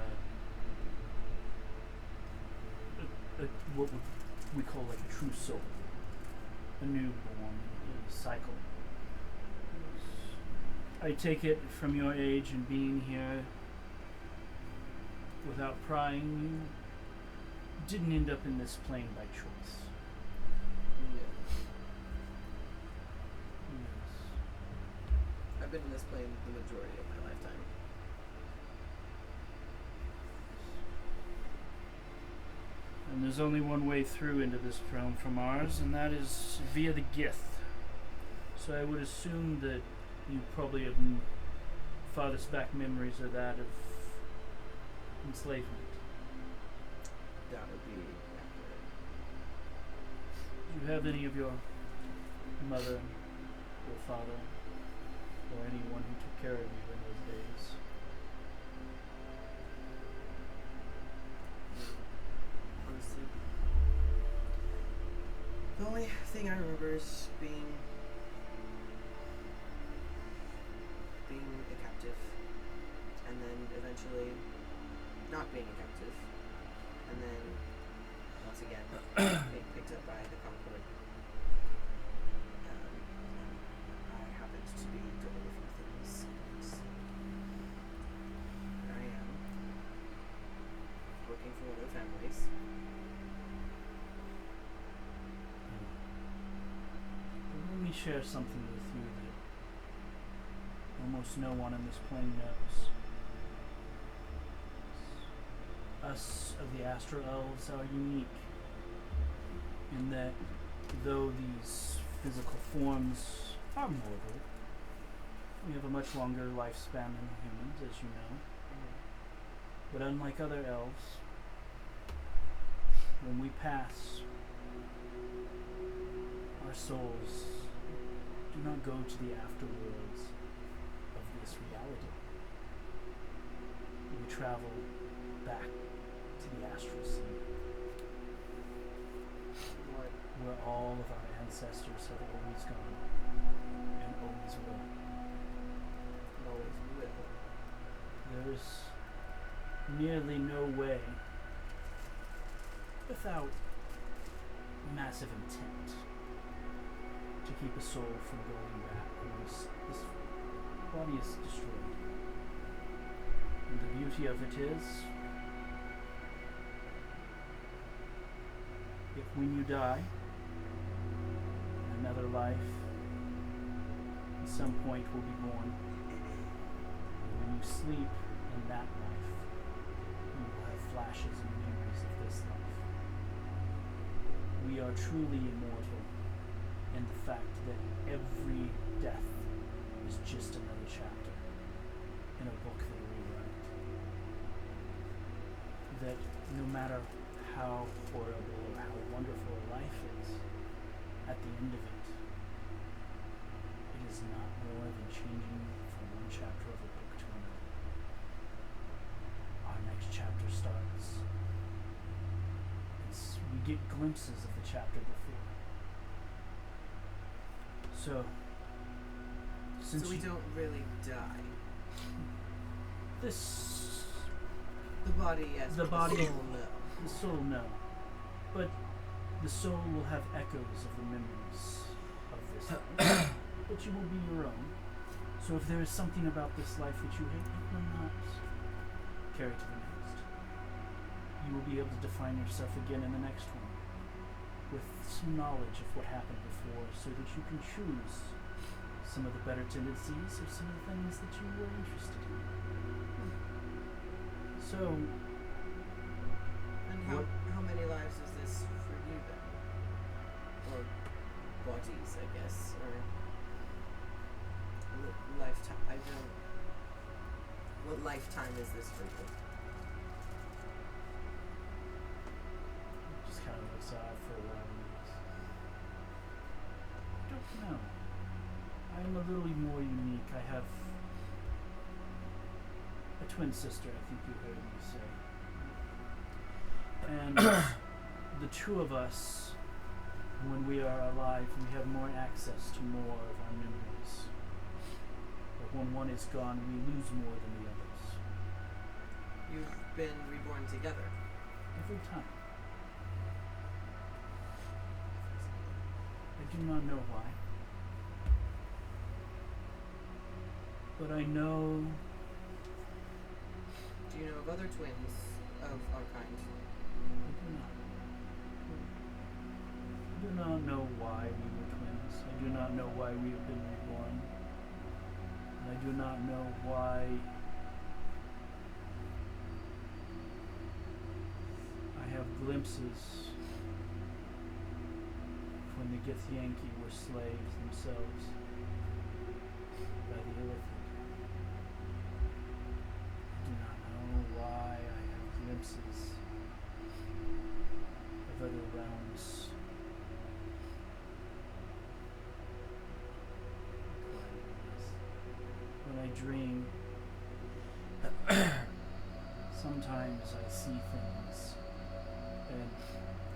what would we call like a true soul, a newborn, a cycle. I take it from your age and being here without prying, you didn't end up in this plane by choice. Yes. I've been in this plane the majority of my lifetime. And there's only one way through into this realm from ours, and that is via the Gith. So I would assume that you probably have farthest back memories of that of enslavement. That would be accurate. Do you have any of your mother or father or anyone who took care of you in those days? Honestly. The only thing I remember is being a captive, and then eventually not being a captive, and then once again being picked up by the Concord. I happened to be doing a few things. Here I am, working for one of the families. Let me share something with you that almost no one on this plane knows. Us of the Astral Elves are unique in that though these physical forms are mortal, we have a much longer lifespan than humans, as you know. But unlike other elves, when we pass, our souls do not go to the afterworlds of this reality. We travel back to the astral sea, What? where all of our ancestors have always gone and always will. Always will. There is nearly no way, without massive intent, to keep a soul from going back once this body is destroyed. And the beauty of it is, if when you die, another life at some point will be born. And when you sleep in that life, you will have flashes and memories of this life. We are truly immortal in the fact that every death is just another chapter in a book that we write. That no matter how horrible or how wonderful a life is, at the end of it, it is not more than changing from one chapter of a book to another. Our next chapter starts. We get glimpses of the chapter before. So, since So we don't really die. this, The body, yes. The but body- soul, no. the soul, no, but the soul will have echoes of the memories of this life, but you will be your own. So if there is something about this life that you hate, it will not carry to the next. You will be able to define yourself again in the next one with some knowledge of what happened before so that you can choose some of the better tendencies or some of the things that you were interested in. So, And how many lives is this for you then? Or bodies, I guess, or lifetime? I don't. What lifetime is this for you? just kind of looks odd for a while. And goes, I don't know. I am a little more unique. I have a twin sister, I think you heard me say. And the two of us, when we are alive, we have more access to more of our memories. But when one is gone, we lose more than the others. You've been reborn together. Every time. I do not know why. But I know. Do you know of other twins of our kind? I do not. I do not know why we were twins. I do not know why we have been reborn. And I do not know why I have glimpses when the Githyanki were slaves themselves by the elephant. I do not know why I have glimpses of other realms. When I dream, sometimes I see things, and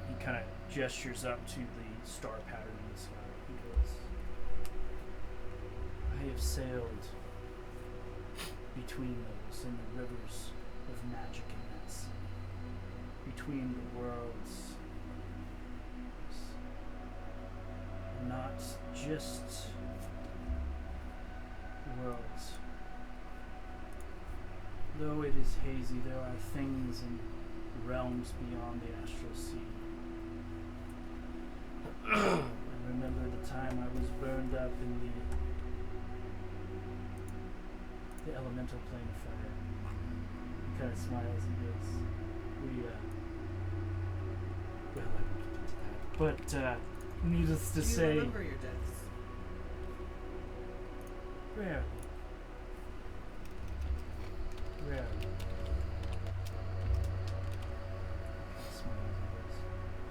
he kind of gestures up to the star pattern in the sky. He goes, I have sailed between those in the rivers of magic in that sea, between the worlds, not just worlds. Though it is hazy, there are things and realms beyond the astral sea. I remember the time I was burned up in the elemental plane of fire. He kind of smiles and goes, well, I won't get into that. But, needless to Do you say, remember your deaths? rarely.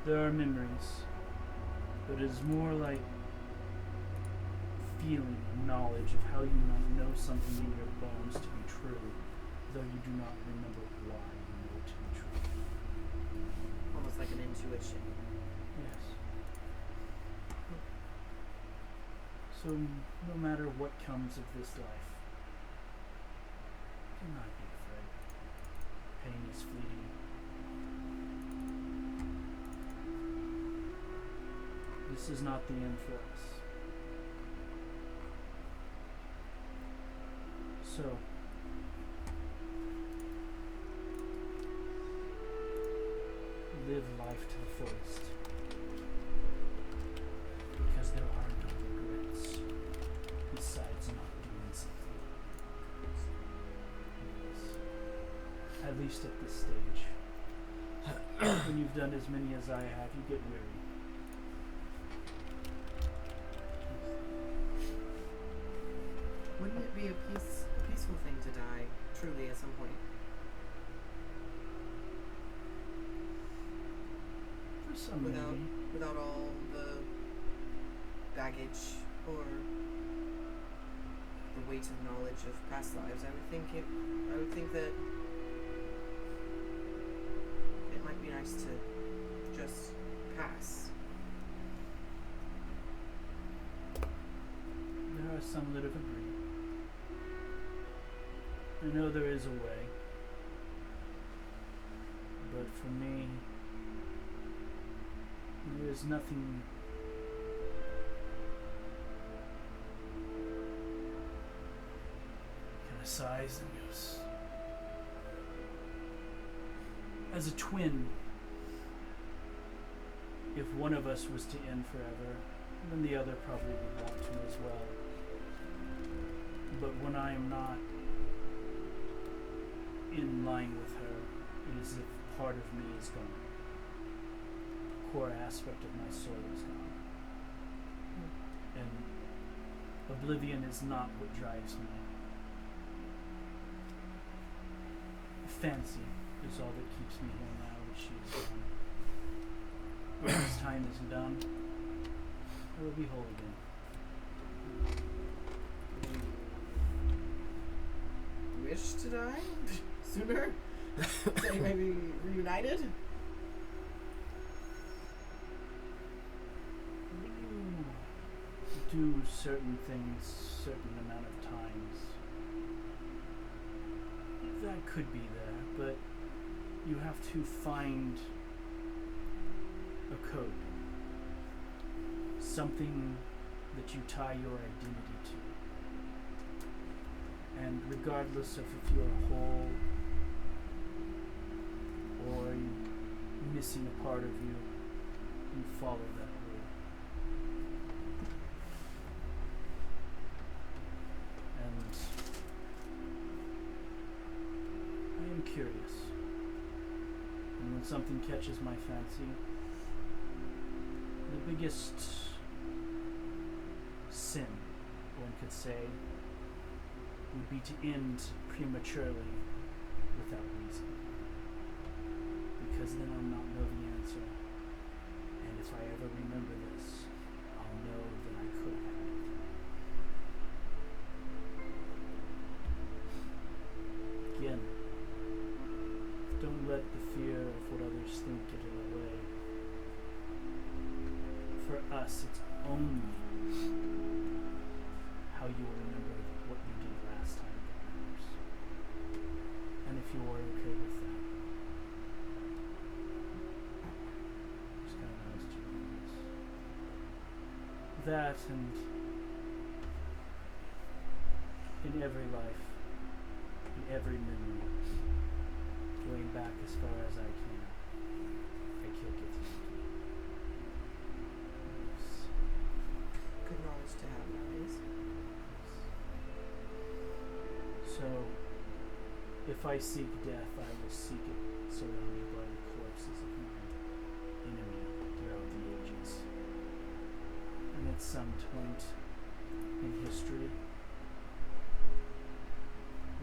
There are memories, but it is more like feeling or knowledge of how you might know something in your bones to be true, though you do not remember why you know it to be true. Almost like an intuition. Yes. So, no matter what comes of this life, do not be afraid. Pain is fleeting. This is not the end for us. So, live life to the fullest. Because there are no regrets besides not doing something. Yes. At least at this stage. When you've done as many as I have, you get weary. Wouldn't it be a peaceful thing to die, truly, at some point? For some Without, maybe. without all the baggage or the weight of knowledge of past lives, I would think that it might be nice to just pass. There are some that have agreed. I know there is a way, but for me, there is nothing kind of size and use. As a twin, if one of us was to end forever, then the other probably would want to as well. But when I am not in line with her, it is as if part of me is gone. A core aspect of my soul is gone. And oblivion is not what drives me. Fancy is all that keeps me here now that she is gone. When this time is done, I will be whole again. Wish to die sooner? So you may be reunited? Do certain things certain amount of times. That could be there, but you have to find a code. Something that you tie your identity to. And regardless of if you're whole or you're missing a part of you, you follow that rule. And I am curious. And when something catches my fancy, the biggest sin, one could say, would be to end prematurely without reason. Because then I'll not know the answer. And if I ever remember this, I'll know that I could have had it. Again, don't let the fear of what others think get in the way. For us, it's only how you will remember what you did last time that matters. And if you are okay with that, just kind of nice to realize. That, and in every life, in every memory, going back as far as I can, I kill Githyanki. Good knowledge to have nowadays. So, if I seek death, I will seek it surrounded by the corpses of my enemy throughout the ages. And at some point in history,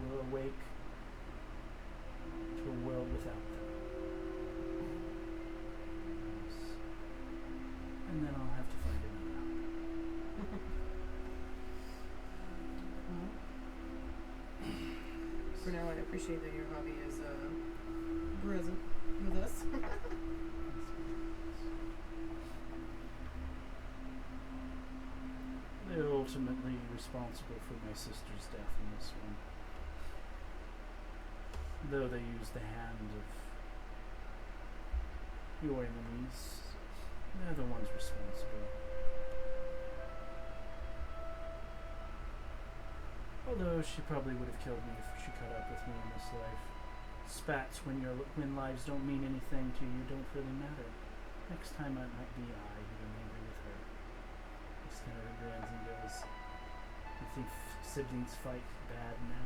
we'll awake to a world without them. Yes. And then I'll have to find another. appreciate that your hobby is present with us. They're ultimately responsible for my sister's death in this one. Though they used the hand of your enemies, they're the ones responsible. Although she probably would have killed me if she caught up with me in this life. Spats when lives don't mean anything to you don't really matter. Next time it might be I who am angry with her. He just kind of grins and goes, "You think siblings fight bad now?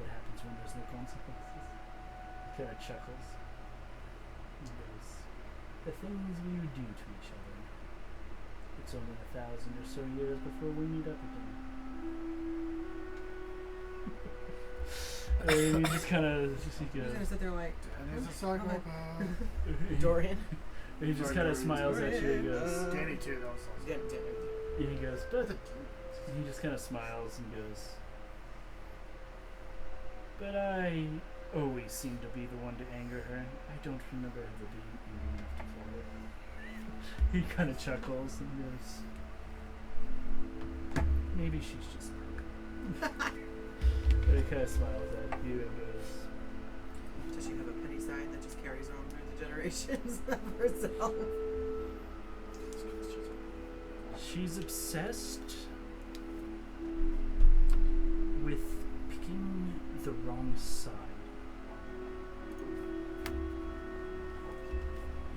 What happens when there's no consequences?" He kind of chuckles. He goes, "The things we do to each other. It's only 1,000 or so years before we meet up again." And he just kind of You're gonna sit there like Danny's a psychopath. Dorian. He just kind of smiles at you and goes, Danny too. That was awesome. and he goes, but he just kind of smiles and goes, "But I always seem to be the one to anger her. I don't remember ever being angry enough to follow it." He kind of chuckles and goes, "Maybe she's just broken." But he kind of smiles at you and goes, Does she have a petty side that just carries on through the generations of herself? "She's obsessed with picking the wrong side.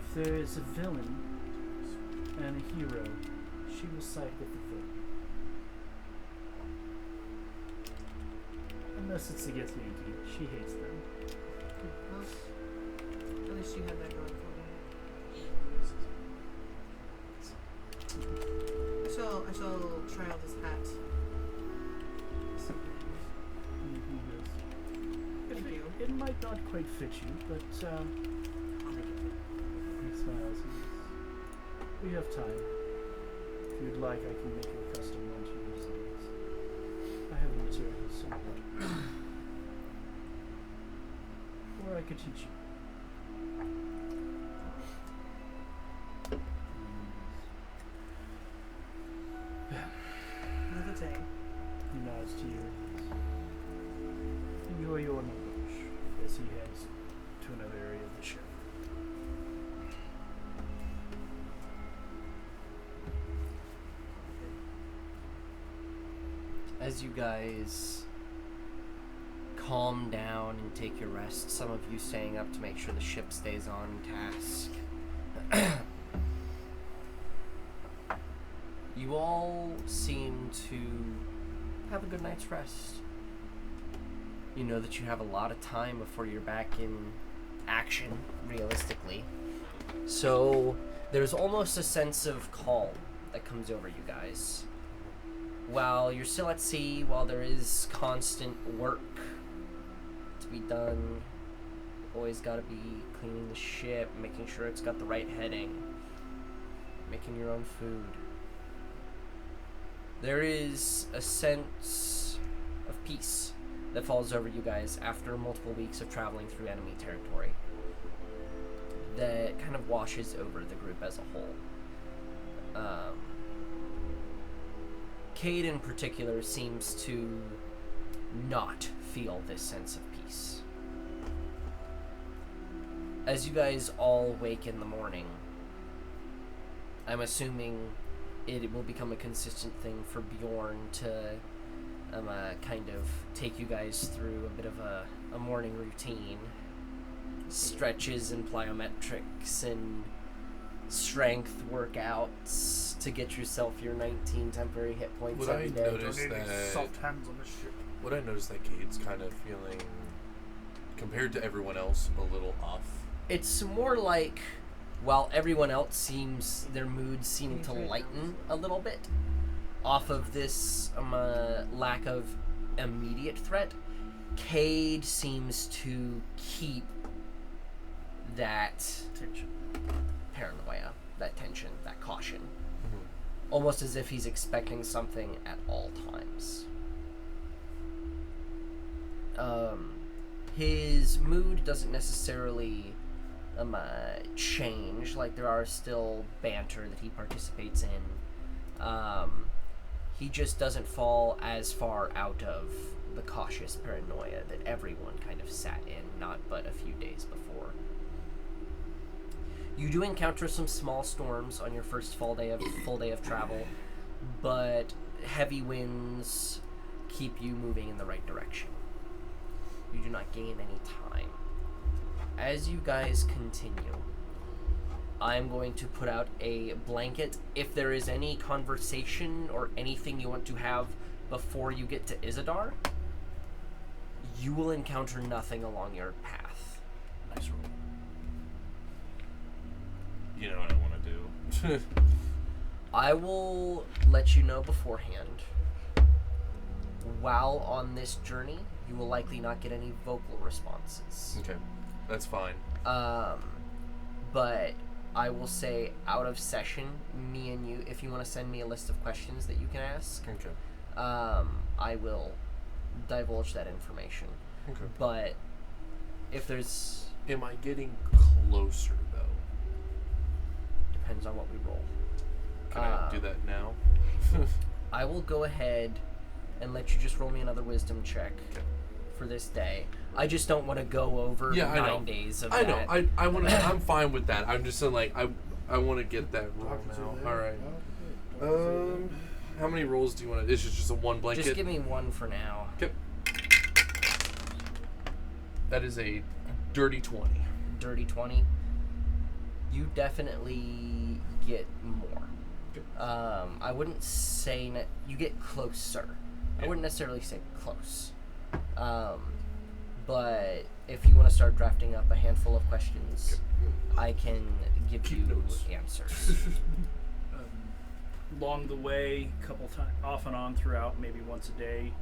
If there is a villain and a hero, she will side with the villain. Unless it's against Yankee, she hates them." Well, at least she had that going for her. I shall try out this hat. This evening. And he goes, Thank you. It might not quite fit you, but I'll make it fit. he smiles and goes, "We have time. If you'd like, I can make you a custom one to your designs. I have the materials somewhere. Or I could teach you." Another day. He nods to you and goes, "Enjoy your lunch," as he heads to another area of the ship. As you guys calm down and take your rest, some of you staying up to make sure the ship stays on task, you all seem to have a good night's rest. You know that you have a lot of time before you're back in action, realistically. So there's almost a sense of calm that comes over you guys. While you're still at sea, while there is constant work to be done, always got to be cleaning the ship, making sure it's got the right heading, making your own food. There is a sense of peace that falls over you guys after multiple weeks of traveling through enemy territory that kind of washes over the group as a whole. Cade in particular seems to not feel this sense of peace. As you guys all wake in the morning, I'm assuming it will become a consistent thing for Bjorn to kind of take you guys through a bit of a morning routine. Stretches and plyometrics and strength workouts to get yourself your 19 temporary hit points Would every I day. notice Donating that? soft hands on this ship. Would I notice that Cade's kind of feeling, compared to everyone else, a little off? It's more like, while everyone else seems, their moods seem to lighten a little bit off of this lack of immediate threat, Cade seems to keep that Tension. paranoia, that tension, that caution. Mm-hmm. Almost as if he's expecting something at all times. his mood doesn't necessarily change. Like, there are still banter that he participates in. He just doesn't fall as far out of the cautious paranoia that everyone kind of sat in not but a few days before. You do encounter some small storms on your first full day of travel, but heavy winds keep you moving in the right direction. You do not gain any time. As you guys continue, I'm going to put out a blanket. If there is any conversation or anything you want to have before you get to Isidar, you will encounter nothing along your path. Nice roll. You know what I want to do. I will let you know beforehand. While on this journey, you will likely not get any vocal responses. Okay, that's fine. But I will say out of session, me and you, if you want to send me a list of questions that you can ask, Okay. I will divulge that information. Okay. But if there's... Am I getting closer, though? Depends on what we roll. Can I do that now? I will go ahead and let you just roll me another wisdom check Okay. for this day. I just don't want to go over Yeah, I 9 know. days of I that. know. I want to. I'm fine with that. I'm just saying, like, I want to get that roll Talking to now. there. All right. Oh, How many rolls do you want to? Is it just a one blanket? Just give me one for now. Okay. That is a dirty 20. Dirty 20. You definitely get more. I wouldn't say you get closer. I Yeah. wouldn't necessarily say close. But if you want to start drafting up a handful of questions, I can give Keep you notes. answers. Along the way, couple times, off and on throughout, maybe once a day,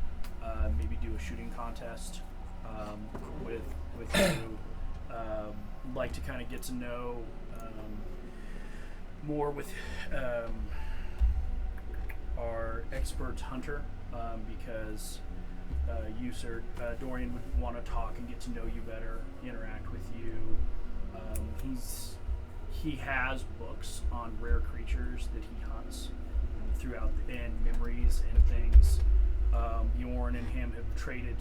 maybe do a shooting contest with you. Like to kind of get to know more with our expert hunter, because you, sir, Dorian would want to talk and get to know you better, interact with you. He has books on rare creatures that he hunts throughout, and memories and things. Bjorn and him have traded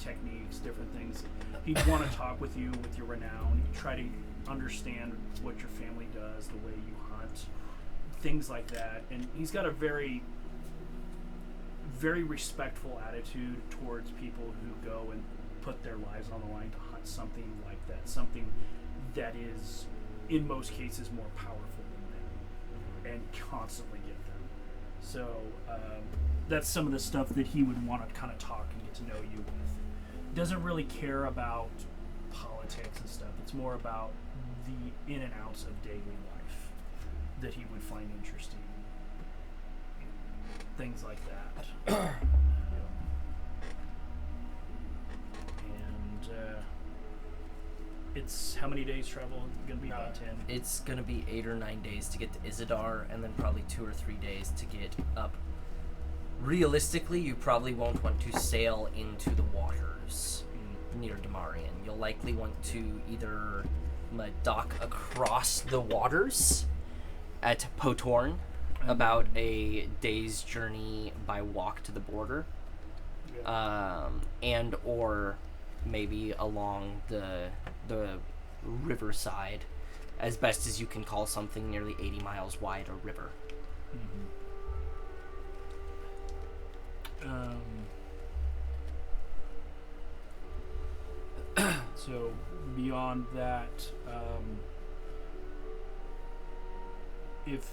techniques, different things. He'd want to talk with you with your renown. He'd try to understand what your family does, the way you hunt, things like that. And he's got a very, very respectful attitude towards people who go and put their lives on the line to hunt something like that, something that is, in most cases, more powerful than them, and constantly get them. So that's some of the stuff that he would want to kind of talk and get to know you with. Doesn't really care about politics and stuff. It's more about the in and outs of daily life that he would find interesting. Things like that. And it's how many days travel? Gonna be about 10. It's going to be 8 or 9 days to get to Isidar, and then probably 2 or 3 days to get up. Realistically, you probably won't want to sail into the waters near Damarian. You'll likely want to either dock across the waters at Potorn, about a day's journey by walk to the border, and or maybe along the riverside, as best as you can call something nearly 80 miles wide a river. So beyond that, if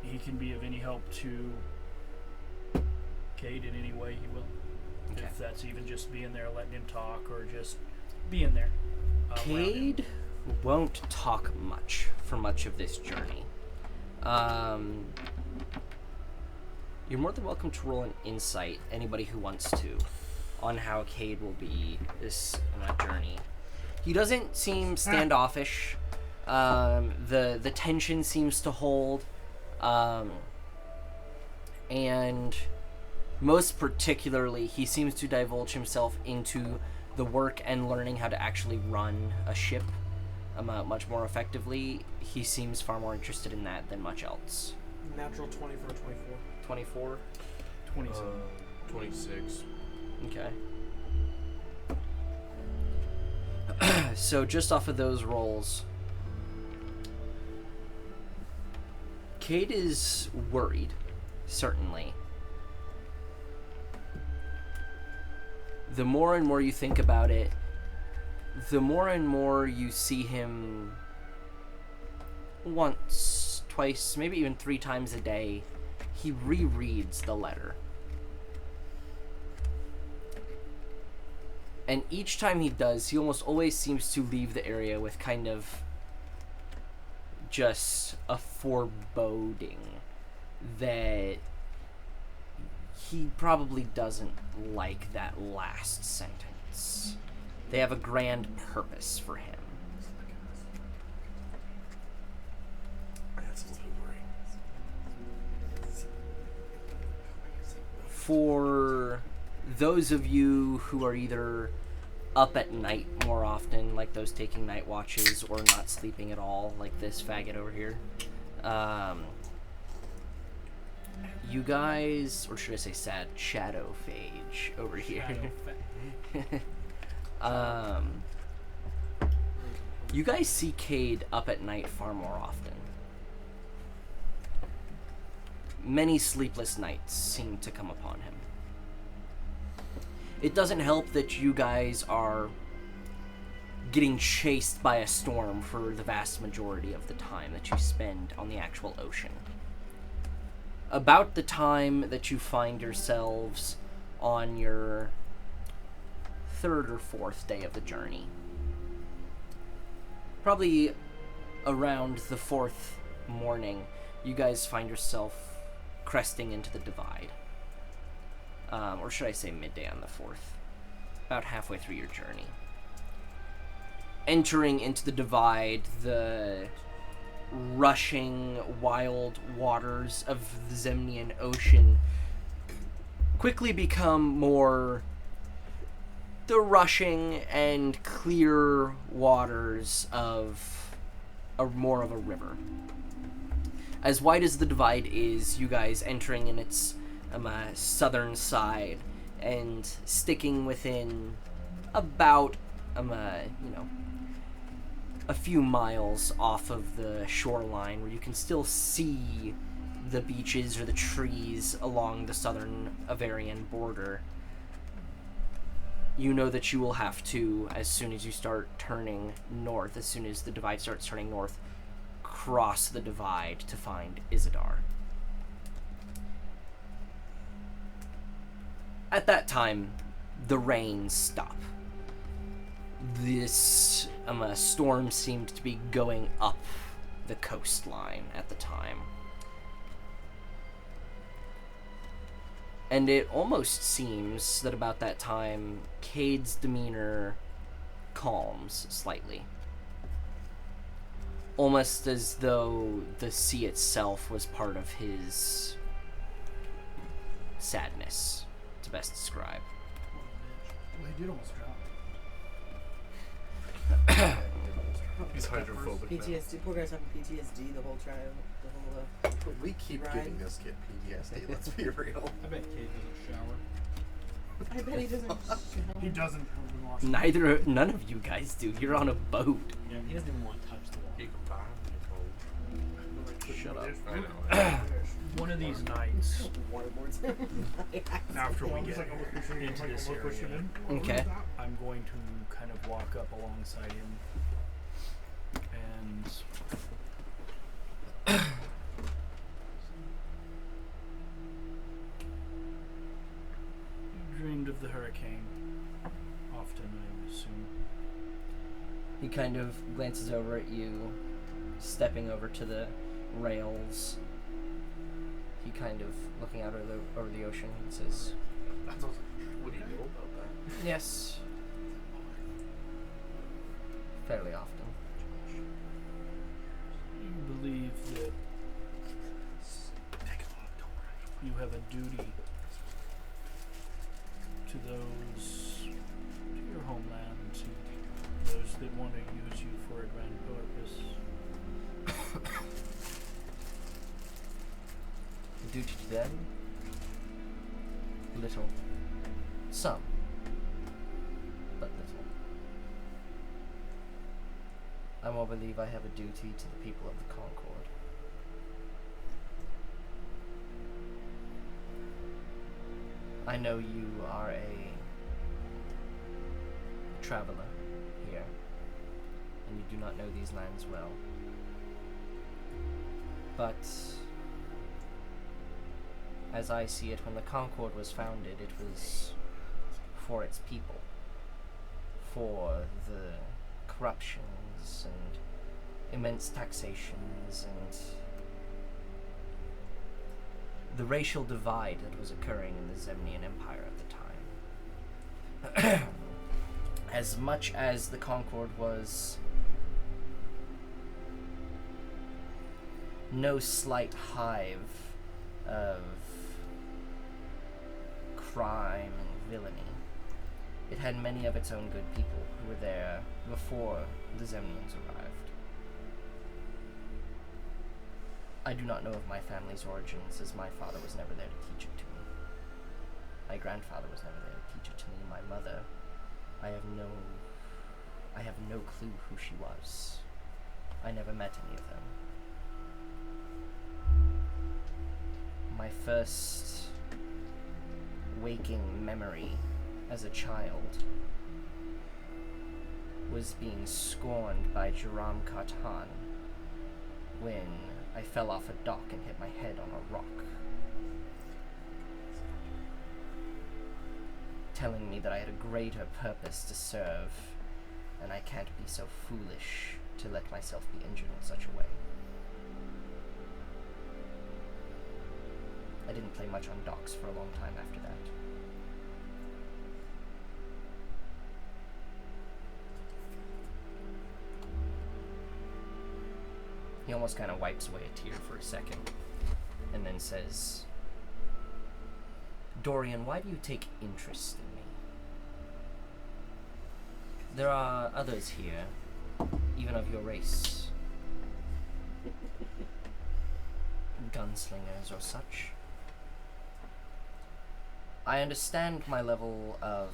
he can be of any help to Cade in any way, he will. Okay. If that's even just being there, letting him talk, or just being there. around him. Cade won't talk much for much of this journey. You're more than welcome to roll an insight, anybody who wants to, on how Cade will be this journey. He doesn't seem standoffish. The tension seems to hold. And most particularly, he seems to divulge himself into the work and learning how to actually run a ship much more effectively, he seems far more interested in that than much else. Natural 20 for a 24. 24? 27. 26. Okay. So just off of those rolls, Cade is worried, certainly. The more and more you think about it, the more and more you see him once, twice, maybe even 3 times a day. He rereads the letter. And each time he does, he almost always seems to leave the area with kind of just a foreboding that he probably doesn't like that last sentence. They have a grand purpose for him. That's a little worrying. For those of you who are either up at night more often, like those taking night watches, or not sleeping at all, like this faggot over here, you guys, or should I say shadow phage over here. You guys see Cade up at night far more often. Many sleepless nights seem to come upon him. It doesn't help that you guys are getting chased by a storm for the vast majority of the time that you spend on the actual ocean. About the time that you find yourselves on your 3rd or 4th day of the journey, probably around the 4th morning, you guys find yourself cresting into the divide. Or should I say midday on the 4th, about halfway through your journey. Entering into the divide, the rushing wild waters of the Zemnian Ocean quickly become more the rushing and clear waters of more of a river. As wide as the divide is, you guys entering in its southern side and sticking within about a few miles off of the shoreline, where you can still see the beaches or the trees along the southern Avarian border. You know that you will have to, as soon as you start turning north, as soon as the divide starts turning north, cross the divide to find Isidar. At that time, the rains stop. This storm seemed to be going up the coastline at the time. And it almost seems that about that time, Cade's demeanor calms slightly. Almost as though the sea itself was part of his sadness, to best describe. Well, he did almost drown. He's hydrophobic now. PTSD. Poor guy's having PTSD the whole trial. The whole. We keep Right. giving this kid PTSD, let's be real. I bet Kate doesn't shower. I bet he doesn't. He doesn't. None of you guys do. You're on a boat. Yeah, he doesn't even want to touch the He water. can buy Shut up. I know. One of these nights, Waterboards. after we He's get like almost pushing into like this almost pushing area, in. Okay. I'm going to kind of walk up alongside him and you dreamed of the hurricane often, I assume. He kind of glances over at you, stepping over to the rails. He kind of looking out over the ocean and says, What do you know about that? "Yes, fairly often." You believe that you have a duty to those, to your homeland, that want to use you for a grand purpose. Duty to them? Little. Some. But little. I more believe I have a duty to the people of the Concord. I know you are a traveler here, and you do not know these lands well. But as I see it, when the Concord was founded, it was for its people, for the corruptions and immense taxations and the racial divide that was occurring in the Zemnian Empire at the time. As much as the Concord was no slight hive of crime and villainy, it had many of its own good people who were there before the Zemnians arrived. I do not know of my family's origins, as my father was never there to teach it to me. My grandfather was never there to teach it to me. My mother, I have no clue who she was. I never met any of them. My first waking memory as a child was being scorned by Jaram Katan when I fell off a dock and hit my head on a rock, telling me that I had a greater purpose to serve, and I can't be so foolish to let myself be injured in such a way. I didn't play much on docks for a long time after that. He almost kind of wipes away a tear for a second, and then says, Dorian, why do you take interest in me? There are others here, even of your race. Gunslingers or such. I understand my level of,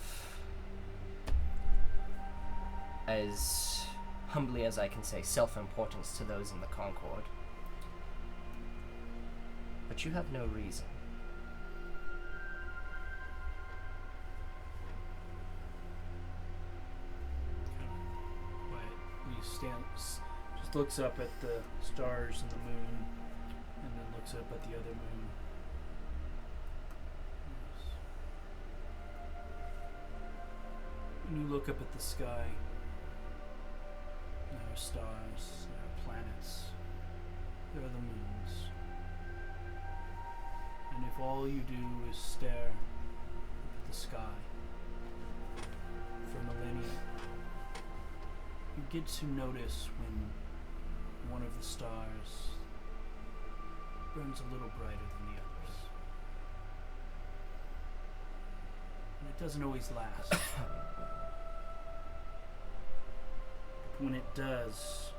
as humbly as I can say, self-importance to those in the Concord. But you have no reason. Quiet. He stands, just looks up at the stars and the moon, and then looks up at the other moon. When you look up at the sky, there are stars, there are planets, there are the moons. And if all you do is stare up at the sky for millennia, you get to notice when one of the stars burns a little brighter than the others. And it doesn't always last. When it does,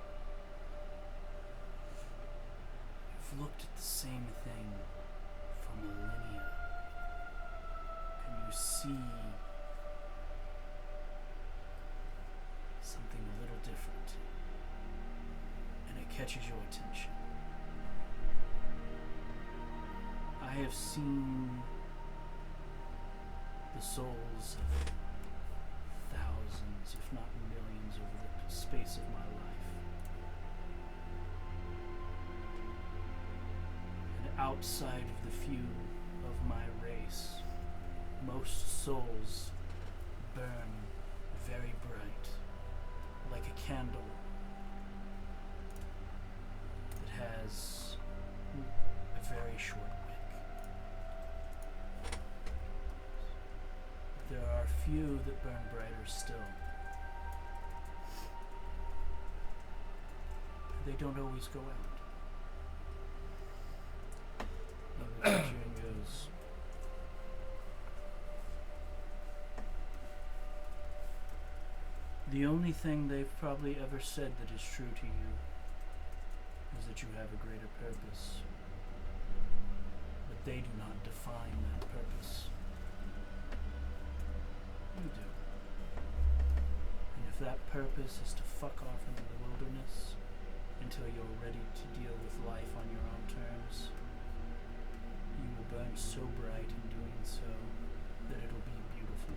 you've looked at the same thing for millennia. Can you see something a little different? And it catches your attention. I have seen the souls of thousands, if not millions, over the space of my life. And outside of the few of my race, most souls burn very bright, like a candle that has a very short wick. There are few that burn brighter still. They don't always go out. And the teacher goes, The only thing they've probably ever said that is true to you is that you have a greater purpose. But they do not define that purpose. You do. And if that purpose is to fuck off into the wilderness until you're ready to deal with life on your own terms, you will burn so bright in doing so that it'll be beautiful.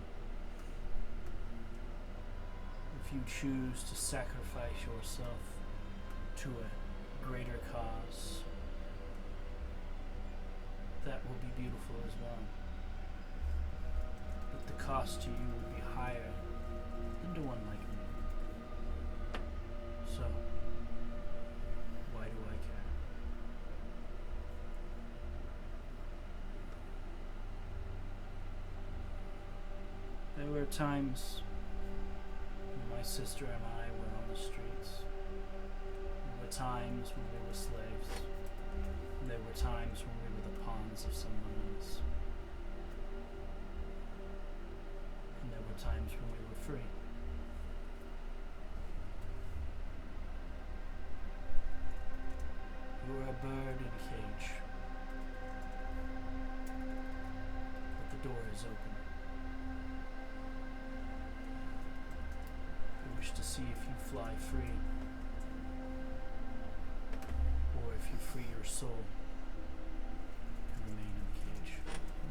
If you choose to sacrifice yourself to a greater cause, that will be beautiful as well. But the cost to you will be higher than to one like me. So, why do I care? There were times when my sister and I were on the streets. There were times when we were slaves. There were times when we were the pawns of someone else. And there were times when we were free. You were a bird in a cage. But the door is open. I wish to see if you fly free, or if you free your soul and remain in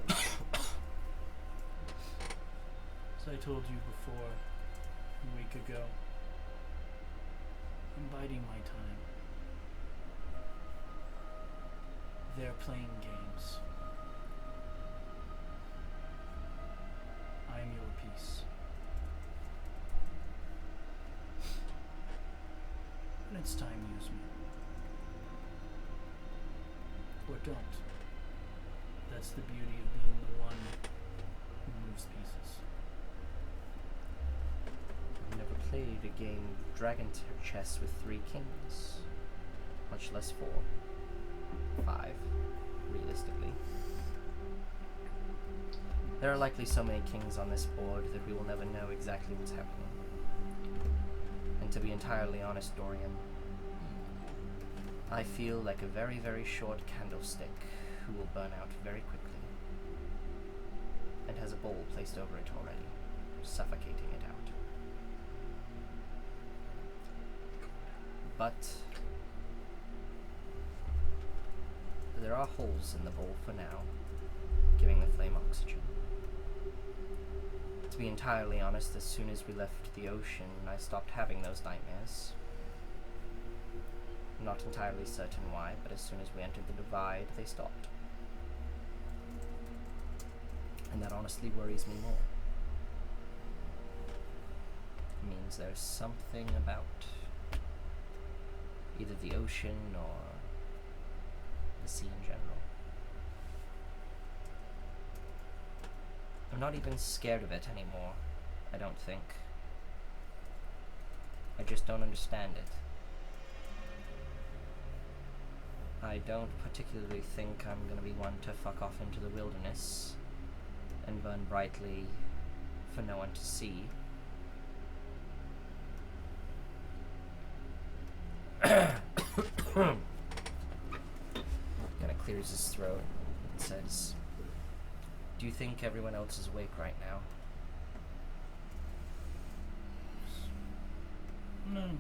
the cage. As I told you before, a week ago, I'm biding my time. They're playing games. I am your peace. When it's time, use me. Or don't. That's the beauty of being the one who moves pieces. I've never played a game of dragon chess with 3 kings, much less 4. 5, realistically. There are likely so many kings on this board that we will never know exactly what's happening. And to be entirely honest, Dorian, I feel like a very, very short candlestick who will burn out very quickly, and has a bowl placed over it already, suffocating it out. But there are holes in the bowl for now, giving the flame oxygen. To be entirely honest, as soon as we left the ocean, I stopped having those nightmares. I'm not entirely certain why, but as soon as we entered the divide, they stopped. And that honestly worries me more. It means there's something about either the ocean or the sea in general. I'm not even scared of it anymore, I don't think. I just don't understand it. I don't particularly think I'm gonna be one to fuck off into the wilderness and burn brightly for no one to see. Kinda clears his throat and says, "Do you think everyone else is awake right now?" No,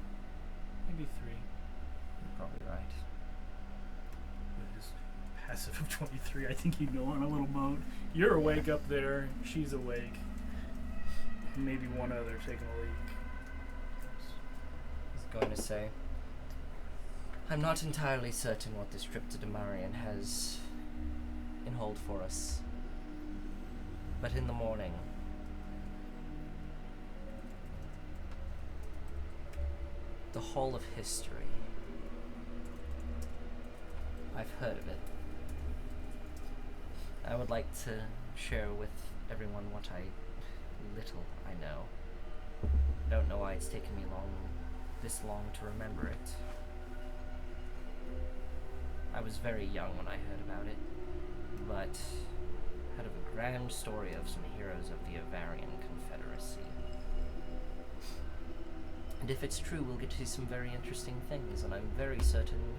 maybe 3. You're probably right. With his passive of 23, I think he'd go on a little mode. You're awake up there, she's awake. Maybe one other taking a leak. I was going to say, I'm not entirely certain what this trip to Damarian has in hold for us. But in the morning, the Hall of History. I've heard of it. I would like to share with everyone what little I know. I don't know why it's taken me this long to remember it. I was very young when I heard about it, but heard of a grand story of some heroes of the Avarian Confederacy. And if it's true, we'll get to see some very interesting things, and I'm very certain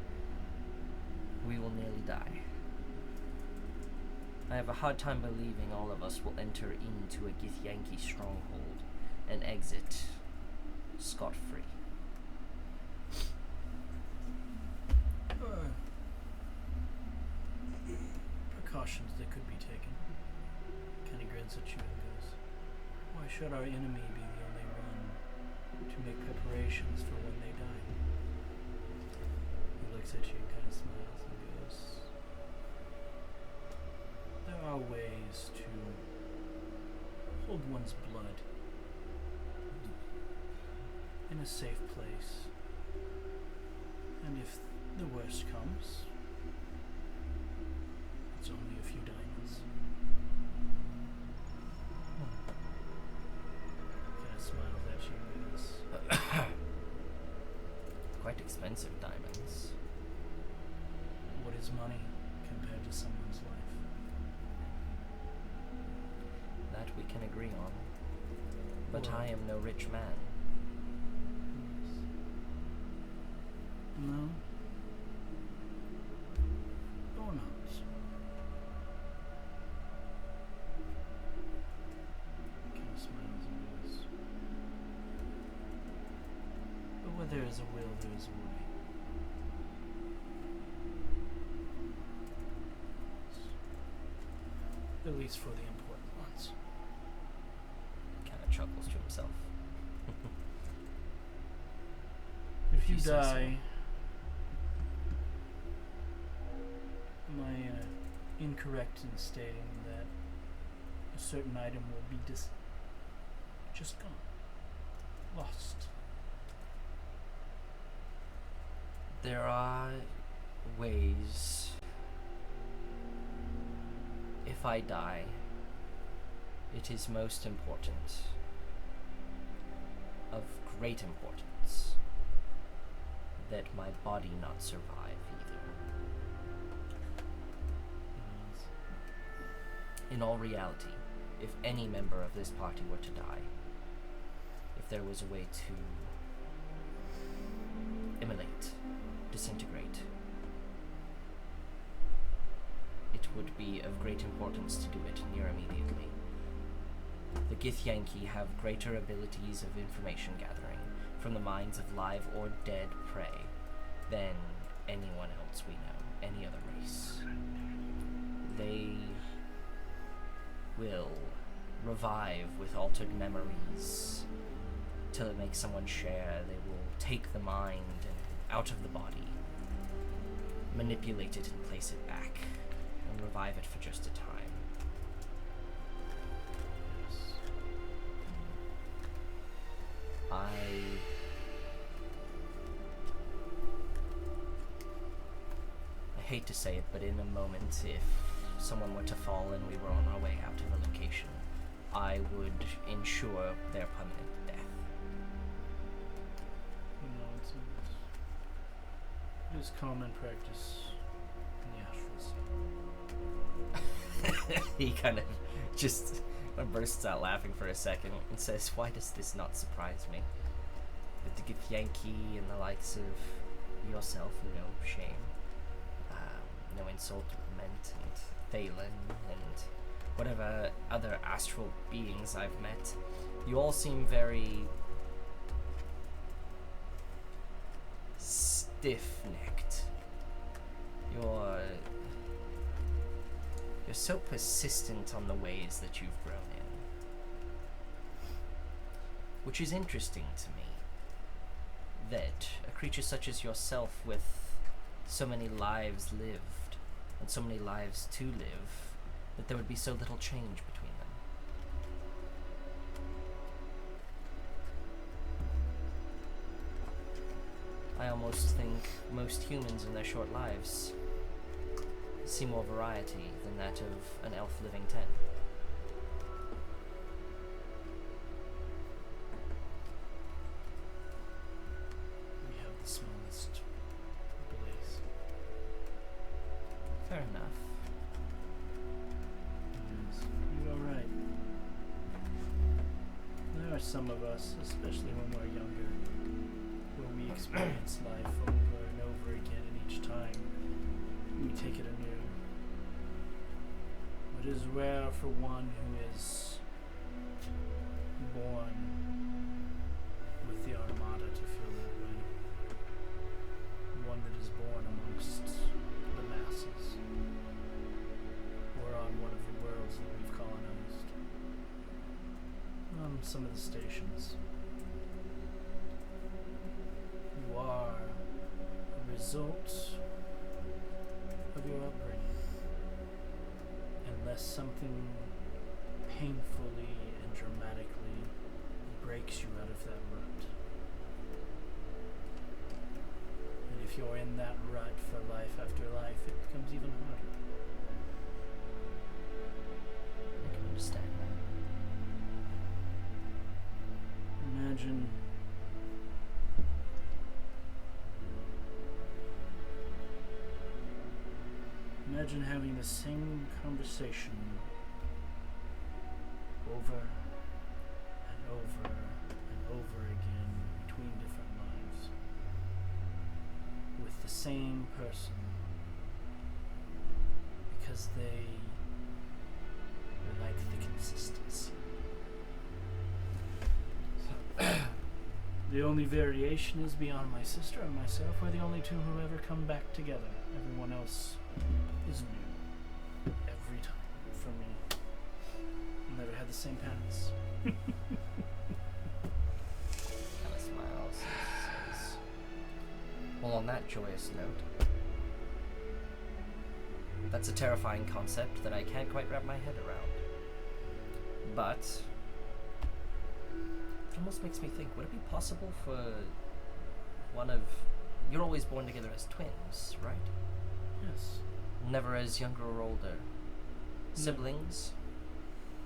we will nearly die. I have a hard time believing all of us will enter into a Githyanki stronghold and exit scot-free. Precautions that could be taken. Kenny grins at you and goes, why should our enemy be the only one to make preparations for when they die? He looks at you and kind of smiles and goes, there are ways to hold one's blood in a safe place. And if the worst comes, it's only a few diamonds. Kind of smiles at you and goes, Quite expensive diamonds. what is money compared to someone's life? That we can agree on. But Well- I am no rich man. No? Or not? Kind of smiles and goes, but where there is a will, there is a way. At least for the important ones. Kind of chuckles to himself. If you you say so. die, am I incorrect in stating that a certain item will be just gone, lost? There are ways. If I die, it is most important, of great importance, that my body not survive either. In all reality, if any member of this party were to die, if there was a way to immolate, disintegrate, it would be of great importance to do it near immediately. The Githyanki have greater abilities of information gathering from the minds of live or dead prey than anyone else we know, any other race. They will revive with altered memories till it makes someone share. They will take the mind and out of the body, manipulate it and place it back, and revive it for just a time. I hate to say it, but in a moment, if someone were to fall and we were on our way out of a location, I would ensure their permanent death. It is common practice in the astral sea. He kind of just bursts out laughing for a second and says, why does this not surprise me? That the Githyanki and the likes of yourself, no shame, no insult meant, and Thalen, and whatever other astral beings I've met, you all seem very stiff-necked. You're so persistent on the ways that you've grown in, which is interesting to me, that a creature such as yourself, with so many lives lived and so many lives to live, that there would be so little change between them. I almost think most humans in their short lives see more variety than that of an elf living 10. We have the smallest blaze. Fair enough. Yes, you are right. There are some of us, especially when we're younger, experience life over and over again, and each time we take it anew. It is rare for one who is born with the Armada to feel that way. One that is born amongst the masses, or on one of the worlds that we've colonized. On some of the stations. You are a result of your upbringing. Unless something painfully and dramatically breaks you out of that rut. And if you're in that rut for life after life, it becomes even harder. I can understand that. Imagine having the same conversation over and over and over again between different lives with the same person because they like the consistency. The only variation is beyond my sister and myself, we're the only two who ever come back together. Everyone else is new. Every time. For me. Never had the same paths. Kind of smiles. Says, well, on that joyous note, that's a terrifying concept that I can't quite wrap my head around. But it almost makes me think, would it be possible for one of... You're always born together as twins, right? Yes. Never as younger or older. Siblings?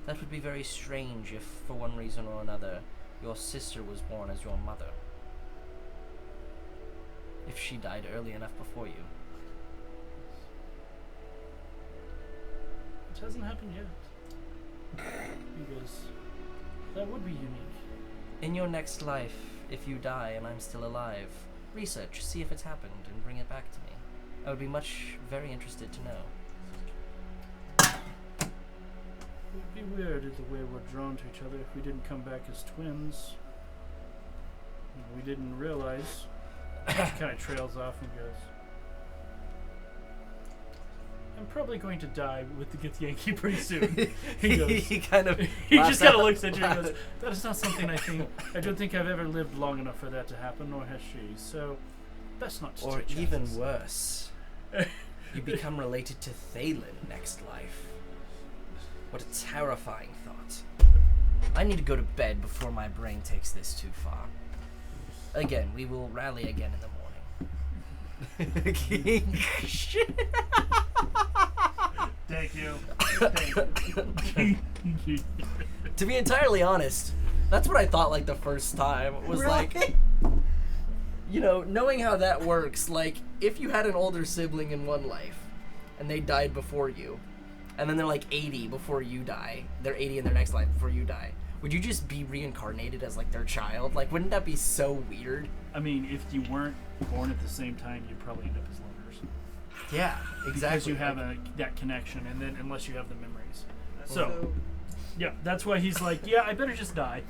That would be very strange if, for one reason or another, your sister was born as your mother. If she died early enough before you. It hasn't happened yet. Because that would be unique. In your next life, if you die and I'm still alive, research, see if it's happened, and bring it back to me. I would be very interested to know. It would be weird the way we're drawn to each other if we didn't come back as twins. We didn't realize. Kind of trails off and goes, I'm probably going to die with the Get Yankee pretty soon. He goes, he kind of he just kind of looks at you and goes, that is not something I don't think I've ever lived long enough for that to happen, nor has she. So, that's not to Or take even chances. worse, you become related to Thalen next life. What a terrifying thought. I need to go to bed before my brain takes this too far. Again, we will rally again in the morning. Thank you. Thank you. To be entirely honest, that's what I thought like the first time. Was like, you know, knowing how that works, like, if you had an older sibling in one life, and they died before you, and then they're like 80 before you die, they're 80 in their next life before you die, would you just be reincarnated as, like, their child? Like, wouldn't that be so weird? I mean, if you weren't born at the same time, you'd probably end up as lovers. Yeah, exactly. Because you have like, that connection, and then unless you have the memories. That's So, yeah, that's why he's like, yeah, I better just die.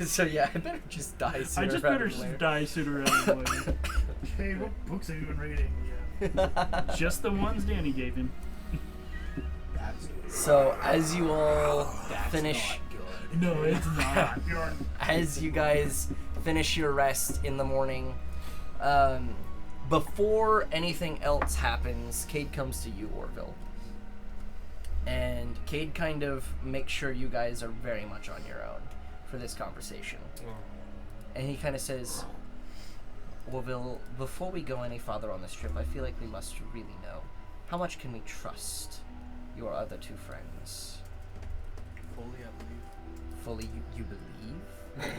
so yeah, I better just die sooner I just rather better than just later. die sooner rather than later. Hey, what books have you been reading? Yeah. Just the ones Danny gave him. That's So, as you all that's finish... not good. No, it's not. Bjorn. As you guys finish your rest in the morning, before anything else happens, Cade comes to you, Orville. And Cade kind of makes sure you guys are very much on your own for this conversation. And he kind of says, Orville, before we go any farther on this trip, I feel like we must really know, how much can we trust your other two friends? Fully, I believe. Fully, you believe?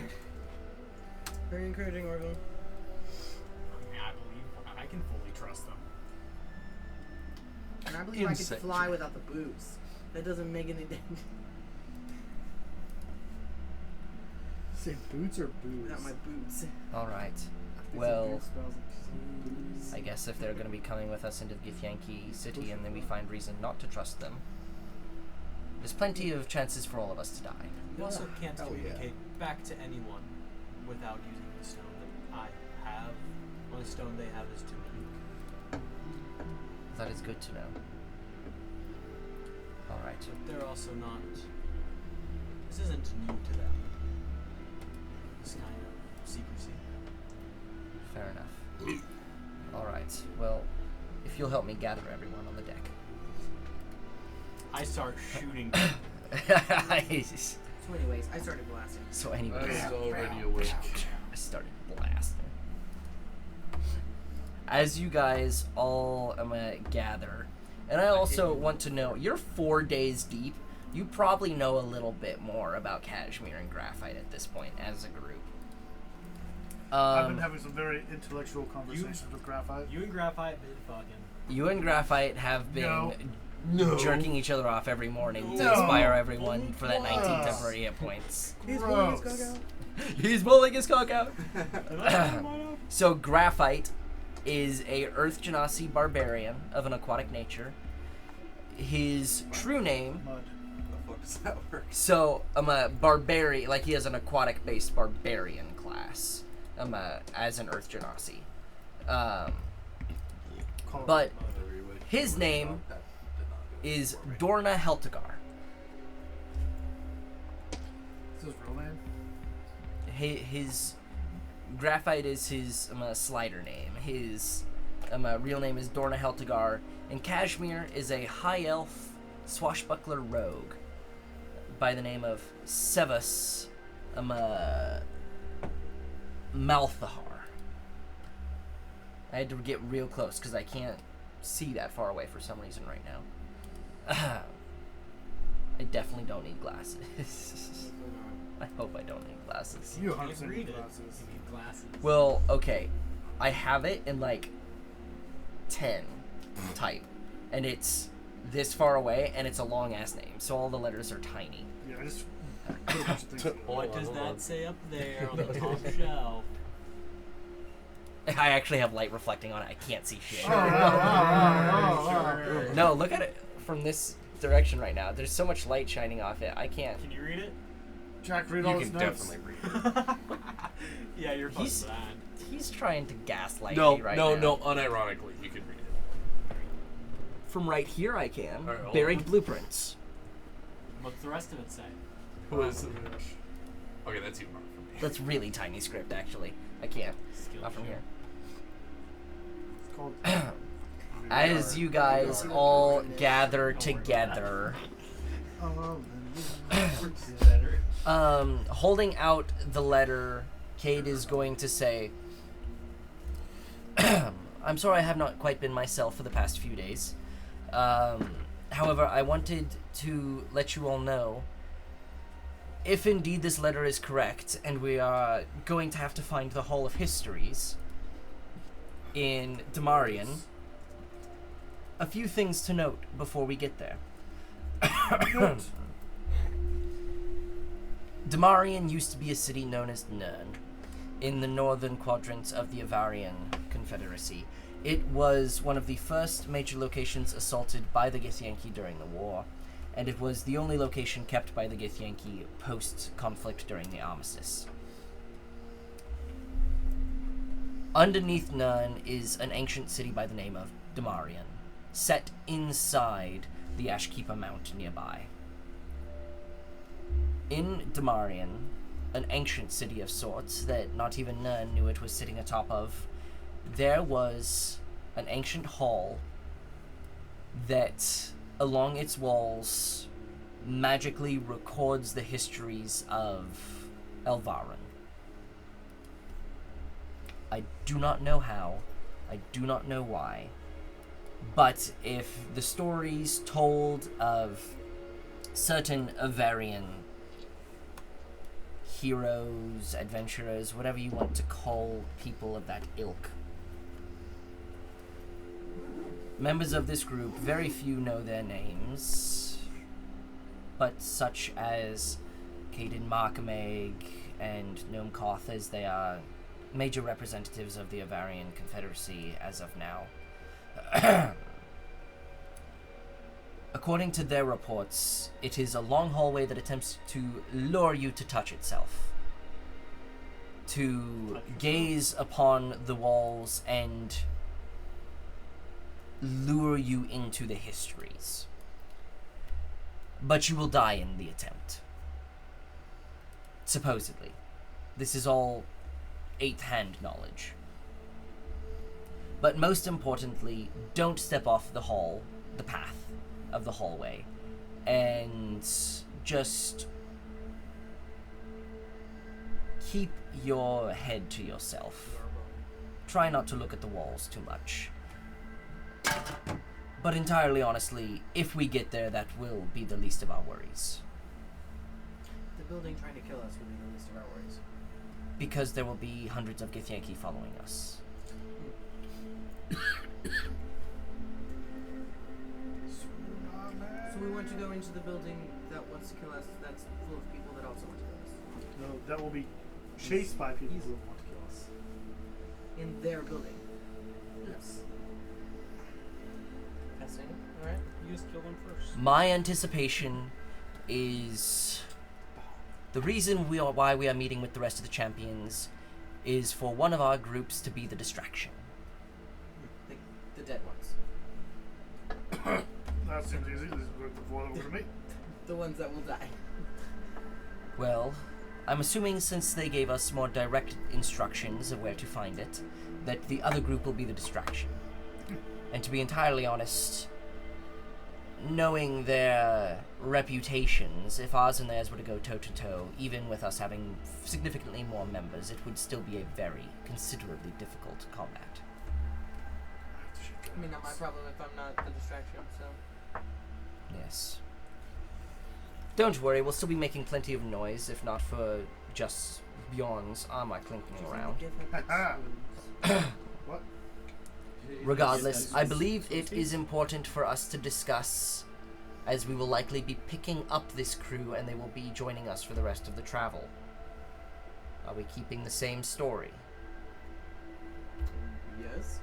Very encouraging, Orville. I mean, I believe I can fully trust them. And I believe I Insight could fly check. without the boots. That doesn't make any difference. Say boots or boots? Without my boots. All right. Well, I guess if they're going to be coming with us into Githyanki City and then we find reason not to trust them, there's plenty of chances for all of us to die. You also can't Hell yeah. communicate back to anyone without using the stone that I have. The only stone they have is to me. That is good to know. Alright. But they're also not. This isn't new to them. This kind of secrecy. Fair enough. Alright. Well, if you'll help me gather everyone on the deck. I start shooting. So anyways, I started blasting. So anyways, That is already awake. I started blasting. As you guys all gather, and I also want to know, you're 4 days deep. You probably know a little bit more about Kashmir and Graphite at this point as a group. I've been having some very intellectual conversations with Graphite. You and Graphite been fucking. You and Graphite have been No. jerking each other off every morning to No. inspire everyone for that 19 Gross. temporary hit points. Gross. He's pulling his cock out. So Graphite is a Earth Genasi barbarian of an aquatic nature. His true name, Mud. How the fuck does that work? so a barbarian, like he has an aquatic-based barbarian class, as an Earth Genasi. Called But Whatever you wish. his name That did not go is for me. Dorna Heltigar. Is his real name? His Graphite is his slider name. His real name is Dorna Heltigar, and Kashmir is a high elf swashbuckler rogue by the name of Sevas Malthahar. I had to get real close because I can't see that far away for some reason right now. I definitely don't need glasses. I hope I don't need glasses. You Can't 100% read need it. glasses. You need glasses. Well, okay. I have it in like 10 type, and it's this far away, and it's a long ass name, so all the letters are tiny. Yeah, I just put a bunch of things together. What does that say up there on the top shelf? I actually have light reflecting on it. I can't see shit. Oh. No, look at it from this direction right now. There's so much light shining off it. I can't. Can you read it? Jack, read You all can his notes. definitely read it. Yeah, you're fucking He's- blind. He's trying to gaslight No, me right no, now. no. Unironically, you can read it. From right here, I can. Alright, hold Buried on. blueprints. What's the rest of it say? Who is? Okay, that's even harder for me. That's really tiny script, actually. I can't. Not from here. It's called. As you guys all gather together, holding out the letter, Cade is going to say, I'm sorry I have not quite been myself for the past few days. However, I wanted to let you all know, if indeed this letter is correct, and we are going to have to find the Hall of Histories in Damarian, a few things to note before we get there. Damarian used to be a city known as Nern, in the northern quadrant of the Avarian Confederacy. It was one of the first major locations assaulted by the Githyanki during the war, and it was the only location kept by the Githyanki post-conflict during the armistice. Underneath Nern is an ancient city by the name of Damarian, set inside the Ashkeeper Mount nearby. In Damarian, an ancient city of sorts that not even Nern knew it was sitting atop of, there was an ancient hall that, along its walls, magically records the histories of Elvaran. I do not know how, I do not know why, but if the stories told of certain Avarian heroes, adventurers, whatever you want to call people of that ilk, members of this group, very few know their names, but such as Caden Markameg and Gnome Koth, as they are major representatives of the Avarian Confederacy as of now. According to their reports, it is a long hallway that attempts to lure you to touch itself. To gaze upon the walls and lure you into the histories. But you will die in the attempt. Supposedly. This is all 8th hand knowledge. But most importantly, don't step off the path of the hallway, and just keep your head to yourself. Try not to look at the walls too much. But entirely honestly, if we get there, that will be the least of our worries. The building trying to kill us will be the least of our worries. Because there will be hundreds of Githyanki following us. So we want to go into the building that wants to kill us, that's full of people that also want to kill us. No, that will be chased by people who want to kill us. In their building. Yes. Fascinating. Alright. You just kill them first. My anticipation is the reason why we are meeting with the rest of the champions is for one of our groups to be the distraction. The dead ones. That seems easy. This is the four that we're going to meet. The ones that will die. Well, I'm assuming since they gave us more direct instructions of where to find it, that the other group will be the distraction. And to be entirely honest, knowing their reputations, if ours and theirs were to go toe-to-toe, even with us having significantly more members, it would still be a very considerably difficult combat. I mean, not my problem if I'm not the distraction, so. Yes. Don't worry, we'll still be making plenty of noise, if not for just Bjorn's armor clinking around. What? Regardless, I believe it is important for us to discuss, as we will likely be picking up this crew and they will be joining us for the rest of the travel. Are we keeping the same story? Yes.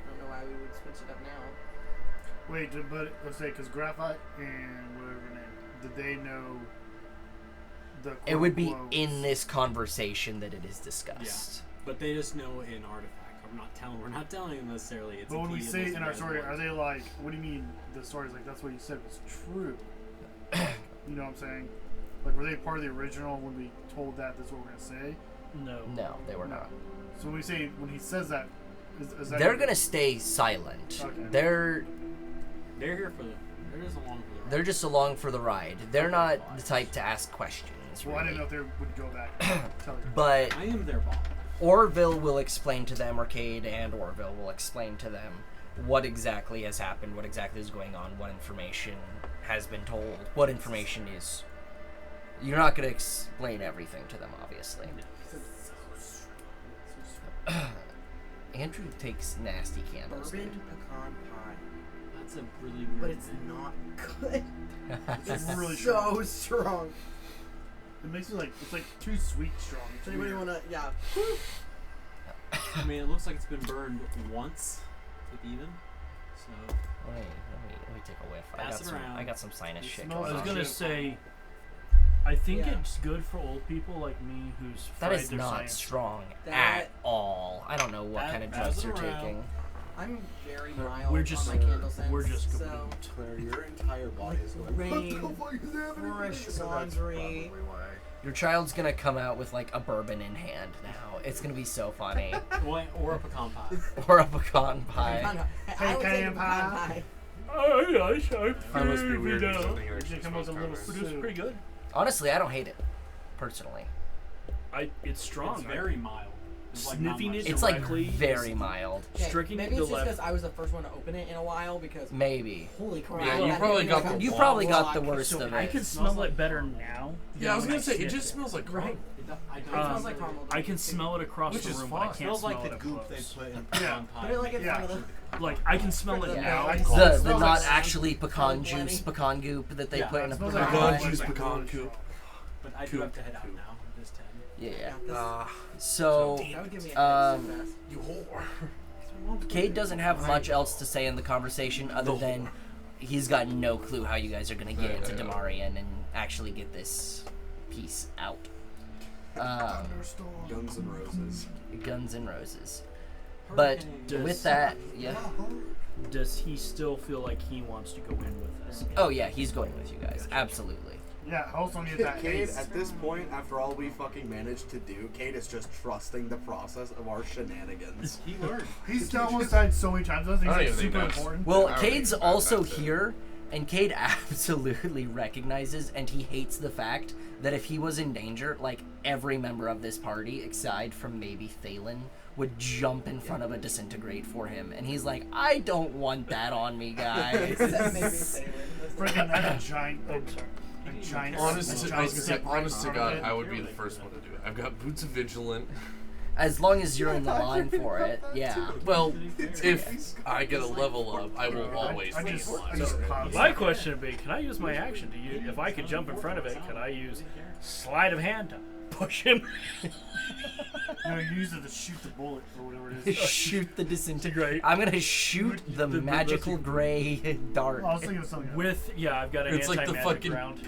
I don't know why we would switch it up now. Wait, but let's say, because Graphite and whatever her name, did they know the It would be quote-unquote- in this conversation that it is discussed. But they just know in artifact. We're not telling them necessarily. It's But a when we key say unless in you our guys story, want. are they like, what do you mean the story's like, that's what you said was true? You know what I'm saying? Like, were they part of the original when we told that that's what we're going to say? No. No, they were not. So when we say, when he says that, is that... They're gonna stay silent. Okay. They're here for the. They're just along for the ride. They're just along for the ride. They're not the type to ask questions. Well, I didn't know Really. if they would go back and tell you. But I am their boss. Orville will explain to them, or Cade and Orville will explain to them what exactly has happened, what exactly is going on, what information has been told, what information is. You're not going to explain everything to them, obviously. Andrew takes nasty candles. Bourbon pecan pie. That's a really weird. But it's name. not good. It's really so strong. It makes me like, it's like too sweet strong. It's Does anybody weird. want to, yeah. I mean, it looks like it's been burned once, to be even. So Let me take a whiff. Pass it around. I got some sinus It shit smells going I was on. gonna shit. say, I think Yeah. it's good for old people like me who's That fried is their not science. strong That- at all. I don't know what That- kind of pass drugs it you're around. taking. I'm very mild We're just on my candle scents. we're just so Claire, your entire body is going. rain, fresh laundry. Your child's gonna come out with like a bourbon in hand now. It's gonna be so funny. or a pecan pie. Or a pecan pie. I would take Pecan pecan pie. pie. Oh yes, I That must be feel weird. it Because I now. think you're It actually come with a supposed to little cover But it. it's soup. pretty good. Honestly, I don't hate it. Personally. It's strong. It's very mild. There's like not Sniffing much it It's like directly very mild. Okay, Striking maybe it it's to just left. because I was the first one to open it in a while because Maybe. holy crap. Yeah, you that probably hit me got like a the You probably got the block. worst So of I it. can smell it better now. Yeah, I was than gonna say, it sniffed just smells like Right. I don't It smells Um, like caramel. I can smell it across Which the is room, fine. but I It can't smells smell like it the up goop close. they put in Yeah. pecan pie. Put it like in Yeah. front of the. Like I can smell it Yeah, now. I The Smells not like actually pecan plenty. juice, pecan goop that they Yeah, put in It a smells pecan like Pecan pie. juice, like pecan really coop. strong. But I do have to head out now. I'm just 10. Yeah. Got this. So, That would give me a um, head so fast. You whore. Cade doesn't have much else to say in the conversation other than he's got no clue how you guys are going to get into Damarian and actually get this piece out. Guns and roses. Guns and roses. But with that, yeah. Does he still feel like he wants to go in with us? Oh yeah, he's going with you guys. Absolutely. Yeah, also need that Cade, haste. at this point, after all we fucking managed to do, Cade is just trusting the process of our shenanigans. He learned. He's almost died so many times. I think I don't it's even think super that's- important. Well, I don't Cade's think also that's it. here, and Cade absolutely recognizes and he hates the fact that if he was in danger, like every member of this party, aside from maybe Thalen, would jump in front of a disintegrate for him. And he's like, I don't want that on me, guys. That made me say it. Freaking that's a giant. Oh, sorry. A giant. Honest a to, giant zip right honest to in front God, of I it. would be the first one to do it. I've got Boots of Vigilant. As long as you're in the line for it, yeah. Well, if I get a level up, I will always I be just- in line. I just for it. paused. My question would be, can I use my action to use, if I could jump in front of it, could I use sleight of hand to push him? No, you use it to shoot the bullet or whatever it is. Shoot the disintegrate. Great. I'm gonna shoot the magical gray dart. Oh, I was thinking of something. With, yeah, I've got an It's like the anti-magic fucking round.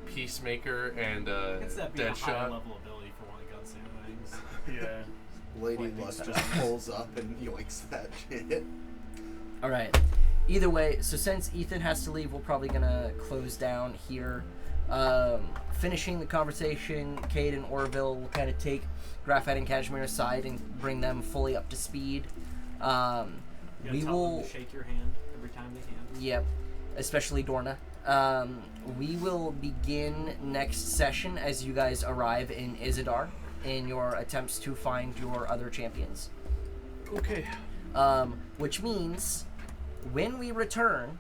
Peacemaker, and It's that being a high Deadshot. level ability for one of the gunslinger things. Yeah. Lady Lust just pulls up and yoinks that shit. All right. Either way, so since Ethan has to leave, we're probably gonna close down here. Finishing the conversation, Cade and Orville will kind of take Graphite and Kashmir aside and bring them fully up to speed. You gotta We tell will. them to shake your hand every time they can. Yep, especially Dorna. We will begin next session as you guys arrive in Izadar in your attempts to find your other champions. Okay. Which means when we return,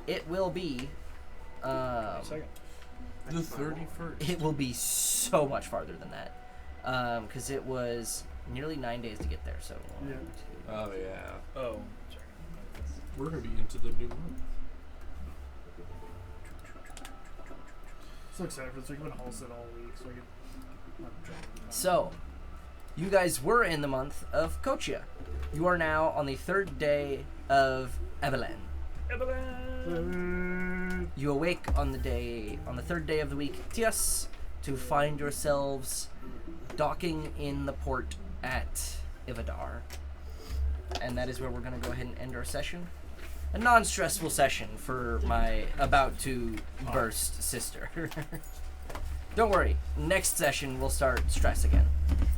it will be. Second. The 31st. It will be so much farther than that, because it was nearly 9 days to get there. So. Yeah. Oh yeah. Oh, sorry. We're gonna be into the new month. So excited for this. We've been halted all week, so I get. So, you guys were in the month of Kochia. You are now on the third day of Evelyn. You awake on the third day of the week, Tias, to find yourselves docking in the port at Ivadar. And that is where we're going to go ahead and end our session. A non-stressful session for my about-to-burst sister. Don't worry, next session we'll start stress again.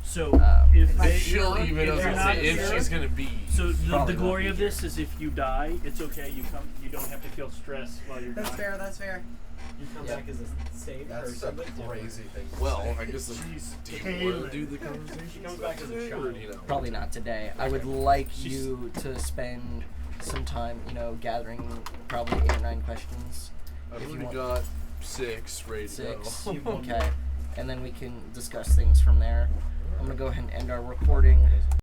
So, If She'll even if you're not if sure- she's gonna be. So the Probably glory won't of be this is if you die, it's okay. You don't have to feel stress while you're That's dying. fair. That's fair. You come Yeah. back as a saved That's person. a crazy thing. to Well, say. I guess Jeez, do you Taylor. want to do the conversation? She comes back as a today, child. or, you know? Probably not today. I would like you to spend some time, gathering probably 8 or 9 questions. I've If you already want- got 6 ready to 6. go. Okay. And then we can discuss things from there. I'm going to go ahead and end our recording.